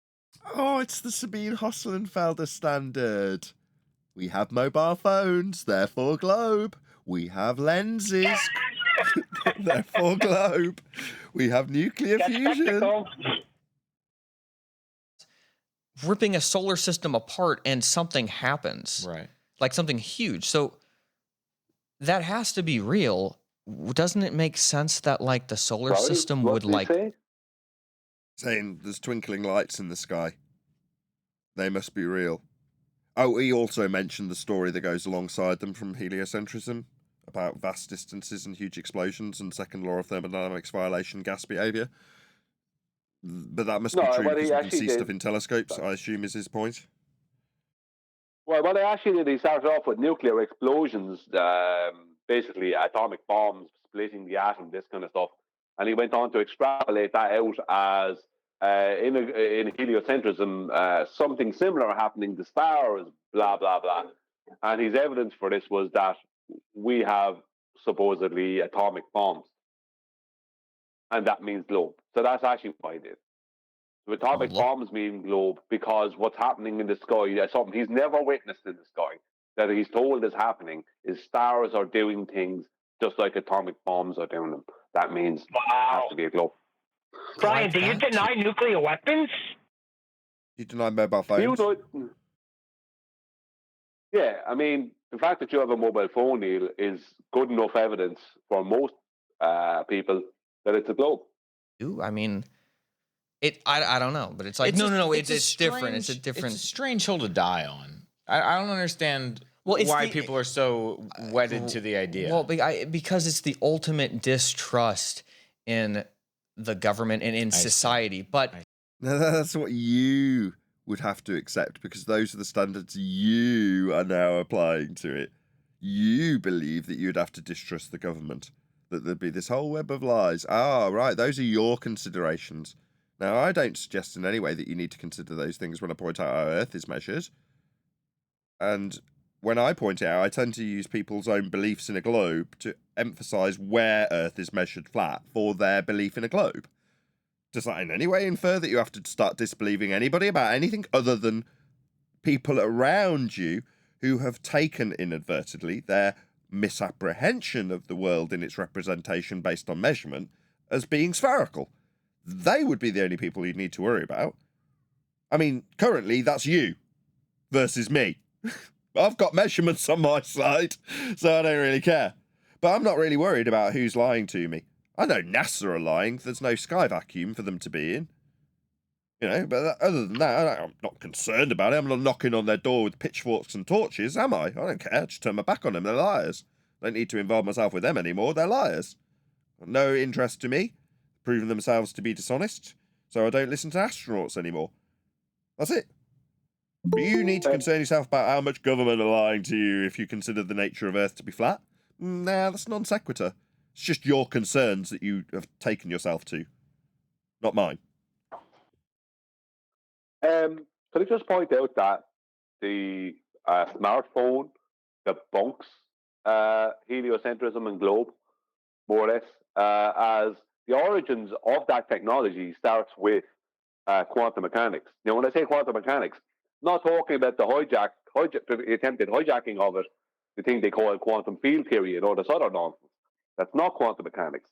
Oh, it's the Sabine Hosselenfelder standard. We have mobile phones, therefore globe. We have lenses, therefore globe. We have nuclear fusion. ripping a solar system apart and something happens. Right. Like something huge. So that has to be real. Doesn't it make sense that like the solar system What would did he like say? Saying there's twinkling lights in the sky. They must be real. Oh, he also mentioned the story that goes alongside them from heliocentrism about vast distances and huge explosions and second law of thermodynamics violation gas behaviour. But that must be No, true what because he we can actually see did- stuff in telescopes, I assume is his point. Well, what they actually did, he started off with nuclear explosions, basically atomic bombs splitting the atom, this kind of stuff, and he went on to extrapolate that out as in heliocentrism, something similar happening to stars, blah blah blah. And his evidence for this was that we have supposedly atomic bombs, and that means globe. So that's actually what I did. So atomic bombs mean globe because what's happening in the sky is something he's never witnessed in the sky, that he's told is happening, is stars are doing things just like atomic bombs are doing them. That means it has to be a globe. Brian, do you deny nuclear weapons? You deny mobile You phones? know, yeah, I mean, the fact that you have a mobile phone, Neil, is good enough evidence for most people that it's a globe. I mean, I don't know, but it's like no, it's different. It's a different. It's a strange hill to die on. I don't understand it's why the- people are so wedded to the idea. Well, because it's the ultimate distrust in the government and in society. But No, that's what you would have to accept because those are the standards you are now applying to it. You believe that you'd have to distrust the government, that there'd be this whole web of lies. Ah, right, those are your considerations. Now, I don't suggest in any way that you need to consider those things when I point out how Earth is measured. And when I point it out, I tend to use people's own beliefs in a globe to emphasise where Earth is measured flat for their belief in a globe. Does that in any way infer that you have to start disbelieving anybody about anything other than people around you who have taken inadvertently their misapprehension of the world in its representation based on measurement as being spherical? They would be the only people you'd need to worry about. I mean, currently, that's you versus me. I've got measurements on my side, so I don't really care. But I'm not really worried about who's lying to me. I know NASA are lying. There's no sky vacuum for them to be in. You know, but other than that, I'm not concerned about it. I'm not knocking on their door with pitchforks and torches, am I? I don't care. I just turn my back on them. They're liars. I don't need to involve myself with them anymore. They're liars. No interest to me. Proving themselves to be dishonest. So I don't listen to astronauts anymore. That's it. But you need to concern yourself about how much government are lying to you if you consider the nature of Earth to be flat. Nah, that's non sequitur. It's just your concerns that you have taken yourself to. Not mine. Could I just point out that the smartphone debunks heliocentrism and globe, more or less, as the origins of that technology starts with quantum mechanics. Now, when I say quantum mechanics, I'm not talking about the attempted hijacking of it, the thing they call quantum field theory and all this other nonsense. That's not quantum mechanics.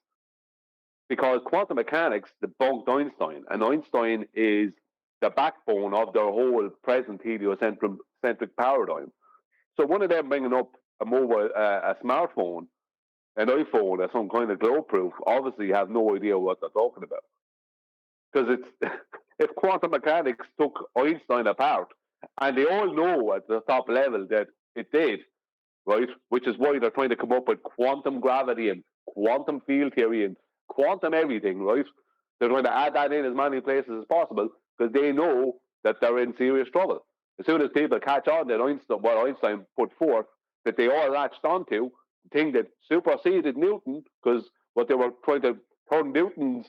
Because quantum mechanics debunked Einstein, and Einstein is the backbone of their whole present heliocentric paradigm. So one of them bringing up a smartphone, an iPhone, as some kind of globe proof, obviously have no idea what they're talking about. Because it's if quantum mechanics took Einstein apart, and they all know at the top level that it did, right? Which is why they're trying to come up with quantum gravity and quantum field theory and quantum everything, right? They're trying to add that in as many places as possible because they know that they're in serious trouble. As soon as people catch on that what Einstein put forth, that they all latched onto, the thing that superseded Newton, because what they were trying to turn Newton's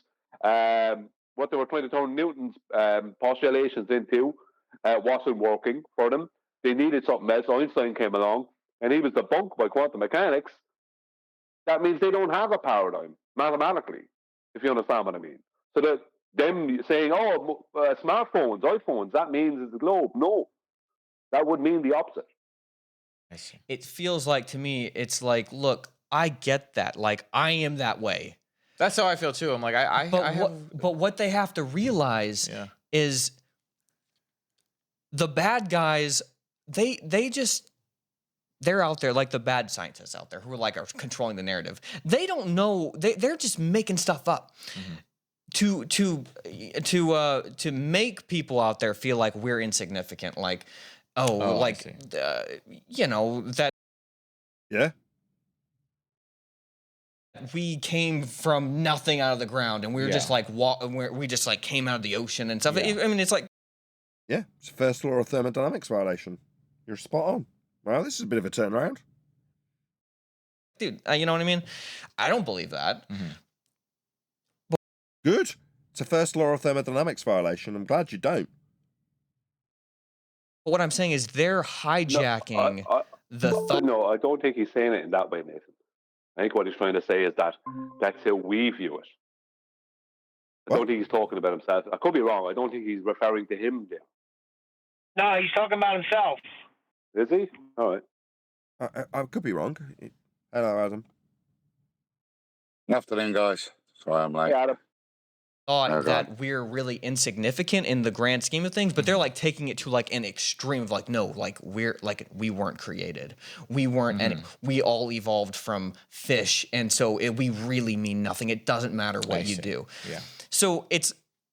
postulations into wasn't working for them. They needed something else. Einstein came along, and he was debunked by quantum mechanics. That means they don't have a paradigm mathematically, if you understand what I mean. So that them saying, "Oh, smartphones, iPhones," that means it's the globe. No, that would mean the opposite. It feels like to me, it's like, look, I get that. Like, I am that way. That's how I feel too. I'm like, But what they have to realize is the bad guys, they're out there, like the bad scientists out there who are controlling the narrative. They don't know. They're just making stuff up to make people out there feel like we're insignificant. Like, that. Yeah. We came from nothing out of the ground, and we were just like we just like came out of the ocean and stuff. I mean, it's like, yeah, it's the first law of thermodynamics violation. You're spot on. Well, this is a bit of a turnaround, dude. You know what I mean? I don't believe that. Good. It's a first law of thermodynamics violation. I'm glad you don't. But what I'm saying is they're hijacking the thought. No, I don't think he's saying it in that way, Nathan. I think what he's trying to say is that that's how we view it. I don't think he's talking about himself. I could be wrong. I don't think he's referring to him there. No, he's talking about himself. Is he? All right. I could be wrong. Hello, Adam. Afternoon, guys. Sorry I'm late. Hey, Adam. Thought that we're really insignificant in the grand scheme of things, but they're like taking it to like an extreme of like, no, like we weren't created. We weren't, and we all evolved from fish. And so we really mean nothing. It doesn't matter what you do. Yeah. So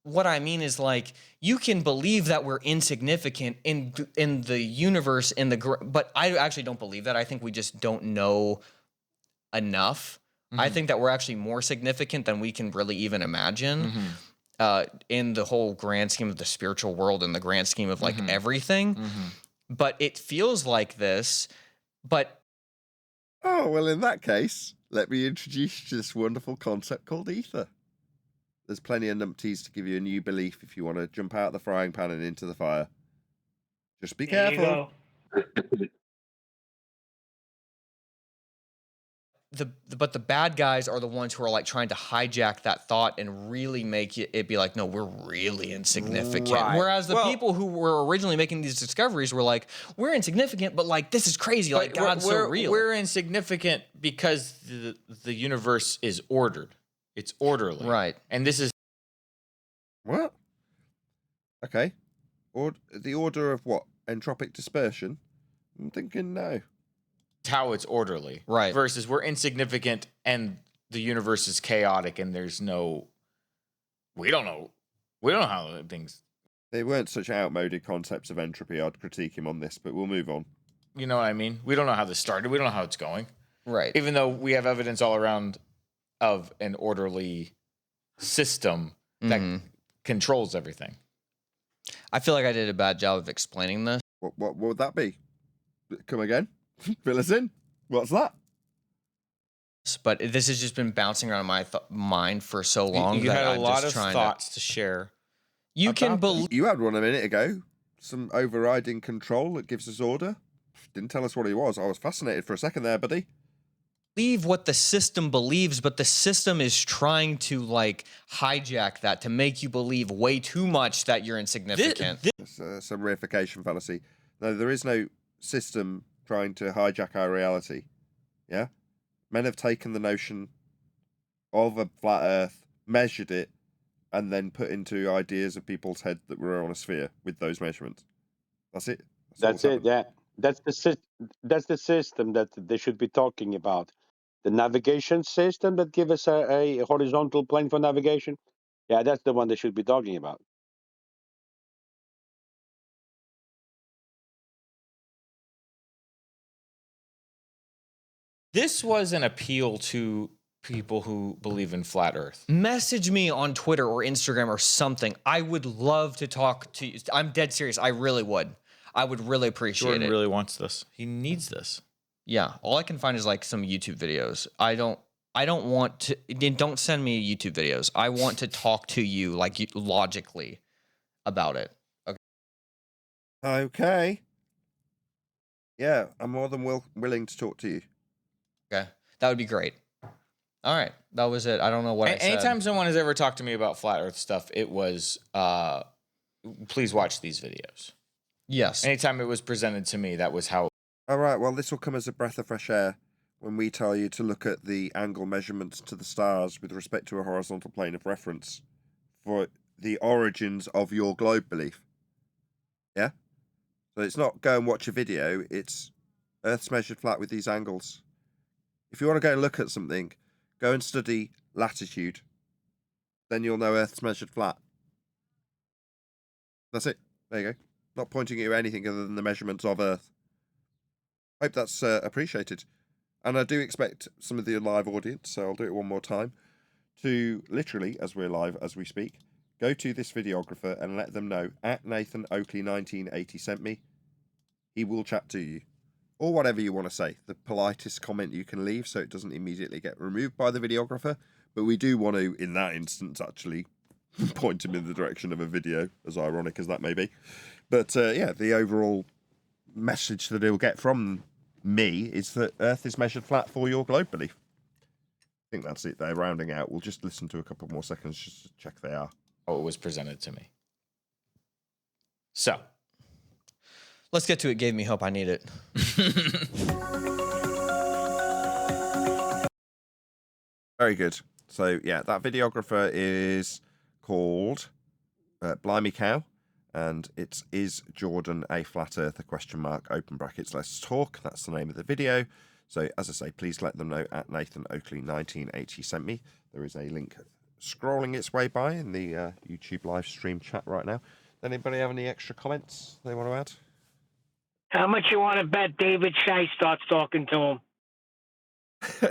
what I mean is like, you can believe that we're insignificant in the universe, but I actually don't believe that. I think we just don't know enough. I think that we're actually more significant than we can really even imagine in the whole grand scheme of the spiritual world and the grand scheme of like everything. But it feels like this, but... Oh, well, in that case, let me introduce you to this wonderful concept called ether. There's plenty of numpties to give you a new belief if you want to jump out of the frying pan and into the fire. Just be careful. But the bad guys are the ones who are like trying to hijack that thought and really make it be like, no, we're really insignificant. Right. Whereas the people who were originally making these discoveries were like, we're insignificant, but like this is crazy. Like God's so real. We're insignificant because the universe is ordered. It's orderly. Right. And this is What? Okay. The order of what? Entropic dispersion? I'm thinking no. how it's orderly. Right. Versus we're insignificant and the universe is chaotic and there's no... We don't know how things... They weren't such outmoded concepts of entropy. I'd critique him on this, but we'll move on. You know what I mean? We don't know how this started. We don't know how it's going. Right. Even though we have evidence all around of an orderly system that controls everything. I feel like I did a bad job of explaining this. What would that be? Come again? Fill us in. What's that? But this has just been bouncing around my mind for so long. You that had a I'm lot just of thoughts to share. You can believe. You had one a minute ago. Some overriding control that gives us order. Didn't tell us what it was. I was fascinated for a second there, buddy. believe what the system believes, but the system is trying to like hijack that to make you believe way too much that you're insignificant. That's some reification fallacy. No, there is no system trying to hijack our reality. Yeah? Men have taken the notion of a flat earth, measured it, and then put into ideas of people's head that we're on a sphere with those measurements. That's it. That's it. Yeah, that's the system that they should be talking about. The navigation system that give us a horizontal plane for navigation. Yeah, that's the one they should be talking about. This was an appeal to people who believe in flat Earth. Message me on Twitter or Instagram or something. I would love to talk to you. I'm dead serious. I really would. I would really appreciate Jordan it. really wants this. He needs this. Yeah, all I can find is like some YouTube videos. I don't want to. Don't send me YouTube videos. I want to talk to you like logically about it. Okay. Okay. Yeah, I'm more than willing to talk to you. Okay, that would be great. All right, that was it. I don't know what I said. Anytime someone has ever talked to me about flat Earth stuff, it was, please watch these videos. Yes. Anytime it was presented to me, that was how. All right, well, this will come as a breath of fresh air when we tell you to look at the angle measurements to the stars with respect to a horizontal plane of reference for the origins of your globe belief. Yeah? So it's not go and watch a video, it's Earth's measured flat with these angles. If you want to go and look at something, go and study latitude. Then you'll know Earth's measured flat. That's it. There you go. Not pointing at you anything other than the measurements of Earth. Hope that's appreciated. And I do expect some of the live audience, so I'll do it one more time, to literally, as we're live as we speak, go to this videographer and let them know at Nathan Oakley 1980 sent me. He will chat to you. Or whatever you want to say. The politest comment you can leave so it doesn't immediately get removed by the videographer. But we do want to, in that instance, actually point him in the direction of a video, as ironic as that may be. But yeah, the overall message that he'll get from me is that Earth is measured flat for your globe belief. I think that's it. They're rounding out. We'll just listen to a couple more seconds just to check they are. Oh, it was presented to me. So. Let's get to it. Gave me hope. I need it. Very good. So, yeah, that videographer is called Blimey Cow, and it is Jordan a flat earther ? Open brackets. Let's talk. That's the name of the video. So, as I say, please let them know at Nathan Oakley 1980 sent me. There is a link scrolling its way by in the YouTube live stream chat right now. Anybody have any extra comments they want to add? How much you want to bet David Shea starts talking to him? You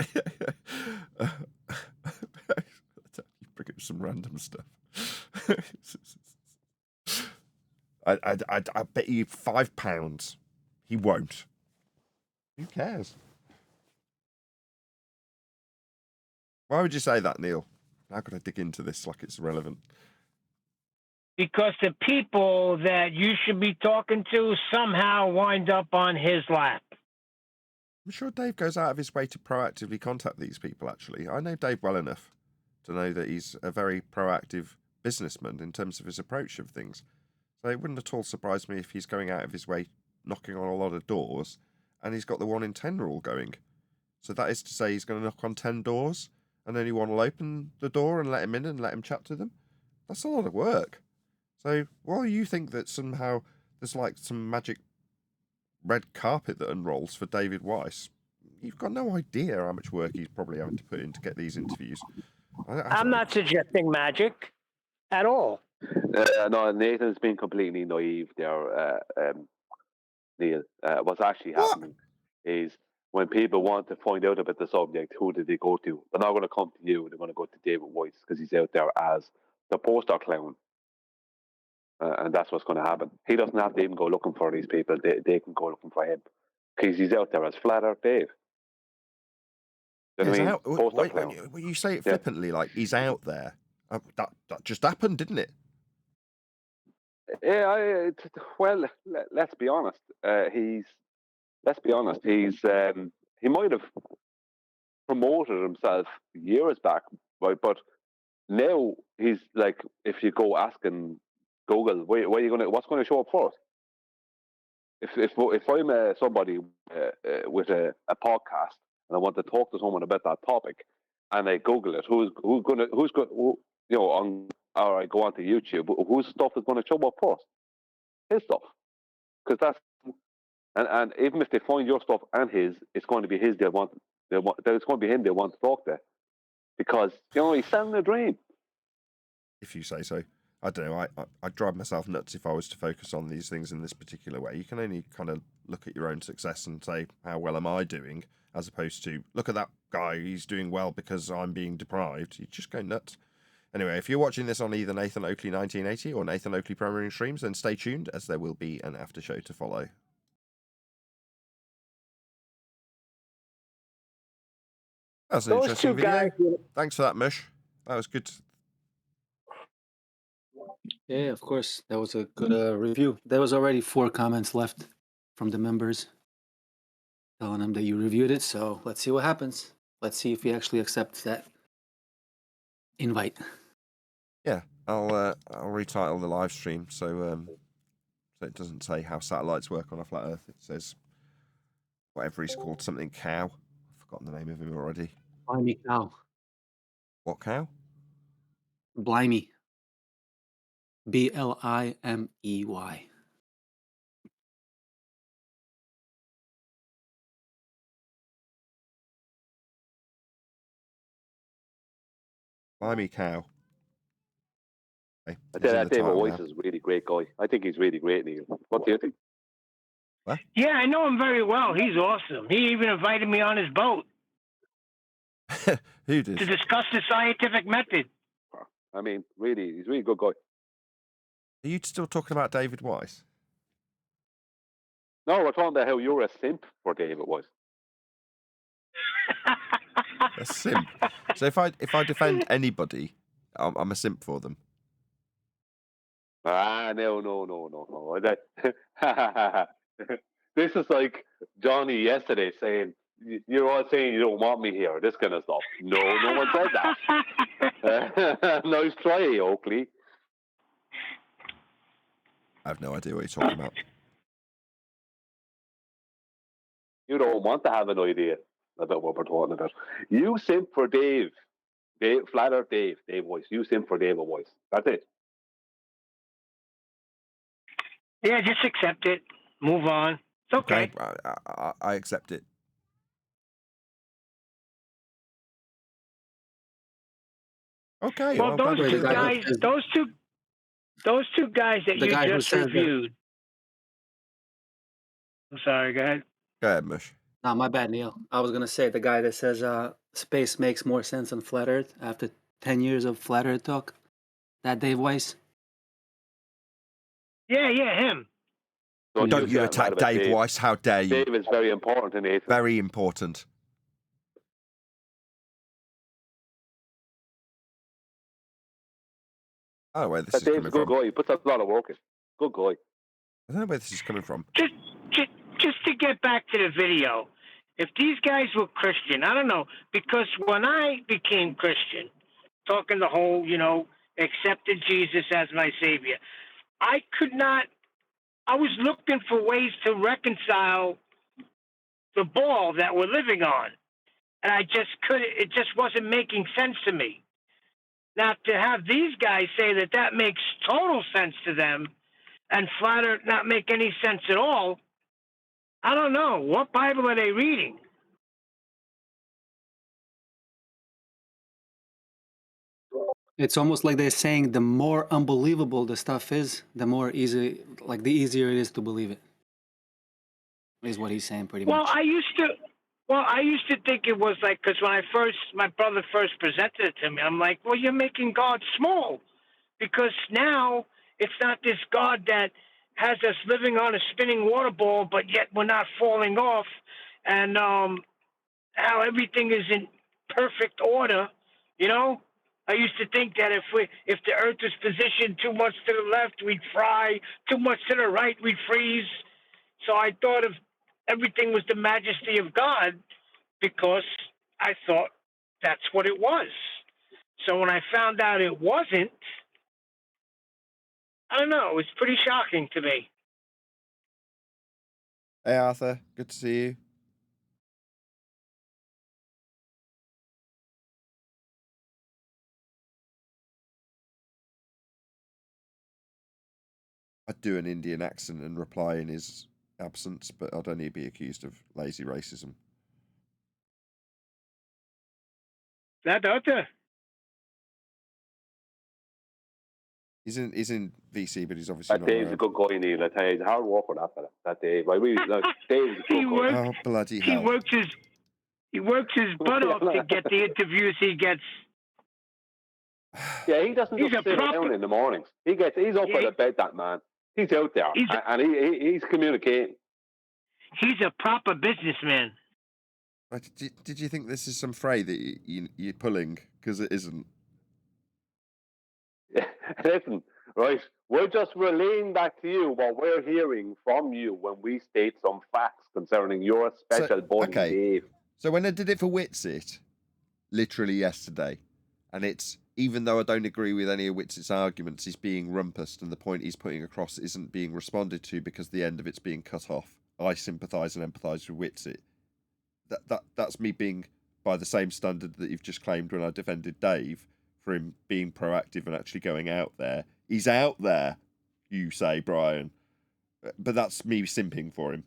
bring up some random stuff. I bet you £5 he won't. Who cares? Why would you say that, Neil? How could I dig into this like it's relevant? Because the people that you should be talking to somehow wind up on his lap. I'm sure Dave goes out of his way to proactively contact these people, actually. I know Dave well enough to know that he's a very proactive businessman in terms of his approach of things. So it wouldn't at all surprise me if he's going out of his way, knocking on a lot of doors, and he's got the 1 in 10 rule going. So that is to say he's going to knock on 10 doors, and only one will open the door and let him in and let him chat to them. That's a lot of work. So while you think that somehow there's like some magic red carpet that unrolls for David Weiss, you've got no idea how much work he's probably having to put in to get these interviews. I'm not suggesting magic at all. No, Nathan's been completely naive there, Neil. What's actually happening is when people want to find out about the subject, who did they go to? They're not going to come to you. They're going to go to David Weiss because he's out there as the poster clown. And that's what's going to happen. He doesn't have to even go looking for these people. They can go looking for him because he's out there as Flat Earth Dave. You know what I mean? When you say it flippantly, like he's out there, that just happened, didn't it? Yeah. Well, let's be honest. He might have promoted himself years back, right? But now he's like, if you go asking Google, what's going to show up first? If I'm somebody with a podcast and I want to talk to someone about that topic, and I Google it, who's going, you know, or I go onto YouTube, whose stuff is going to show up first? His stuff, because that's and even if they find your stuff and his, it's going to be his. It's going to be him they want to talk to, because you know he's selling a dream. If you say so. I don't know. I'd drive myself nuts if I was to focus on these things in this particular way. You can only kind of look at your own success and say, how well am I doing? As opposed to, look at that guy, he's doing well because I'm being deprived. You just go nuts. Anyway, if you're watching this on either Nathan Oakley 1980 or Nathan Oakley Premiering Streams, then stay tuned, as there will be an after show to follow. That was an interesting video. Thanks for that, Mush. That was good. Yeah, of course. That was a good review. There was already 4 comments left from the members telling them that you reviewed it. So let's see what happens. Let's see if he actually accepts that invite. Yeah, I'll retitle the live stream so it doesn't say how satellites work on a flat Earth. It says whatever he's called, something cow. I've forgotten the name of him already. Blimey cow. What cow? Blimey. Blimey. Blimey cow. Okay. I tell you, that David Weiss is a really great guy. I think he's really great, Neil. What do you think? What? Yeah, I know him very well. He's awesome. He even invited me on his boat. Who did? To discuss the scientific method. I mean, really, he's a really good guy. Are you still talking about David Weiss? No, we're talking about how you're a simp for David Weiss. A simp. So if I defend anybody, I'm a simp for them. No. This is like Johnny yesterday saying, you're all saying you don't want me here, this kind of stuff. No one said that. Nice try, Oakley. I have no idea what you're talking about. You don't want to have an idea about what we're talking about. You simp for Dave. Flat Earth Dave Weiss. You simp for David Weiss. That's it. Yeah, just accept it. Move on. It's okay. I accept it. Okay. Well, those two guys that you just reviewed. I'm sorry, go ahead. Go ahead, Mush. No, my bad, Neil. I was going to say the guy that says space makes more sense than flat Earth after 10 years of flat Earth talk. That Dave Weiss? Yeah, him. Don't you attack Dave Weiss. How dare you? Dave is very important in it. Very important. I don't know where this is coming from. Dave's a good guy. He puts a lot of work in. Good guy. I don't know where this is coming from. Just to get back to the video, if these guys were Christian, I don't know, because when I became Christian, talking the whole, accepted Jesus as my savior, I was looking for ways to reconcile the ball that we're living on. And I just couldn't, it just wasn't making sense to me. Now, to have these guys say that makes total sense to them and flat Earth not make any sense at all, I don't know. What Bible are they reading? It's almost like they're saying the more unbelievable the stuff is, the easier it is to believe it. Is what he's saying pretty much. I used to think it was like, because when my brother first presented it to me, I'm like, well, you're making God small, because now it's not this God that has us living on a spinning water ball, but yet we're not falling off, and how everything is in perfect order. I used to think that if the Earth was positioned too much to the left, we'd fry. Too much to the right, we'd freeze. So I thought of everything was the majesty of God, because I thought that's what it was. So when I found out it wasn't, I don't know, it was pretty shocking to me. Hey, Arthur. Good to see you. I'd do an Indian accent and reply in his absence, but I'd only be accused of lazy racism. That other. He's in VC, but he's obviously That not Dave's a around. good guy, Neil. I tell you, he's hard work for that fella. That Dave. I really like Dave's a He good guy. works. Oh, bloody He hell. works his butt off to get the interviews he gets. Yeah, he doesn't He's just a sit proper- down in the mornings. He's up Yeah, out of bed, that man. He's out there, and he's communicating. He's a proper businessman. Did you think this is some fray that you're pulling? Because it isn't. Listen, right? We're just relaying back to you what we're hearing from you when we state some facts concerning your special buddy, okay. Dave. So when I did it for Witsit, literally yesterday, and it's, even though I don't agree with any of Witsit's arguments, he's being rumpused, and the point he's putting across isn't being responded to because the end of it's being cut off. I sympathise and empathise with Witsit. That's me being by the same standard that you've just claimed when I defended Dave for him being proactive and actually going out there. He's out there, you say, Brian, but that's me simping for him.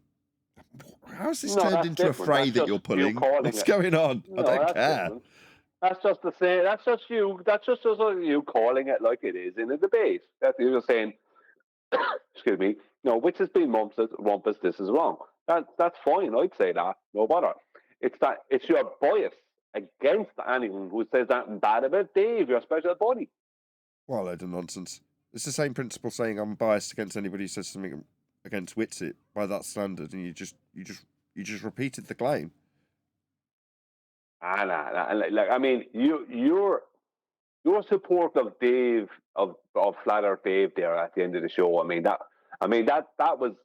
How's this turned into a fray that you're pulling? What's going on? I don't care. Different. That's just the same. That's just you. That's just you calling it like it is in a debate. That's you're just saying. Excuse me. No, which has been rumpus. This is wrong. That's fine. I'd say that. No bother. It's your bias against anyone who says that bad about Dave, your special buddy. Well, load of nonsense. It's the same principle saying I'm biased against anybody who says something against Witsit by that standard, and you just repeated the claim. Like I mean, your support of Dave of Flat Earth Dave there at the end of the show. I mean that was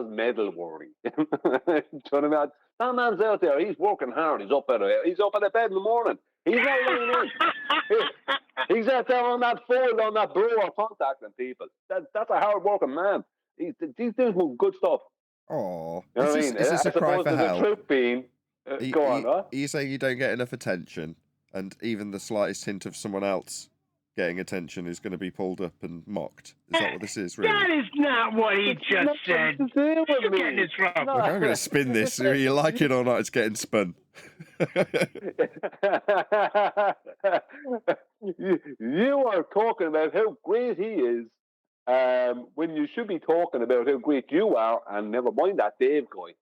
medal worthy. Do you know what I mean? That man's out there. He's working hard. He's up out of bed in the morning. He's not laying in. He's out there on that phone, on that brewer, contacting people. That's a hard working man. He's doing some good stuff. Oh, you know what I mean? Is this a cry for help? The truth being, go on, huh? Are you saying you don't get enough attention, and even the slightest hint of someone else getting attention is going to be pulled up and mocked? Is that what this is, really? That is not what he just said. You're getting this wrong. Look, I'm going to spin this. Whether you like it or not, it's getting spun. You are talking about how great he is when you should be talking about how great you are, and never mind that Dave guy.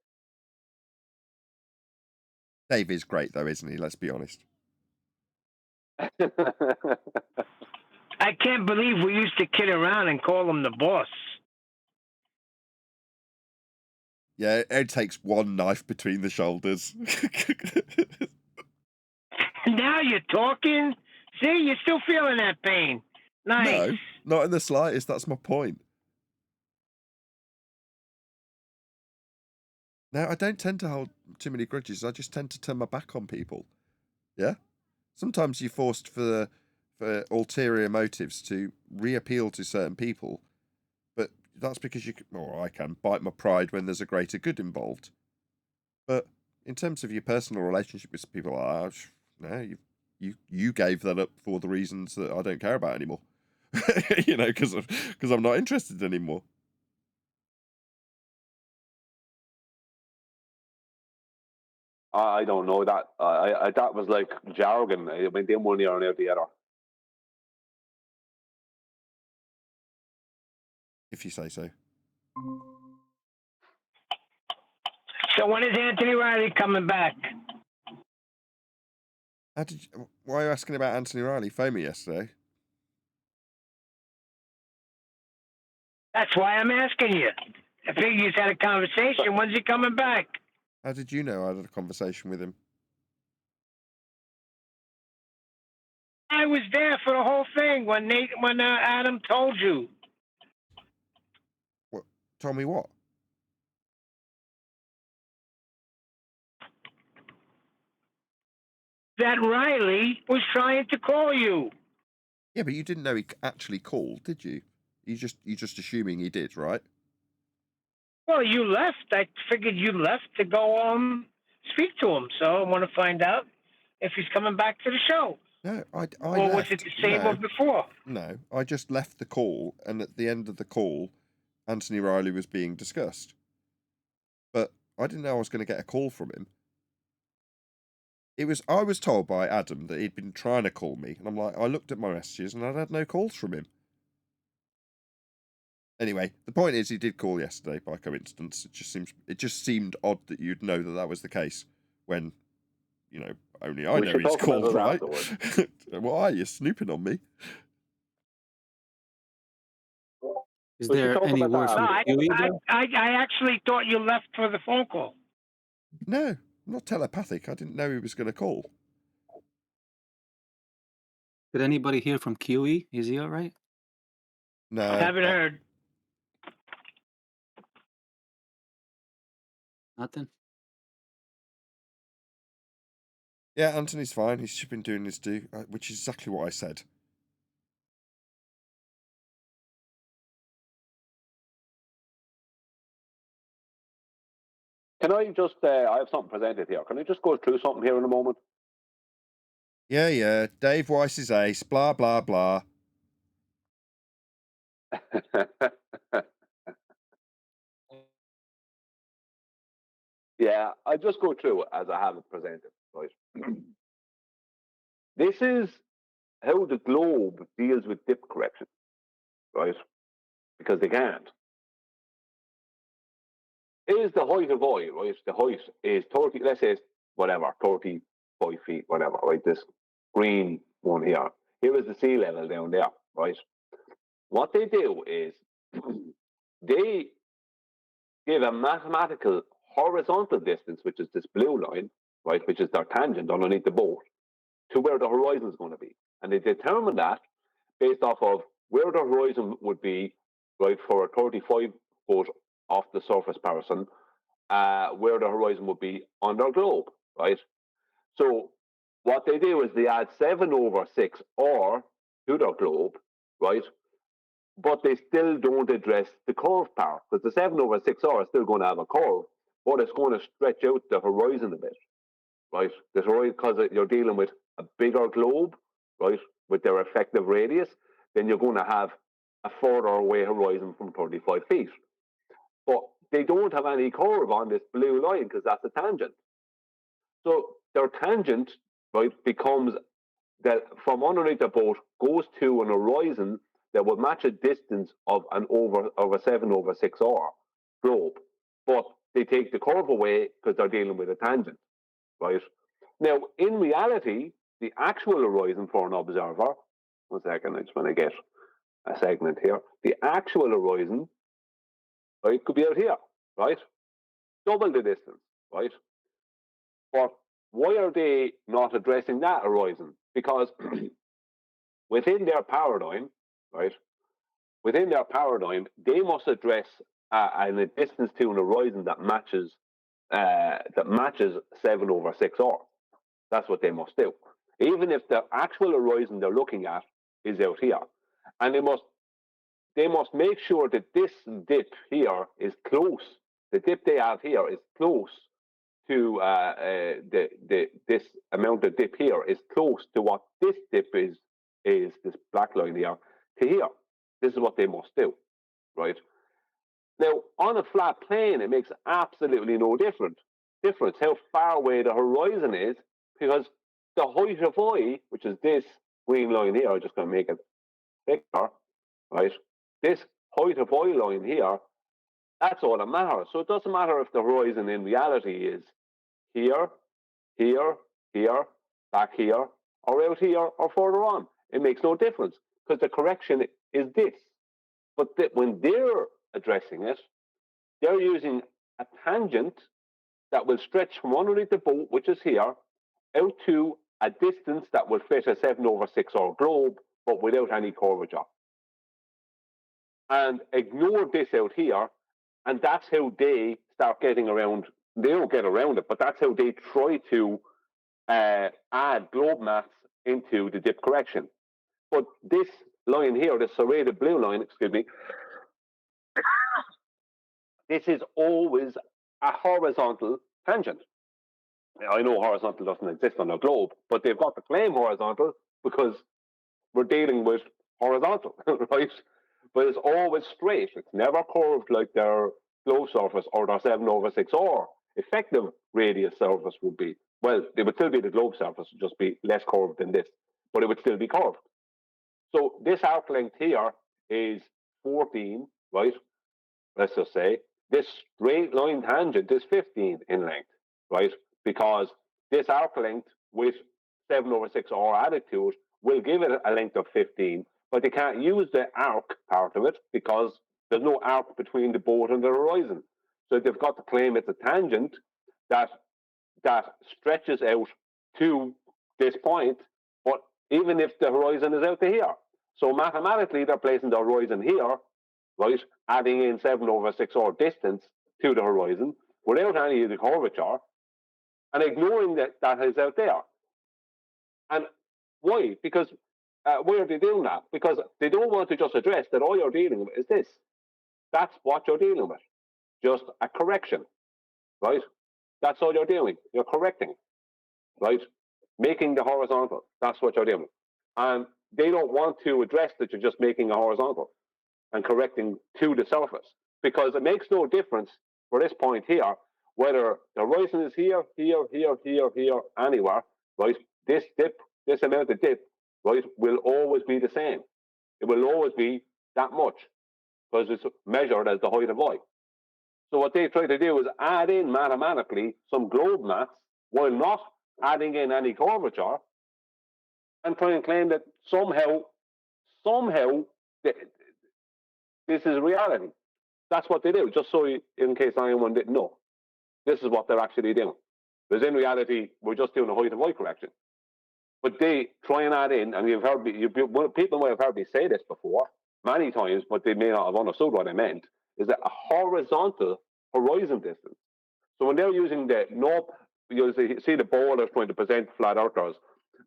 Dave is great, though, isn't he? Let's be honest. I can't believe we used to kid around and call him the boss. Yeah, Ed takes one knife between the shoulders. Now you're talking? See, you're still feeling that pain. Nice. No, not in the slightest. That's my point. Now, I don't tend to hold too many grudges. I just tend to turn my back on people. Yeah? Sometimes you're forced for ulterior motives to reappeal to certain people, but that's because I can bite my pride when there's a greater good involved. But in terms of your personal relationship with people, no, you gave that up for the reasons that I don't care about anymore. Because I'm not interested anymore. I don't know that. That was like jargon. I mean, they one near and out the other. If you say so. So when is Anthony Riley coming back? Why are you asking about Anthony Riley? Phoned me yesterday. That's why I'm asking you. I figured you had a conversation. When's he coming back? How did you know I had a conversation with him? I was there for the whole thing when Adam told you. What? Told me what? that Riley was trying to call you. Yeah, but you didn't know he actually called, did you? You just assuming he did, right? Well, you left. I figured you left to go speak to him. So I want to find out if he's coming back to the show. No, I or left. was it the same No, as before? no, I just left the call, and at the end of the call, Anthony Riley was being discussed. But I didn't know I was going to get a call from him. I was told by Adam that he'd been trying to call me, and I'm like, I looked at my messages and I'd had no calls from him. Anyway, the point is, he did call yesterday by coincidence. It just seemed odd that you'd know that that was the case when, only I know he's called, right? Why are you snooping on me? Is there any word from Huey? I actually thought you left for the phone call. No, I'm not telepathic. I didn't know he was going to call. Did anybody hear from QE? Is he all right? No. I haven't heard. Nothing? Yeah, Anthony's fine. He's just been doing his due, which is exactly what I said. Can I just, I have something presented here. Can I just go through something here in a moment? Yeah. Dave Weiss is ace, blah, blah, blah. Yeah, I'll just go through it as I have it presented, right? This is how the globe deals with dip correction, right? Because they can't. Is the height of oil, right? The height is 30, let's say, whatever, 35 feet, whatever, right? This green one here. Here is the sea level down there, right? What they do is they give a mathematical horizontal distance, which is this blue line, right, which is their tangent underneath the boat, to where the horizon is going to be. And they determine that based off of where the horizon would be, right, for a 35 foot off the surface person, where the horizon would be on their globe, right? So what they do is they add 7/6 to their globe, right? But they still don't address the curve part, because the 7/6 is still going to have a curve, but it's going to stretch out the horizon a bit, right? Because you're dealing with a bigger globe, right, with their effective radius, then you're going to have a further away horizon from 35 feet. But they don't have any curve on this blue line because that's a tangent. So their tangent, right, becomes that from underneath the boat goes to an horizon that would match a distance of a 7/6 globe. But they take the curve away because they're dealing with a tangent, right? Now, in reality, the actual horizon for an observer, 1 second, I just want to get a segment here. The actual horizon, right, could be out here, right? Double the distance, right? But why are they not addressing that horizon? Because within their paradigm, right, within their paradigm, they must address a distance to an horizon that matches 7/6. That's what they must do. Even if the actual horizon they're looking at is out here, and they must make sure that this dip here is close. The dip they have here is close to this amount of dip here is close to what this dip is this black line here to here. This is what they must do, right? Now, on a flat plane, it makes absolutely no difference how far away the horizon is, because the height of I, which is this green line here, I'm just going to make it thicker, right? This height of I line here, that's all that matters. So it doesn't matter if the horizon in reality is here, here, here, back here, or out here, or further on. It makes no difference, because the correction is this. But when they're addressing it, they're using a tangent that will stretch from underneath the boat, which is here, out to a distance that will fit a 7/6 globe, but without any curvature. And ignore this out here, and that's how they start getting around. They don't get around it, but that's how they try to add globe mass into the dip correction. But this line here, the serrated blue line, excuse me, this is always a horizontal tangent. I know horizontal doesn't exist on a globe, but they've got to claim horizontal because we're dealing with horizontal, right? But it's always straight. It's never curved like their globe surface or their 7/6 or effective radius surface would be. Well, it would still be the globe surface, it would just be less curved than this, but it would still be curved. So this arc length here is 14, right? Let's just say this straight line tangent is 15 in length, right? Because this arc length with 7/6 r added to it will give it a length of 15, but they can't use the arc part of it because there's no arc between the boat and the horizon. So they've got to claim it's a tangent that stretches out to this point, but even if the horizon is out to here. So mathematically, they're placing the horizon here, right, adding in 7/6 r distance to the horizon without any of the curvature and ignoring that is out there. And why? Because why are they doing that? Because they don't want to just address that all you're dealing with is this. That's what you're dealing with. Just a correction, right? That's all you're doing. You're correcting, right? Making the horizontal. That's what you're doing. And they don't want to address that you're just making a horizontal and correcting to the surface because it makes no difference for this point here, whether the horizon is here, here, here, here, here, anywhere, right? This dip, this amount of dip, right, will always be the same. It will always be that much because it's measured as the height of y. So what they try to do is add in mathematically some globe mass while not adding in any curvature and try and claim that somehow this is reality. That's what they do, just so in case anyone didn't know. This is what they're actually doing. Because in reality, we're just doing a height of y correction. But they try and add in, and people might have heard me say this before many times, but they may not have understood what I meant, is that a horizontal horizon distance. So when they're using the you see the ball is trying to present flat earthers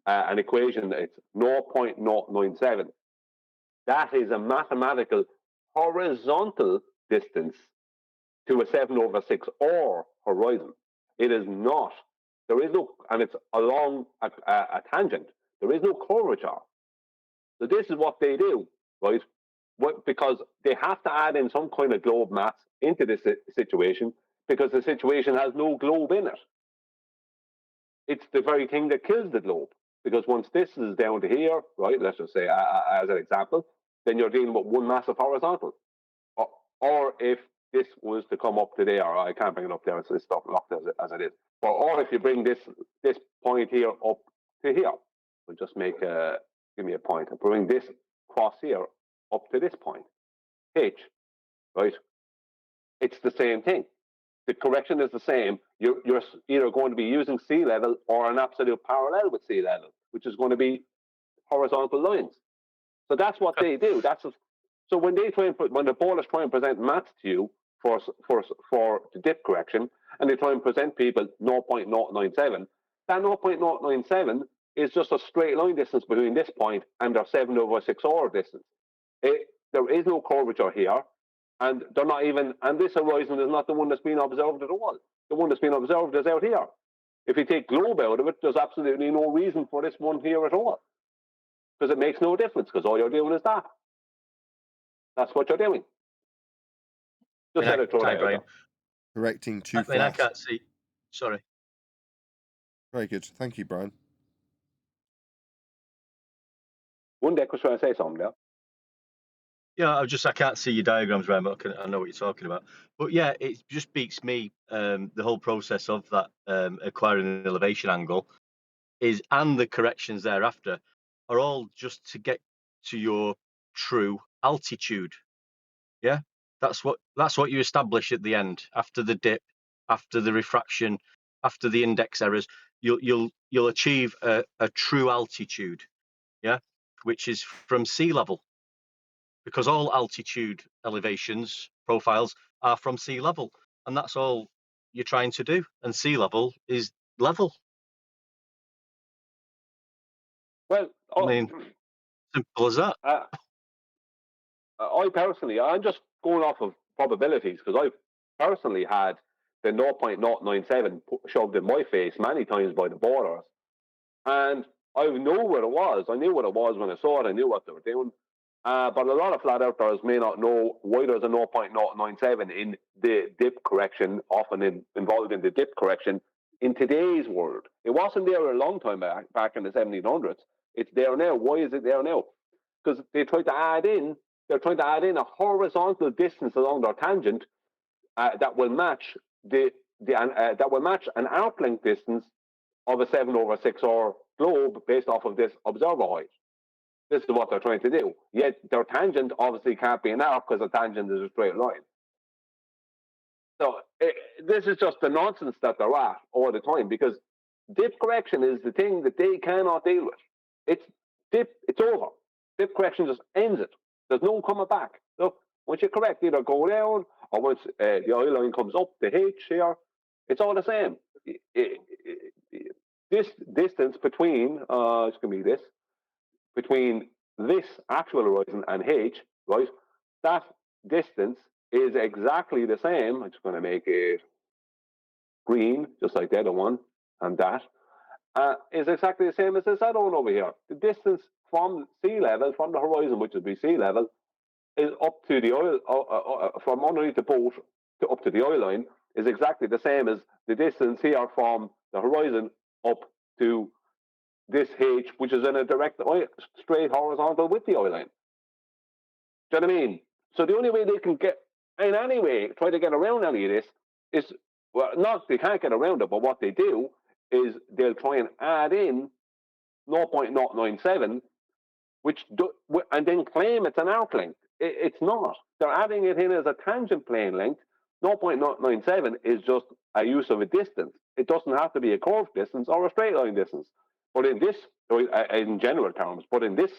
an equation that it's 0.097. That is a mathematical horizontal distance to a 7/6 or horizon. It is not. There is no, and it's along a tangent. There is no curvature. So this is what they do, right? Because they have to add in some kind of globe mass into this situation because the situation has no globe in it. It's the very thing that kills the globe. Because once this is down to here, right, let's just say as an example, then you're dealing with one massive horizontal. Or if this was to come up to there, I can't bring it up there, so it's locked as it is. Or if you bring this point here up to here, we'll just give me a point. I'll bring this cross here up to this point, H, right? It's the same thing. The correction is the same. You're either going to be using sea level or an absolute parallel with sea level, which is going to be horizontal lines. So that's what they do. So when the ballers try and present maths to you for the dip correction, and they try and present people 0.097, that 0.097 is just a straight line distance between this point and their 7/6 r distance. There is no curvature here. And they're not even, and this horizon is not the one that's been observed at all. The one that's been observed is out here. If you take globe out of it, there's absolutely no reason for this one here at all. Because it makes no difference, because all you're doing is that. That's what you're doing. Just let it throw that out there. Correcting too fast. I can't see. Sorry. Very good. Thank you, Brian. One deck was trying to say something there. Yeah, I can't see your diagrams, Ryan, but I know what you're talking about. But yeah, it just beats me, the whole process of that acquiring an elevation angle and the corrections thereafter are all just to get to your true altitude. Yeah, that's what you establish at the end after the dip, after the refraction, after the index errors. You'll achieve a true altitude, yeah, which is from sea level. Because all altitude elevations profiles are from sea level, and that's all you're trying to do. And sea level is level. Well, I mean, simple as that. I personally, I'm just going off of probabilities because I've personally had the 0.097 shoved in my face many times by the borders, and I know what it was. I knew what it was when I saw it. I knew what they were doing. But a lot of flat earthers may not know why there's a 0.097 in the dip correction, often involved in the dip correction in today's world. It wasn't there a long time back in the 1700s. It's there now. Why is it there now? Because they're trying to add in a horizontal distance along their tangent that will match that will match an arc length distance of a 7/6 hour globe based off of this observer height. This is what they're trying to do. Yet their tangent obviously can't be an arc because a tangent is a straight line. So this is just the nonsense that they're at all the time, because dip correction is the thing that they cannot deal with. It's over. Dip correction just ends it. There's no coming back. Look, once you correct, either go down or once the eye line comes up, the H here, it's all the same. This distance between, it's going to be this, between this actual horizon and H, right? That distance is exactly the same. I'm just going to make it green, just like the other one, and that is exactly the same as this other one over here. The distance from sea level, from the horizon, which would be sea level, is up to the oil, from underneath the boat to up to the oil line, is exactly the same as the distance here from the horizon up to this H, which is in a direct straight horizontal with the oil line. Do you know what I mean? So the only way they can get, in any way, try to get around any of this is, well, not they can't get around it, but what they do is they'll try and add in 0.097, and then claim it's an arc length. It's not. They're adding it in as a tangent plane length. 0.097 is just a use of a distance. It doesn't have to be a curved distance or a straight line distance. But in this, in general terms, but in this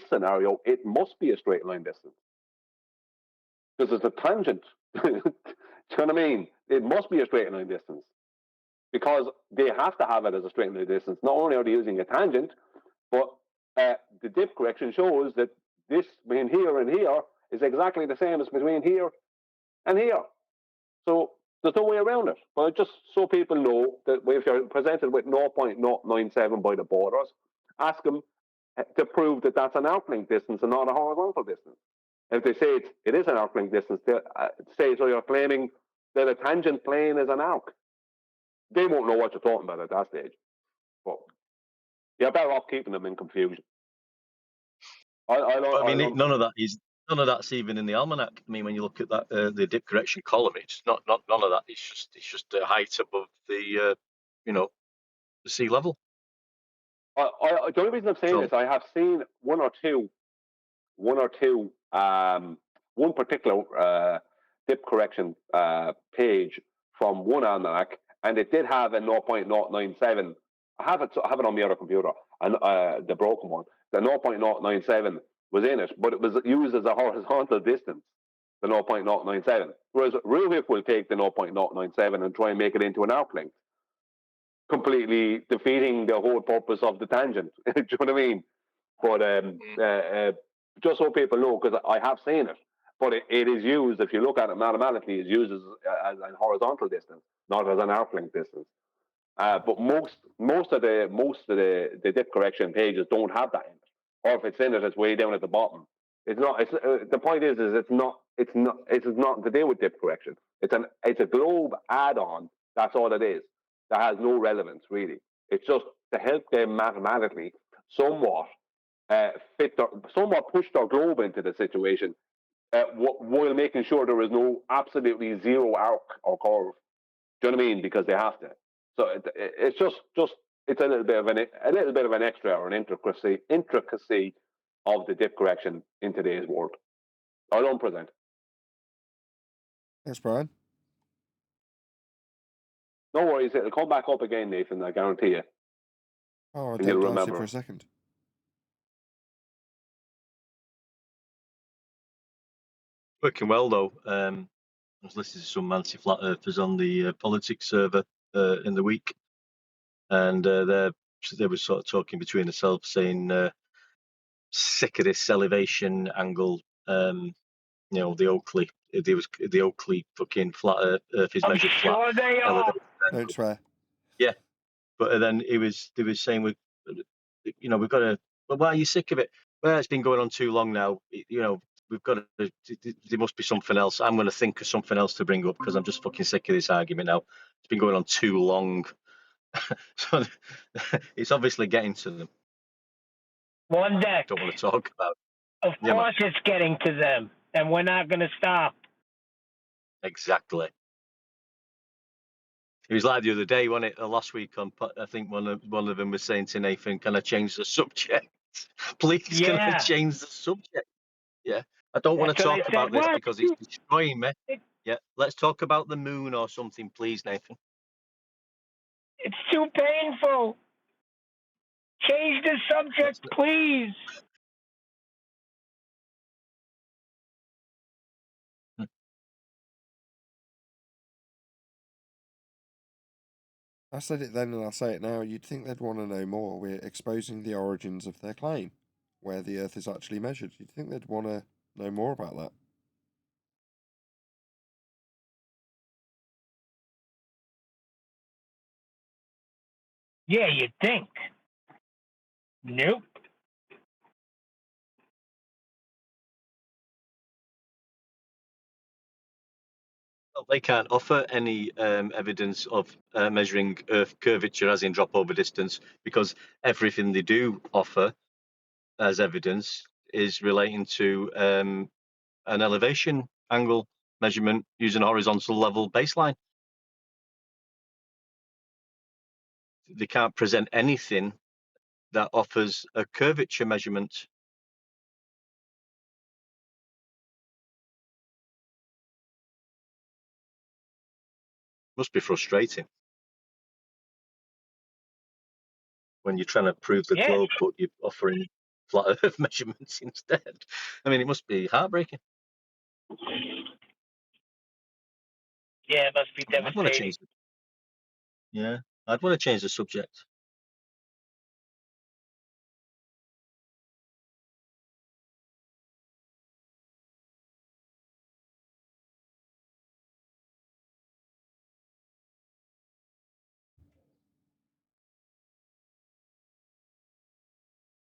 scenario, it must be a straight line distance because it's a tangent. Do you know what I mean? It must be a straight line distance because they have to have it as a straight line distance. Not only are they using a tangent, but the dip correction shows that this between here and here is exactly the same as between here and here. So there's no way around it. But just so people know that if you're presented with 0.097 by the borders, ask them to prove that that's an arc length distance and not a horizontal distance. If they say it is an arc length distance, say so you're claiming that a tangent plane is an arc. They won't know what you're talking about at that stage. But you're better off keeping them in confusion. None of that's even in the almanac. I mean, when you look at that, the dip correction column, it's not none of that. It's just the height above the the sea level. The only reason I'm saying this, I have seen one particular dip correction page from one almanac, and it did have a 0.097. I have it on my other computer, and the broken one. The 0.097 was in it, but it was used as a horizontal distance, the 0.097. Whereas Ruvik will take the 0.097 and try and make it into an arc length, completely defeating the whole purpose of the tangent. Do you know what I mean? But just so people know, because I have seen it, but it is used, if you look at it mathematically, it's used as a horizontal distance, not as an arc length distance. But most of the dip correction pages don't have that in it, or if it's in it, it's way down at the bottom. It's not. The point is it's not to do with dip correction. It's a globe add-on. That's all it is. That has no relevance really. It's just to help them mathematically somewhat push their globe into the situation, while making sure there is no absolutely zero arc or curve. Do you know what I mean? Because they have to. So it's just it's a little bit of an extra or an intricacy of the dip correction in today's world. I don't present. Thanks, Brian. No worries, it'll come back up again, Nathan. I guarantee you. Oh, I And you'll did remember for a it. second. Working well though. I was listening to some anti-flat earthers on the politics server in the week, and they're they were sort of talking between themselves, saying sick of this elevation angle. You know, the Oakley. There was the Oakley fucking flat Earth is I'm measured flat. sure they are. elevation Don't angle. swear. Yeah, but then they was saying we've got to. Well, why are you sick of it? Well, it's been going on too long now. You know, we've got to. There must be something else. I'm going to think of something else to bring up because I'm just fucking sick of this argument now. It's been going on too long. So it's obviously getting to them. One deck. Don't want to talk about. Of Yeah, man. course it's getting to them, and we're not going to stop. Exactly. It was like the other day, wasn't it? Last week on, I think one of them was saying to Nathan, "Can I change the subject? Please, can I Yeah. change the subject?" Yeah, I don't want to That's what I talk about said. this What? because it's destroying me. Yeah, let's talk about the moon or something, please, Nathan. It's too painful. Change the subject, please. I said it then and I'll say it now. You'd think they'd want to know more. We're exposing the origins of their claim, where the Earth is actually measured. You'd think they'd want to know more about that. Yeah, you'd think. Nope. Well, they can't offer any evidence of measuring Earth curvature, as in drop over distance, because everything they do offer as evidence is relating to an elevation angle measurement using a horizontal level baseline. They can't present anything that offers a curvature measurement. Must be frustrating when you're trying to prove the Yes. globe, but you're offering flat Earth measurements instead. I mean, it must be heartbreaking. Yeah, it must be I'd want to devastating. change. Yeah, I'd want to change the subject.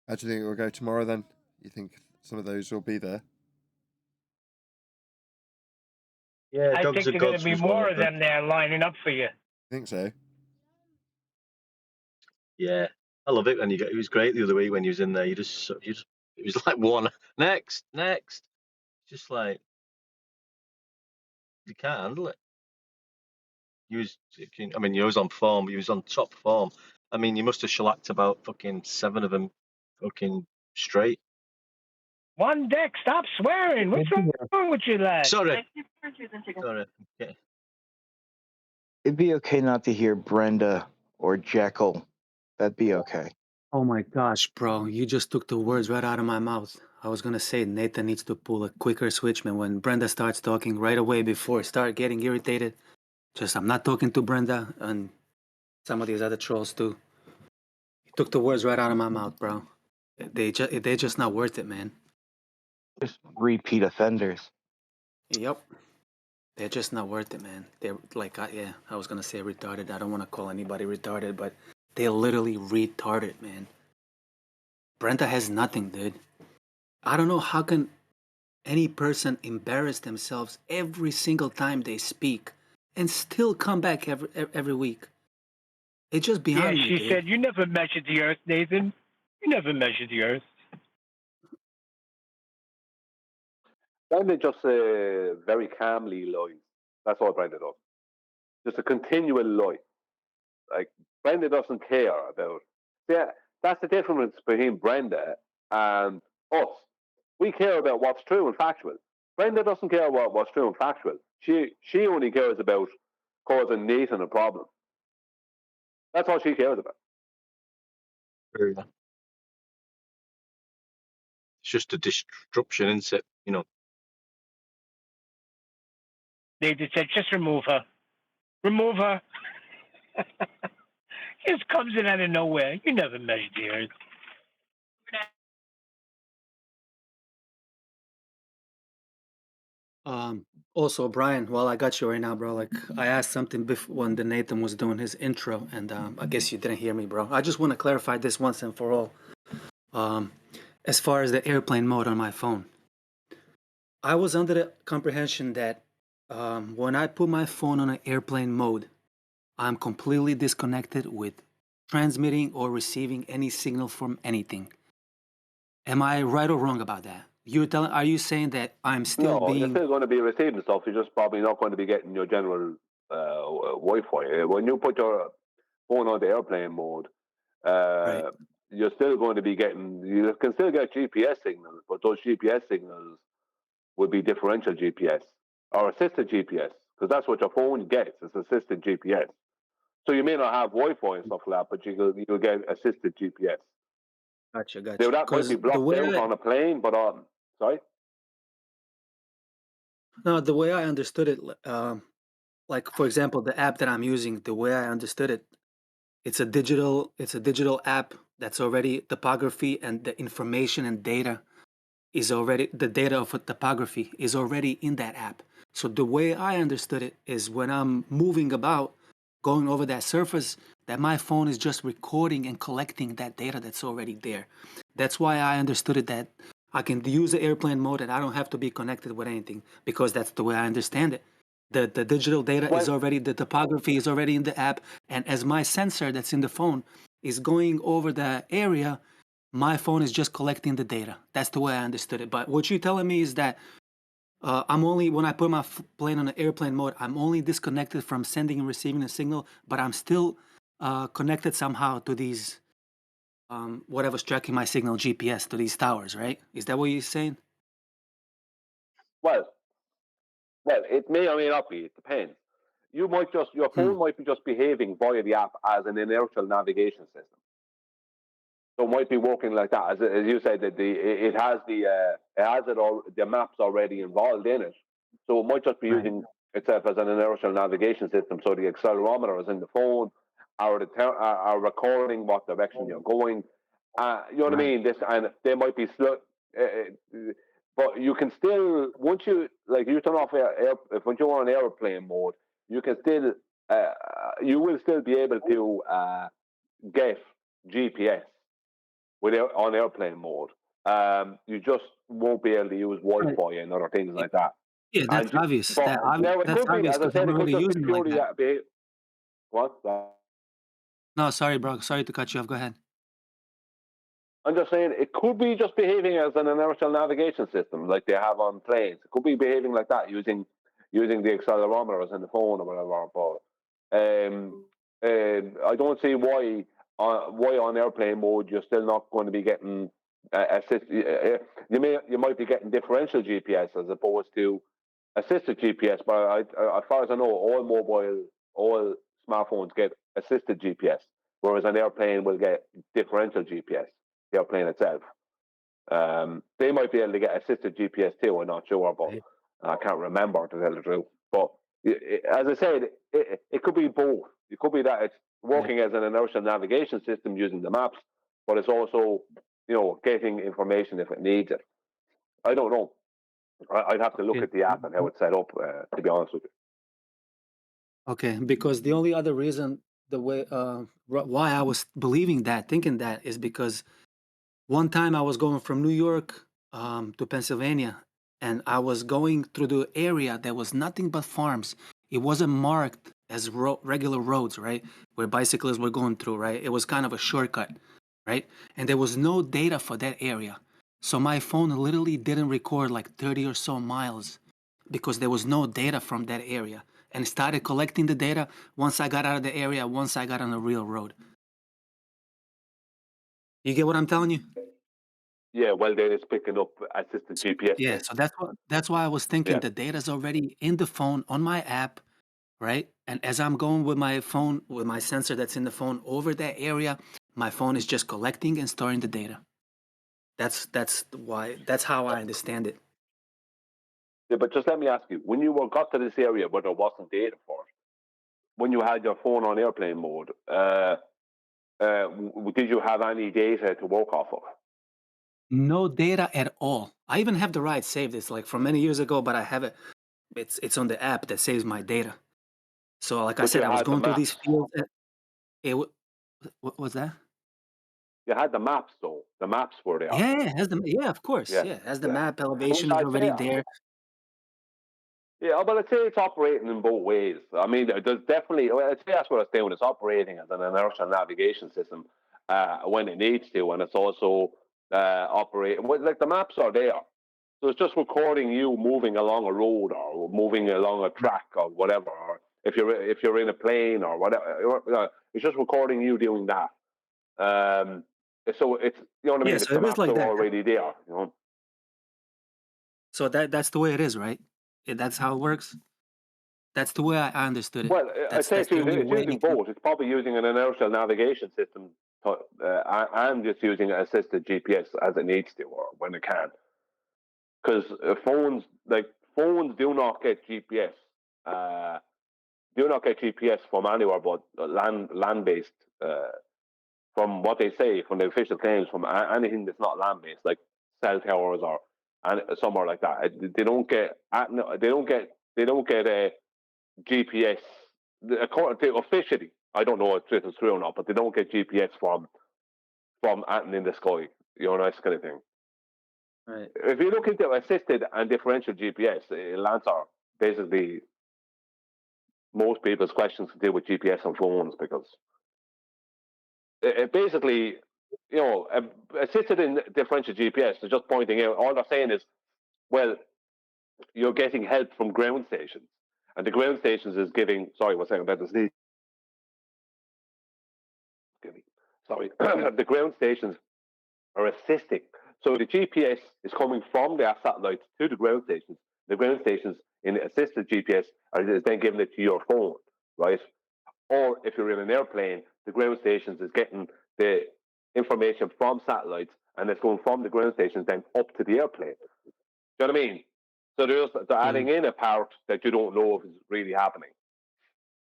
How do you think it will go tomorrow then? You think some of those will be there? Yeah, I Dogs think of there's going Gods to be was one more of of them. them there lining up for you. Think so? Yeah, I love it. And it was great the other week when you was in there. You just it was like one next. Just like you can't handle it. He was, I mean, he was on form. He was on top form. I mean, you must have shellacked about fucking 7 of them, fucking straight. One deck, stop swearing. What's wrong with you, lad? Sorry. Okay. It'd be okay not to hear Brenda or Jekyll. That'd be okay. Oh my gosh, bro, you just took the words right out of my mouth. I was gonna say Nathan needs to pull a quicker switch, man. When Brenda starts talking right away before I start getting irritated, just I'm not talking to Brenda and some of these other trolls too. You took the words right out of my mouth, bro. They're just not worth it, man. Just repeat offenders. Yep. They're just not worth it, man. They're like, yeah, I was gonna say retarded. I don't want to call anybody retarded, but they're literally retarded, man. Brenda has nothing, dude. I don't know how can any person embarrass themselves every single time they speak and still come back every week. It's just beyond me, she dude. said, you never measured the Earth, Nathan. You never measured the Earth. Brenda just very calmly lies. That's all Brenda does. Just a continual lie. Like Brenda doesn't care about. Yeah, that's the difference between Brenda and us. We care about what's true and factual. Brenda doesn't care about what's true and factual. She only cares about causing Nathan a problem. That's all she cares about. It's just a disruption, isn't it? You know. They said, just remove her. Remove her. It comes in out of nowhere. You never measured the Earth. Also, Brian, while I got you right now, bro, like I asked something before when the Nathan was doing his intro, and I guess you didn't hear me, bro. I just want to clarify this once and for all. As far as the airplane mode on my phone, I was under the comprehension that when I put my phone on an airplane mode, I'm completely disconnected with transmitting or receiving any signal from anything. Am I right or wrong about that? Are you saying that I'm still No, you're being still going to be receiving stuff. You're just probably not going to be getting your general Wi-Fi. When you put your phone on the airplane mode, right? you're still going to be getting. You can still get GPS signals, but those GPS signals would be differential GPS or assisted GPS, because that's what your phone gets. It's assisted GPS. So you may not have Wi-Fi and stuff like that, but you'll get assisted GPS. Gotcha. Now that might Because be blocked out on a plane, but sorry. the way I understood it, like for example, the app that I'm using, the way I understood it, it's a digital app that's already topography, and the information and data is already the data of a topography is already in that app. So the way I understood it is when I'm moving about, going over that surface, that my phone is just recording and collecting that data that's already there. That's why I understood it that I can use the airplane mode and I don't have to be connected with anything, because that's the way I understand it. The digital data is already, the topography is already in the app, and as my sensor that's in the phone is going over the area, my phone is just collecting the data. That's the way I understood it. But what you're telling me is that I'm only, when I put my plane on the airplane mode, I'm only disconnected from sending and receiving a signal, but I'm still connected somehow to these, whatever's tracking my signal, GPS, to these towers, right? Is that what you're saying? Well, it may or may not be. It depends. Your phone might be just behaving via the app as an inertial navigation system. So it might be working like that, as you said, that the maps already involved in it. So it might just be using itself as an inertial navigation system. So the accelerometer is in the phone, are recording what direction you're going. You know what I mean? And they might be slow, but you can still, once you turn off once you're on airplane mode, you can still you will still be able to get GPS on airplane mode. You just won't be able to use Wi-Fi and other things like that. Yeah, that's obvious. But now it That's could be, obvious as I because said, I'm it could already just be using it like purely that. what? No, sorry, bro. Sorry to cut you off. Go ahead. I'm just saying it could be just behaving as an inertial navigation system like they have on planes. It could be behaving like that using the accelerometers in the phone or whatever. But I don't see why on airplane mode you're still not going to be getting assist. You might be getting differential GPS as opposed to assisted GPS. But as far as I know, all smartphones get assisted GPS, whereas an airplane will get differential GPS. The airplane itself. They might be able to get assisted GPS too. I'm not sure, but I can't remember to tell the truth. But as I said, it could be both. It could be that it's working as an inertial navigation system using the maps, but it's also getting information if it needs it. I don't know. I'd have to look at the app and how it's set up. To be honest with you. Okay, because the only other reason why I was believing that, thinking that, is because one time I was going from New York to Pennsylvania, and I was going through the area that was nothing but farms. It wasn't marked as regular roads, right, where bicyclists were going through, right? It was kind of a shortcut, right? And there was no data for that area. So my phone literally didn't record like 30 or so miles because there was no data from that area, and started collecting the data once I got out of the area, once I got on the real road. You get what I'm telling you? Yeah, well, then it's picking up assisted GPS. Yeah, Then. so that's why I was thinking the data's already in the phone on my app, right? And as I'm going with my phone, with my sensor that's in the phone over that area, my phone is just collecting and storing the data. That's how I understand it. Yeah, but just let me ask you: when you got to this area where there wasn't data for it, when you had your phone on airplane mode, did you have any data to work off of? No data at all. I even have the ride saved. It's like from many years ago, but I have it. It's on the app that saves my data. So, like I But said, you I was had the going through these maps. fields. What was that? You had the maps, though. The maps were there. Yeah, of course. Yeah, Yeah, it has the yeah. map, Well, elevation is I'd already say, there. yeah, but I'd say it's operating in both ways. I mean, there's definitely, well, I'd say that's what it's doing. It's operating as an inertial navigation system when it needs to, and it's also operating, like the maps are there. So it's just recording you moving along a road or moving along a track or whatever, or if you're in a plane or whatever. It's just recording you doing that. So it's, you know what I mean? Yeah, It's so the it is maps like are that. already there, you know. So that's the way it is, right? That's how it works. That's the way I understood it. Well, I'd say That's the only it's way. using both. It's probably using an inertial navigation system. I'm just using assisted GPS as it needs to or when it can. Because phones do not get GPS. Do not get GPS from anywhere but land based. From what they say, from the official claims, from anything that's not land based, like cell towers or somewhere like that, they don't get a GPS. According to officially, I don't know if it's true or not, but they don't get GPS from anything in the sky. You know, that kind of thing. Right. If you look into assisted and differential GPS, it'll answer basically most people's questions to do with GPS on phones, because it basically, you know, assisted in differential GPS is just pointing out. All they're saying is, well, you're getting help from ground stations, and the ground stations is giving. Sorry, what's saying about the sneeze? Sorry, the ground stations are assisting. So the GPS is coming from their satellites to the ground stations. The ground stations in assisted GPS are then giving it to your phone, right? Or if you're in an airplane, the ground stations is getting the information from satellites, and it's going from the ground stations then up to the airplane. Do you know what I mean? So they're adding in a part that you don't know if is really happening.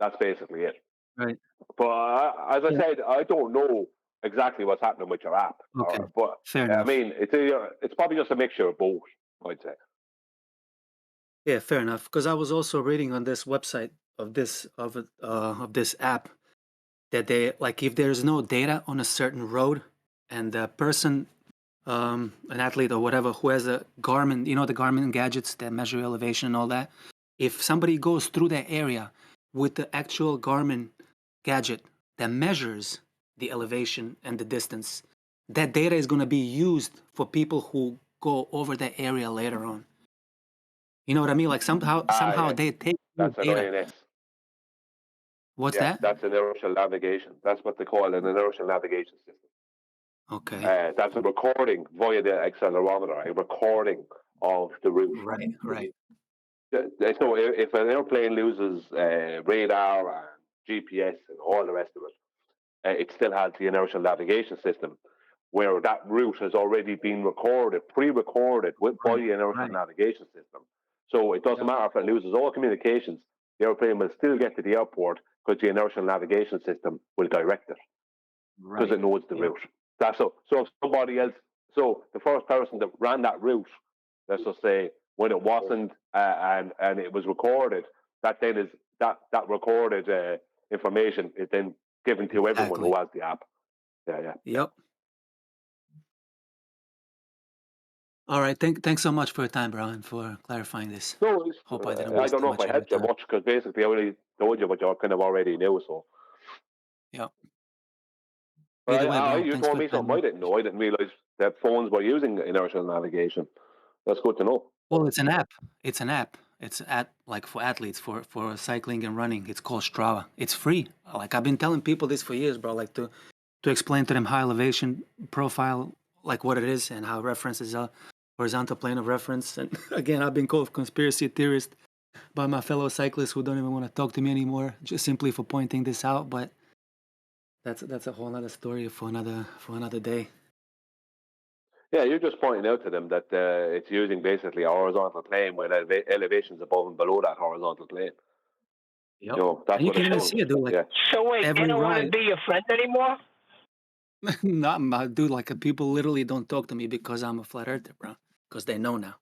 That's basically it. Right. But as I said, I don't know exactly what's happening with your app. Okay. But Fair I enough. mean, it's probably just a mixture of both, I'd say. Yeah, fair enough. Because I was also reading on this website of this app that they, like, if there's no data on a certain road and the person, an athlete or whatever, who has a Garmin, the Garmin gadgets that measure elevation and all that, if somebody goes through that area with the actual Garmin gadget that measures the elevation and the distance, that data is going to be used for people who go over that area later on. You know what I mean? Like somehow Yeah. they take That's an data. INS. What's Yeah, that? that's inertial navigation. That's what they call an inertial navigation system. Okay. That's a recording via the accelerometer, a recording of the route. Right. So if an airplane loses radar and GPS and all the rest of it, it still has the inertial navigation system, where that route has already been recorded, pre-recorded by the inertial navigation system. So it doesn't matter if it loses all communications, the airplane will still get to the airport because the inertial navigation system will direct it because it knows the route. That's so if somebody else, so the first person that ran that route, let's just say when it wasn't and it was recorded, that then is that recorded information is then given to everyone who has the app. Yeah. Yep. All right. Thanks so much for your time, Brian, for clarifying this. No, Hope I didn't I waste don't too know if much I of your helped you time. much because basically I already told you what you kind of already knew. So. Yep. But Either way, bro. you Thanks told for me your time. something I didn't know. I didn't realize that phones were using inertial navigation. That's good to know. Well, it's an app. It's like for athletes, for cycling and running. It's called Strava. It's free. Like I've been telling people this for years, bro. Like to explain to them high elevation profile, like what it is and how references are horizontal plane of reference. And again, I've been called conspiracy theorist by my fellow cyclists who don't even want to talk to me anymore, just simply for pointing this out. But that's a whole other story for another day. Yeah, you're just pointing out to them that it's using basically a horizontal plane with elevations above and below that horizontal plane. Yep. You know, that's And you what can it's even doing. see it, dude. Like So wait, they every don't want to ride. be your friend anymore? Not, dude, like people literally don't talk to me because I'm a flat earther, bro. Because they know now.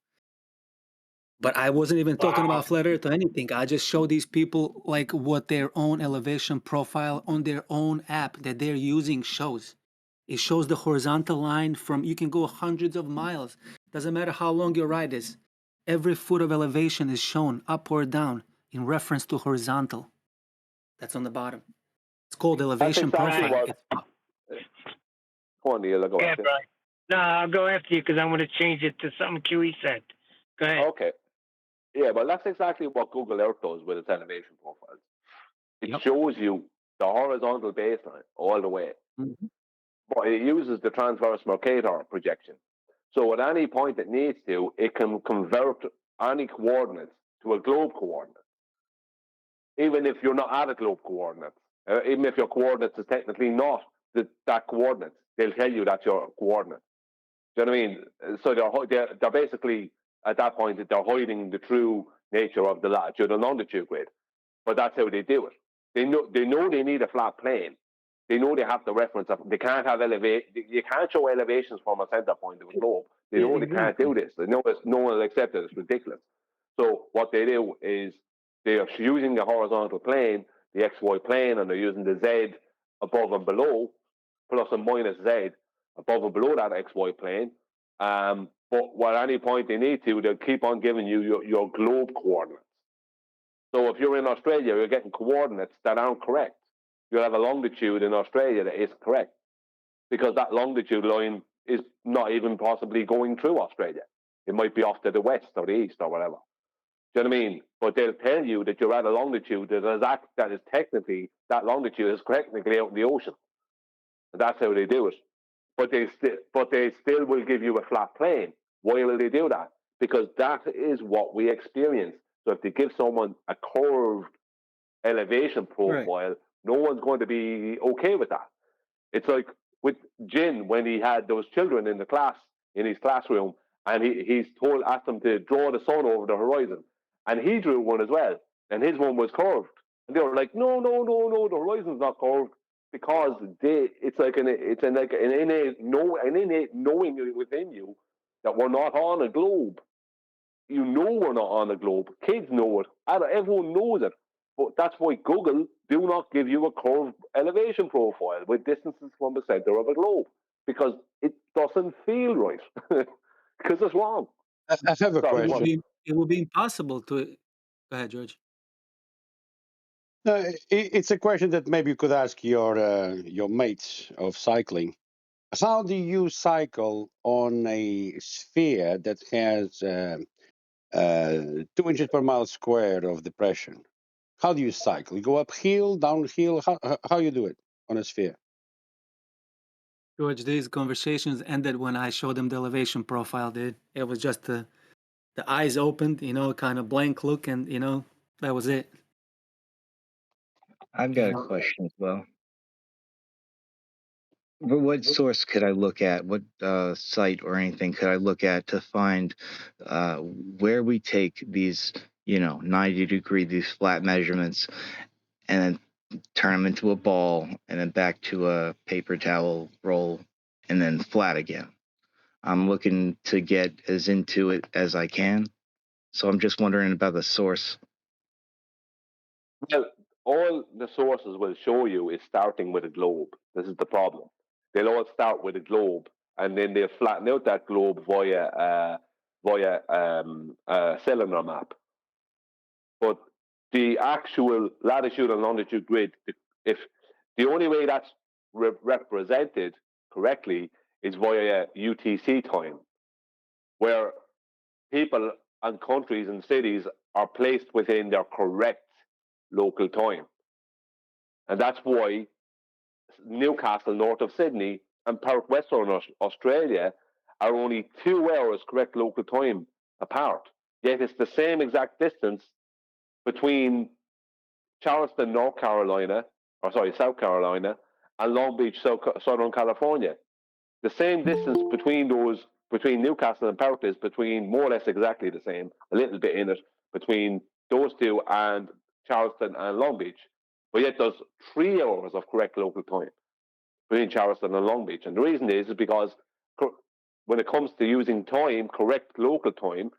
But I wasn't even talking Wow. about flat earth or anything. I just show these people like what their own elevation profile on their own app that they're using shows. It shows the horizontal line from, you can go hundreds of miles. Doesn't matter how long your ride is. Every foot of elevation is shown up or down in reference to horizontal. That's on the bottom. It's called That's elevation exactly Right. profile. what. Go on, Neil. I'll go Yeah, after you. Brian. No, I'll go after you because I'm going to change it to something QE said. Go ahead. Okay. Yeah, well, that's exactly what Google Earth does with its elevation profiles. It Yep. shows you the horizontal baseline all the way, Mhm. but it uses the transverse Mercator projection. So at any point it needs to, it can convert any coordinates to a globe coordinate, even if you're not at a globe coordinate. Even if your coordinates is technically not that coordinate, they'll tell you that's your coordinate. Do you know what I mean? So they're basically, at that point, they're hiding the true nature of the latitude and longitude grid. But that's how they do it. They know they need a flat plane. They know they have to reference. They can't have You can't show elevations from a center point of a globe. They know they can't do this. They know no one will accept it. It's ridiculous. So what they do is they are using the horizontal plane, the XY plane, and they're using the Z above and below, plus and minus Z above and below that XY plane. But at any point they need to, they'll keep on giving you your globe coordinates. So if you're in Australia, you're getting coordinates that aren't correct. You'll have a longitude in Australia that isn't correct because that longitude line is not even possibly going through Australia. It might be off to the west or the east or whatever. Do you know what I mean? But they'll tell you that you're at a longitude that is technically, that longitude is technically out in the ocean. And that's how they do it. But they still will give you a flat plane. Why will they do that? Because that is what we experience. So if they give someone a curved elevation profile, right, no one's going to be okay with that. It's like with Jin when he had those children in his classroom, and he's asked them to draw the sun over the horizon, and he drew one as well, and his one was curved, and they were like, no, the horizon's not curved, because it's like an innate knowing within you that we're not on a globe. You know we're not on a globe. Kids know it. Everyone knows it. But that's why Google do not give you a curved elevation profile with distances from the center of a globe, because it doesn't feel right. Because it's wrong. I have a Sorry, question. It would be impossible to. Go ahead, George. It's a question that maybe you could ask your mates of cycling. How do you cycle on a sphere that has 2 inches per mile square of depression? How do you cycle? You go uphill, downhill? How you do it on a sphere? George, these conversations ended when I showed them the elevation profile, dude. It was just the eyes opened, kind of blank look, and that was it. I've got a question as well. What source could I look at? What site or anything could I look at to find where we take these, 90-degree, these flat measurements, and then turn them into a ball, and then back to a paper towel roll, and then flat again? I'm looking to get as into it as I can, so I'm just wondering about the source. Well, all the sources will show you is starting with a globe. This is the problem. They'll all start with a globe, and then they'll flatten out that globe via a cylinder map. But the actual latitude and longitude grid, if the only way that's represented correctly is via UTC time, where people and countries and cities are placed within their correct local time. And that's why Newcastle, north of Sydney, and Perth, Western Australia, are only 2 hours correct local time apart. Yet it's the same exact distance between Charleston, South Carolina, and Long Beach, Southern California. The same distance between Newcastle and Perth is more or less exactly the same, a little bit in it, between those two and Charleston and Long Beach. But yet there's 3 hours of correct local time. between Charleston and Long Beach. And the reason is because when it comes to using time, correct local time,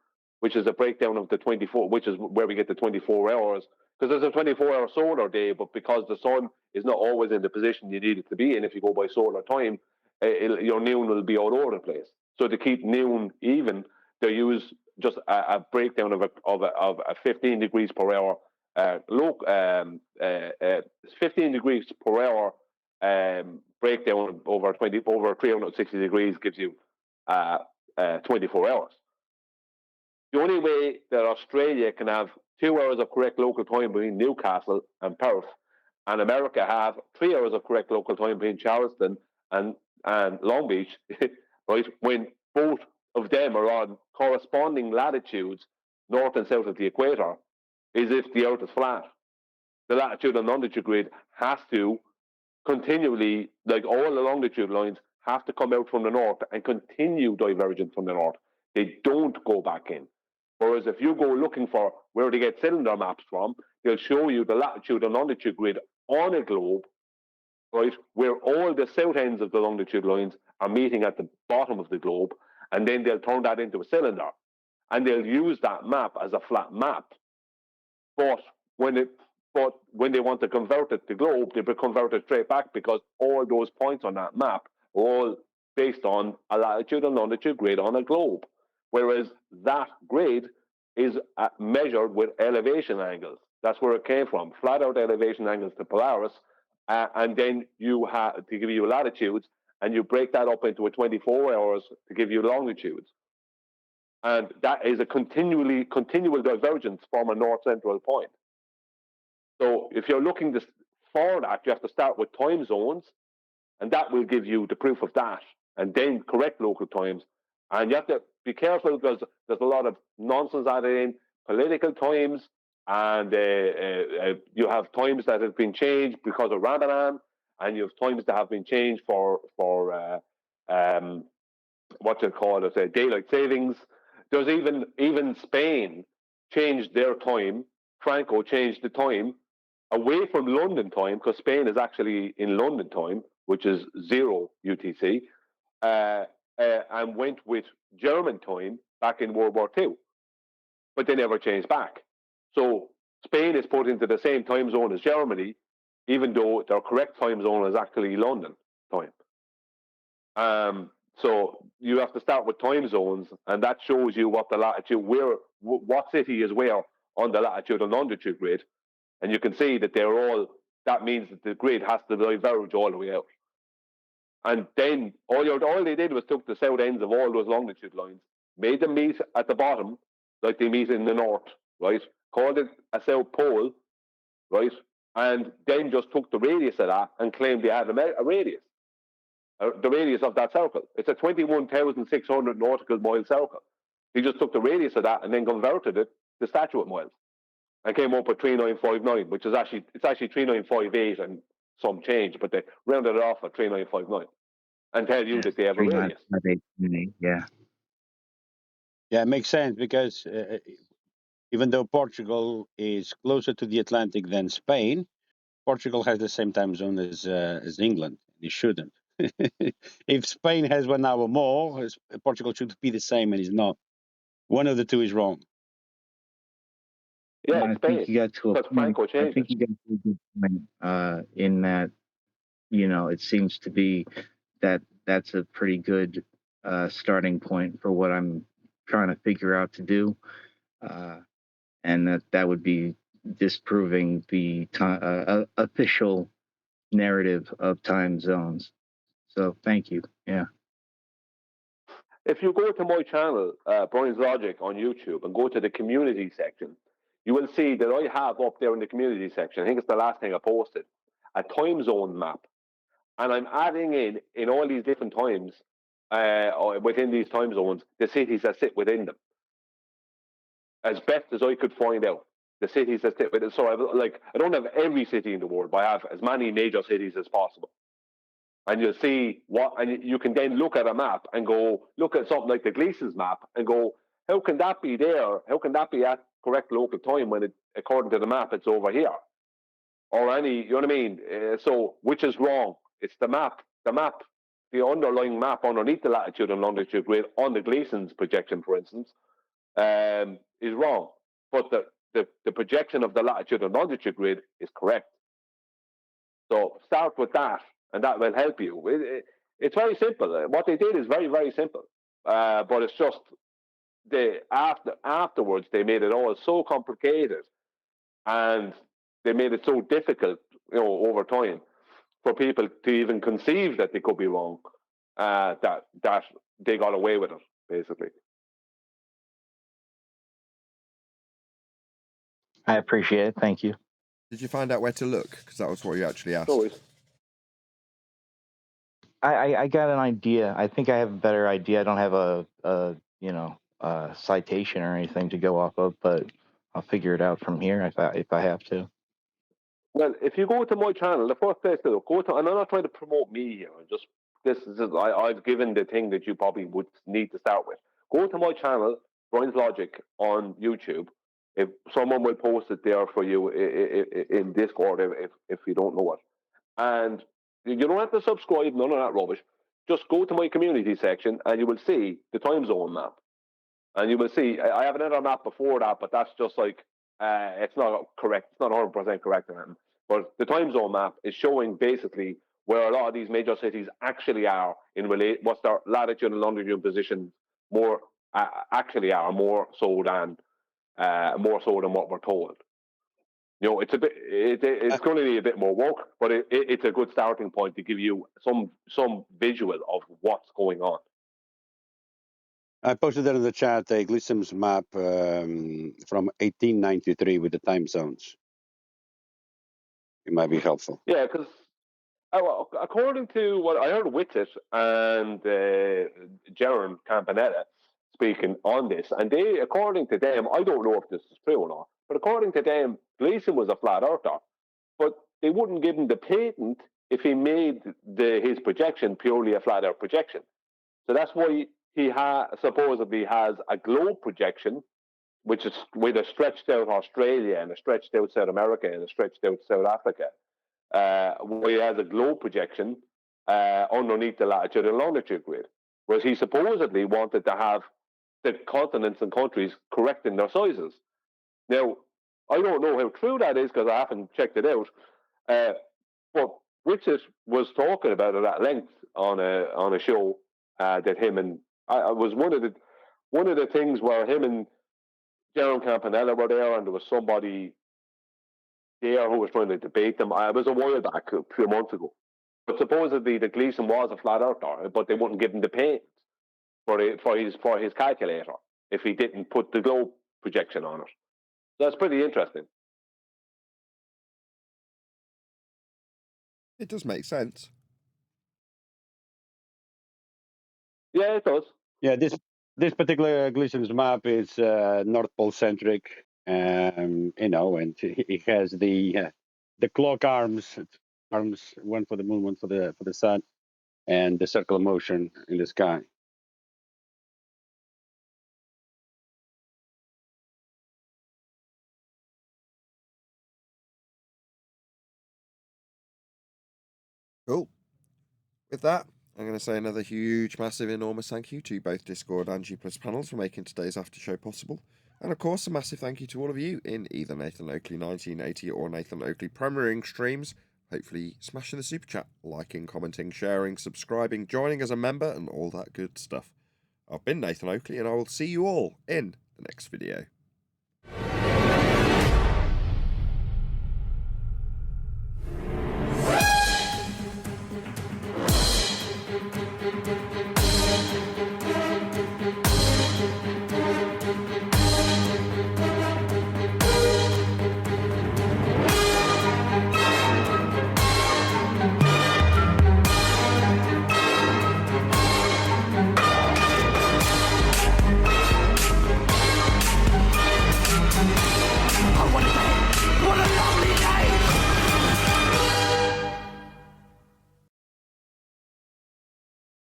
which is a breakdown of the 24, which is where we get the 24 hours, because there's a 24-hour solar day, but because the sun is not always in the position you need it to be in, if you go by solar time, your noon will be all over the place. So to keep noon even, they use just a breakdown of a 15 degrees per hour 15 degrees per hour breakdown over 360 degrees gives you 24 hours. The only way that Australia can have 2 hours of correct local time between Newcastle and Perth, and America have 3 hours of correct local time between Charleston and Long Beach, right, when both of them are on corresponding latitudes, north and south of the equator, is if the Earth is flat. The latitude and longitude grid has to continually, like all the longitude lines, have to come out from the north and continue divergent from the north. They don't go back in. Whereas if you go looking for where to get cylinder maps from, they'll show you the latitude and longitude grid on a globe, right, where all the south ends of the longitude lines are meeting at the bottom of the globe, and then they'll turn that into a cylinder. And they'll use that map as a flat map. But when they want to convert it to globe, they convert it straight back because all those points on that map are all based on a latitude and longitude grid on a globe. Whereas that grid is measured with elevation angles. That's where it came from. Flat out elevation angles to Polaris. And then you have to give you latitudes, and you break that up into a 24 hours to give you longitudes. And that is a continual divergence from a north central point. So if you're looking for that, you have to start with time zones, and that will give you the proof of that, and then correct local times. And you have to be careful because there's a lot of nonsense added in, political times, and you have times that have been changed because of Ramadan, and you have times that have been changed for what you call it, daylight savings. There's even Spain changed their time. Franco changed the time away from London time, because Spain is actually in London time, which is 0 UTC, and went with German time back in World War II. But they never changed back. So Spain is put into the same time zone as Germany, even though their correct time zone is actually London time. So you have to start with time zones, and that shows you what the latitude, what city is where on the latitude and longitude grid. And you can see that that means that the grid has to diverge all the way out. And then all they did was took the south ends of all those longitude lines, made them meet at the bottom, like they meet in the north, right? Called it a south pole, right? And then just took the radius of that and claimed they had a radius. The radius of that circle. It's a 21,600 nautical mile circle. He just took the radius of that and then converted it to statute miles, and came up with 3959, which is actually 3958 and some change, but they rounded it off at 3959 and tell you that they have a radius. Yeah. Yeah, it makes sense because even though Portugal is closer to the Atlantic than Spain, Portugal has the same time zone as England. It shouldn't. If Spain has 1 hour more, Portugal should be the same, and it's not. One of the two is wrong. Yeah, I think you got to a point. I think you got to a good point in that, it seems to be that that's a pretty good starting point for what I'm trying to figure out to do, and that would be disproving the official narrative of time zones. So thank you. Yeah. If you go to my channel, Brian's Logic on YouTube, and go to the community section, you will see that I have up there in the community section, I think it's the last thing I posted, a time zone map. And I'm adding in all these different times, within these time zones, the cities that sit within them. As best as I could find out, the cities that sit within. So I don't have every city in the world, but I have as many major cities as possible. And you'll see and you can then look at a map and go, look at something like the Gleason's map and go, how can that be there? How can that be at correct local time when according to the map, it's over here? Or you know what I mean? So, which is wrong? It's the map the map, the underlying map underneath the latitude and longitude grid on the Gleason's projection, for instance, is wrong. But the projection of the latitude and longitude grid is correct. So start with that, and that will help you. It's very simple. What they did is very, very simple. But it's just afterwards they made it all so complicated, and they made it so difficult, over time, for people to even conceive that they could be wrong. That they got away with it, basically. I appreciate it. Thank you. Did you find out where to look? Because that was what you actually asked. Always. I got an idea. I think I have a better idea. I don't have a citation or anything to go off of, but I'll figure it out from here if I have to. Well, if you go to my channel, the first place to go to, and I'm not trying to promote me here, I've given the thing that you probably would need to start with. Go to my channel, Brian's Logic, on YouTube. If someone will post it there for you in Discord, if you don't know it, and you don't have to subscribe, none of that rubbish. Just go to my community section, and you will see the time zone map, and you will see I have another map before that, but that's just like it's not correct. It's not 100% correct or anything. But the time zone map is showing basically where a lot of these major cities actually are what's their latitude and longitude positions more actually are more so than what we're told. It's a bit. It's going to be a bit more work, but it's a good starting point to give you some visual of what's going on. I posted that in the chat, a Gleason's map from 1893 with the time zones. It might be helpful. Yeah, because according to what I heard, Whitted and Jaron Campanella speaking on this, and according to them, I don't know if this is true or not, but according to them, Gleason was a flat earther, but they wouldn't give him the patent if he made his projection purely a flat earth projection. So that's why he supposedly has a globe projection, which is with a stretched out Australia and a stretched out South America and a stretched out South Africa, where he has a globe projection underneath the latitude and longitude grid, whereas he supposedly wanted to have the continents and countries correct in their sizes. Now, I don't know how true that is because I haven't checked it out, but Richard was talking about it at length on a show that him and I was one of the things where him and Jaron Campanella were there, and there was somebody there who was trying to debate them. I was a while back, a few months ago. But supposedly the Gleason was a flat earther, but they wouldn't give him the patent for his calculator if he didn't put the globe projection on it. So that's pretty interesting. It does make sense. Yeah, it does. Yeah, this particular Gleason's map is North Pole centric, and he has the clock arms, one for the moon, one for the sun, and the circle of motion in the sky. Cool. With that, I'm going to say another huge, massive, enormous thank you to both Discord and G+ panels for making today's after show possible. And of course, a massive thank you to all of you in either Nathan Oakley 1980 or Nathan Oakley premiering streams. Hopefully smashing the super chat, liking, commenting, sharing, subscribing, joining as a member, and all that good stuff. I've been Nathan Oakley, and I will see you all in the next video.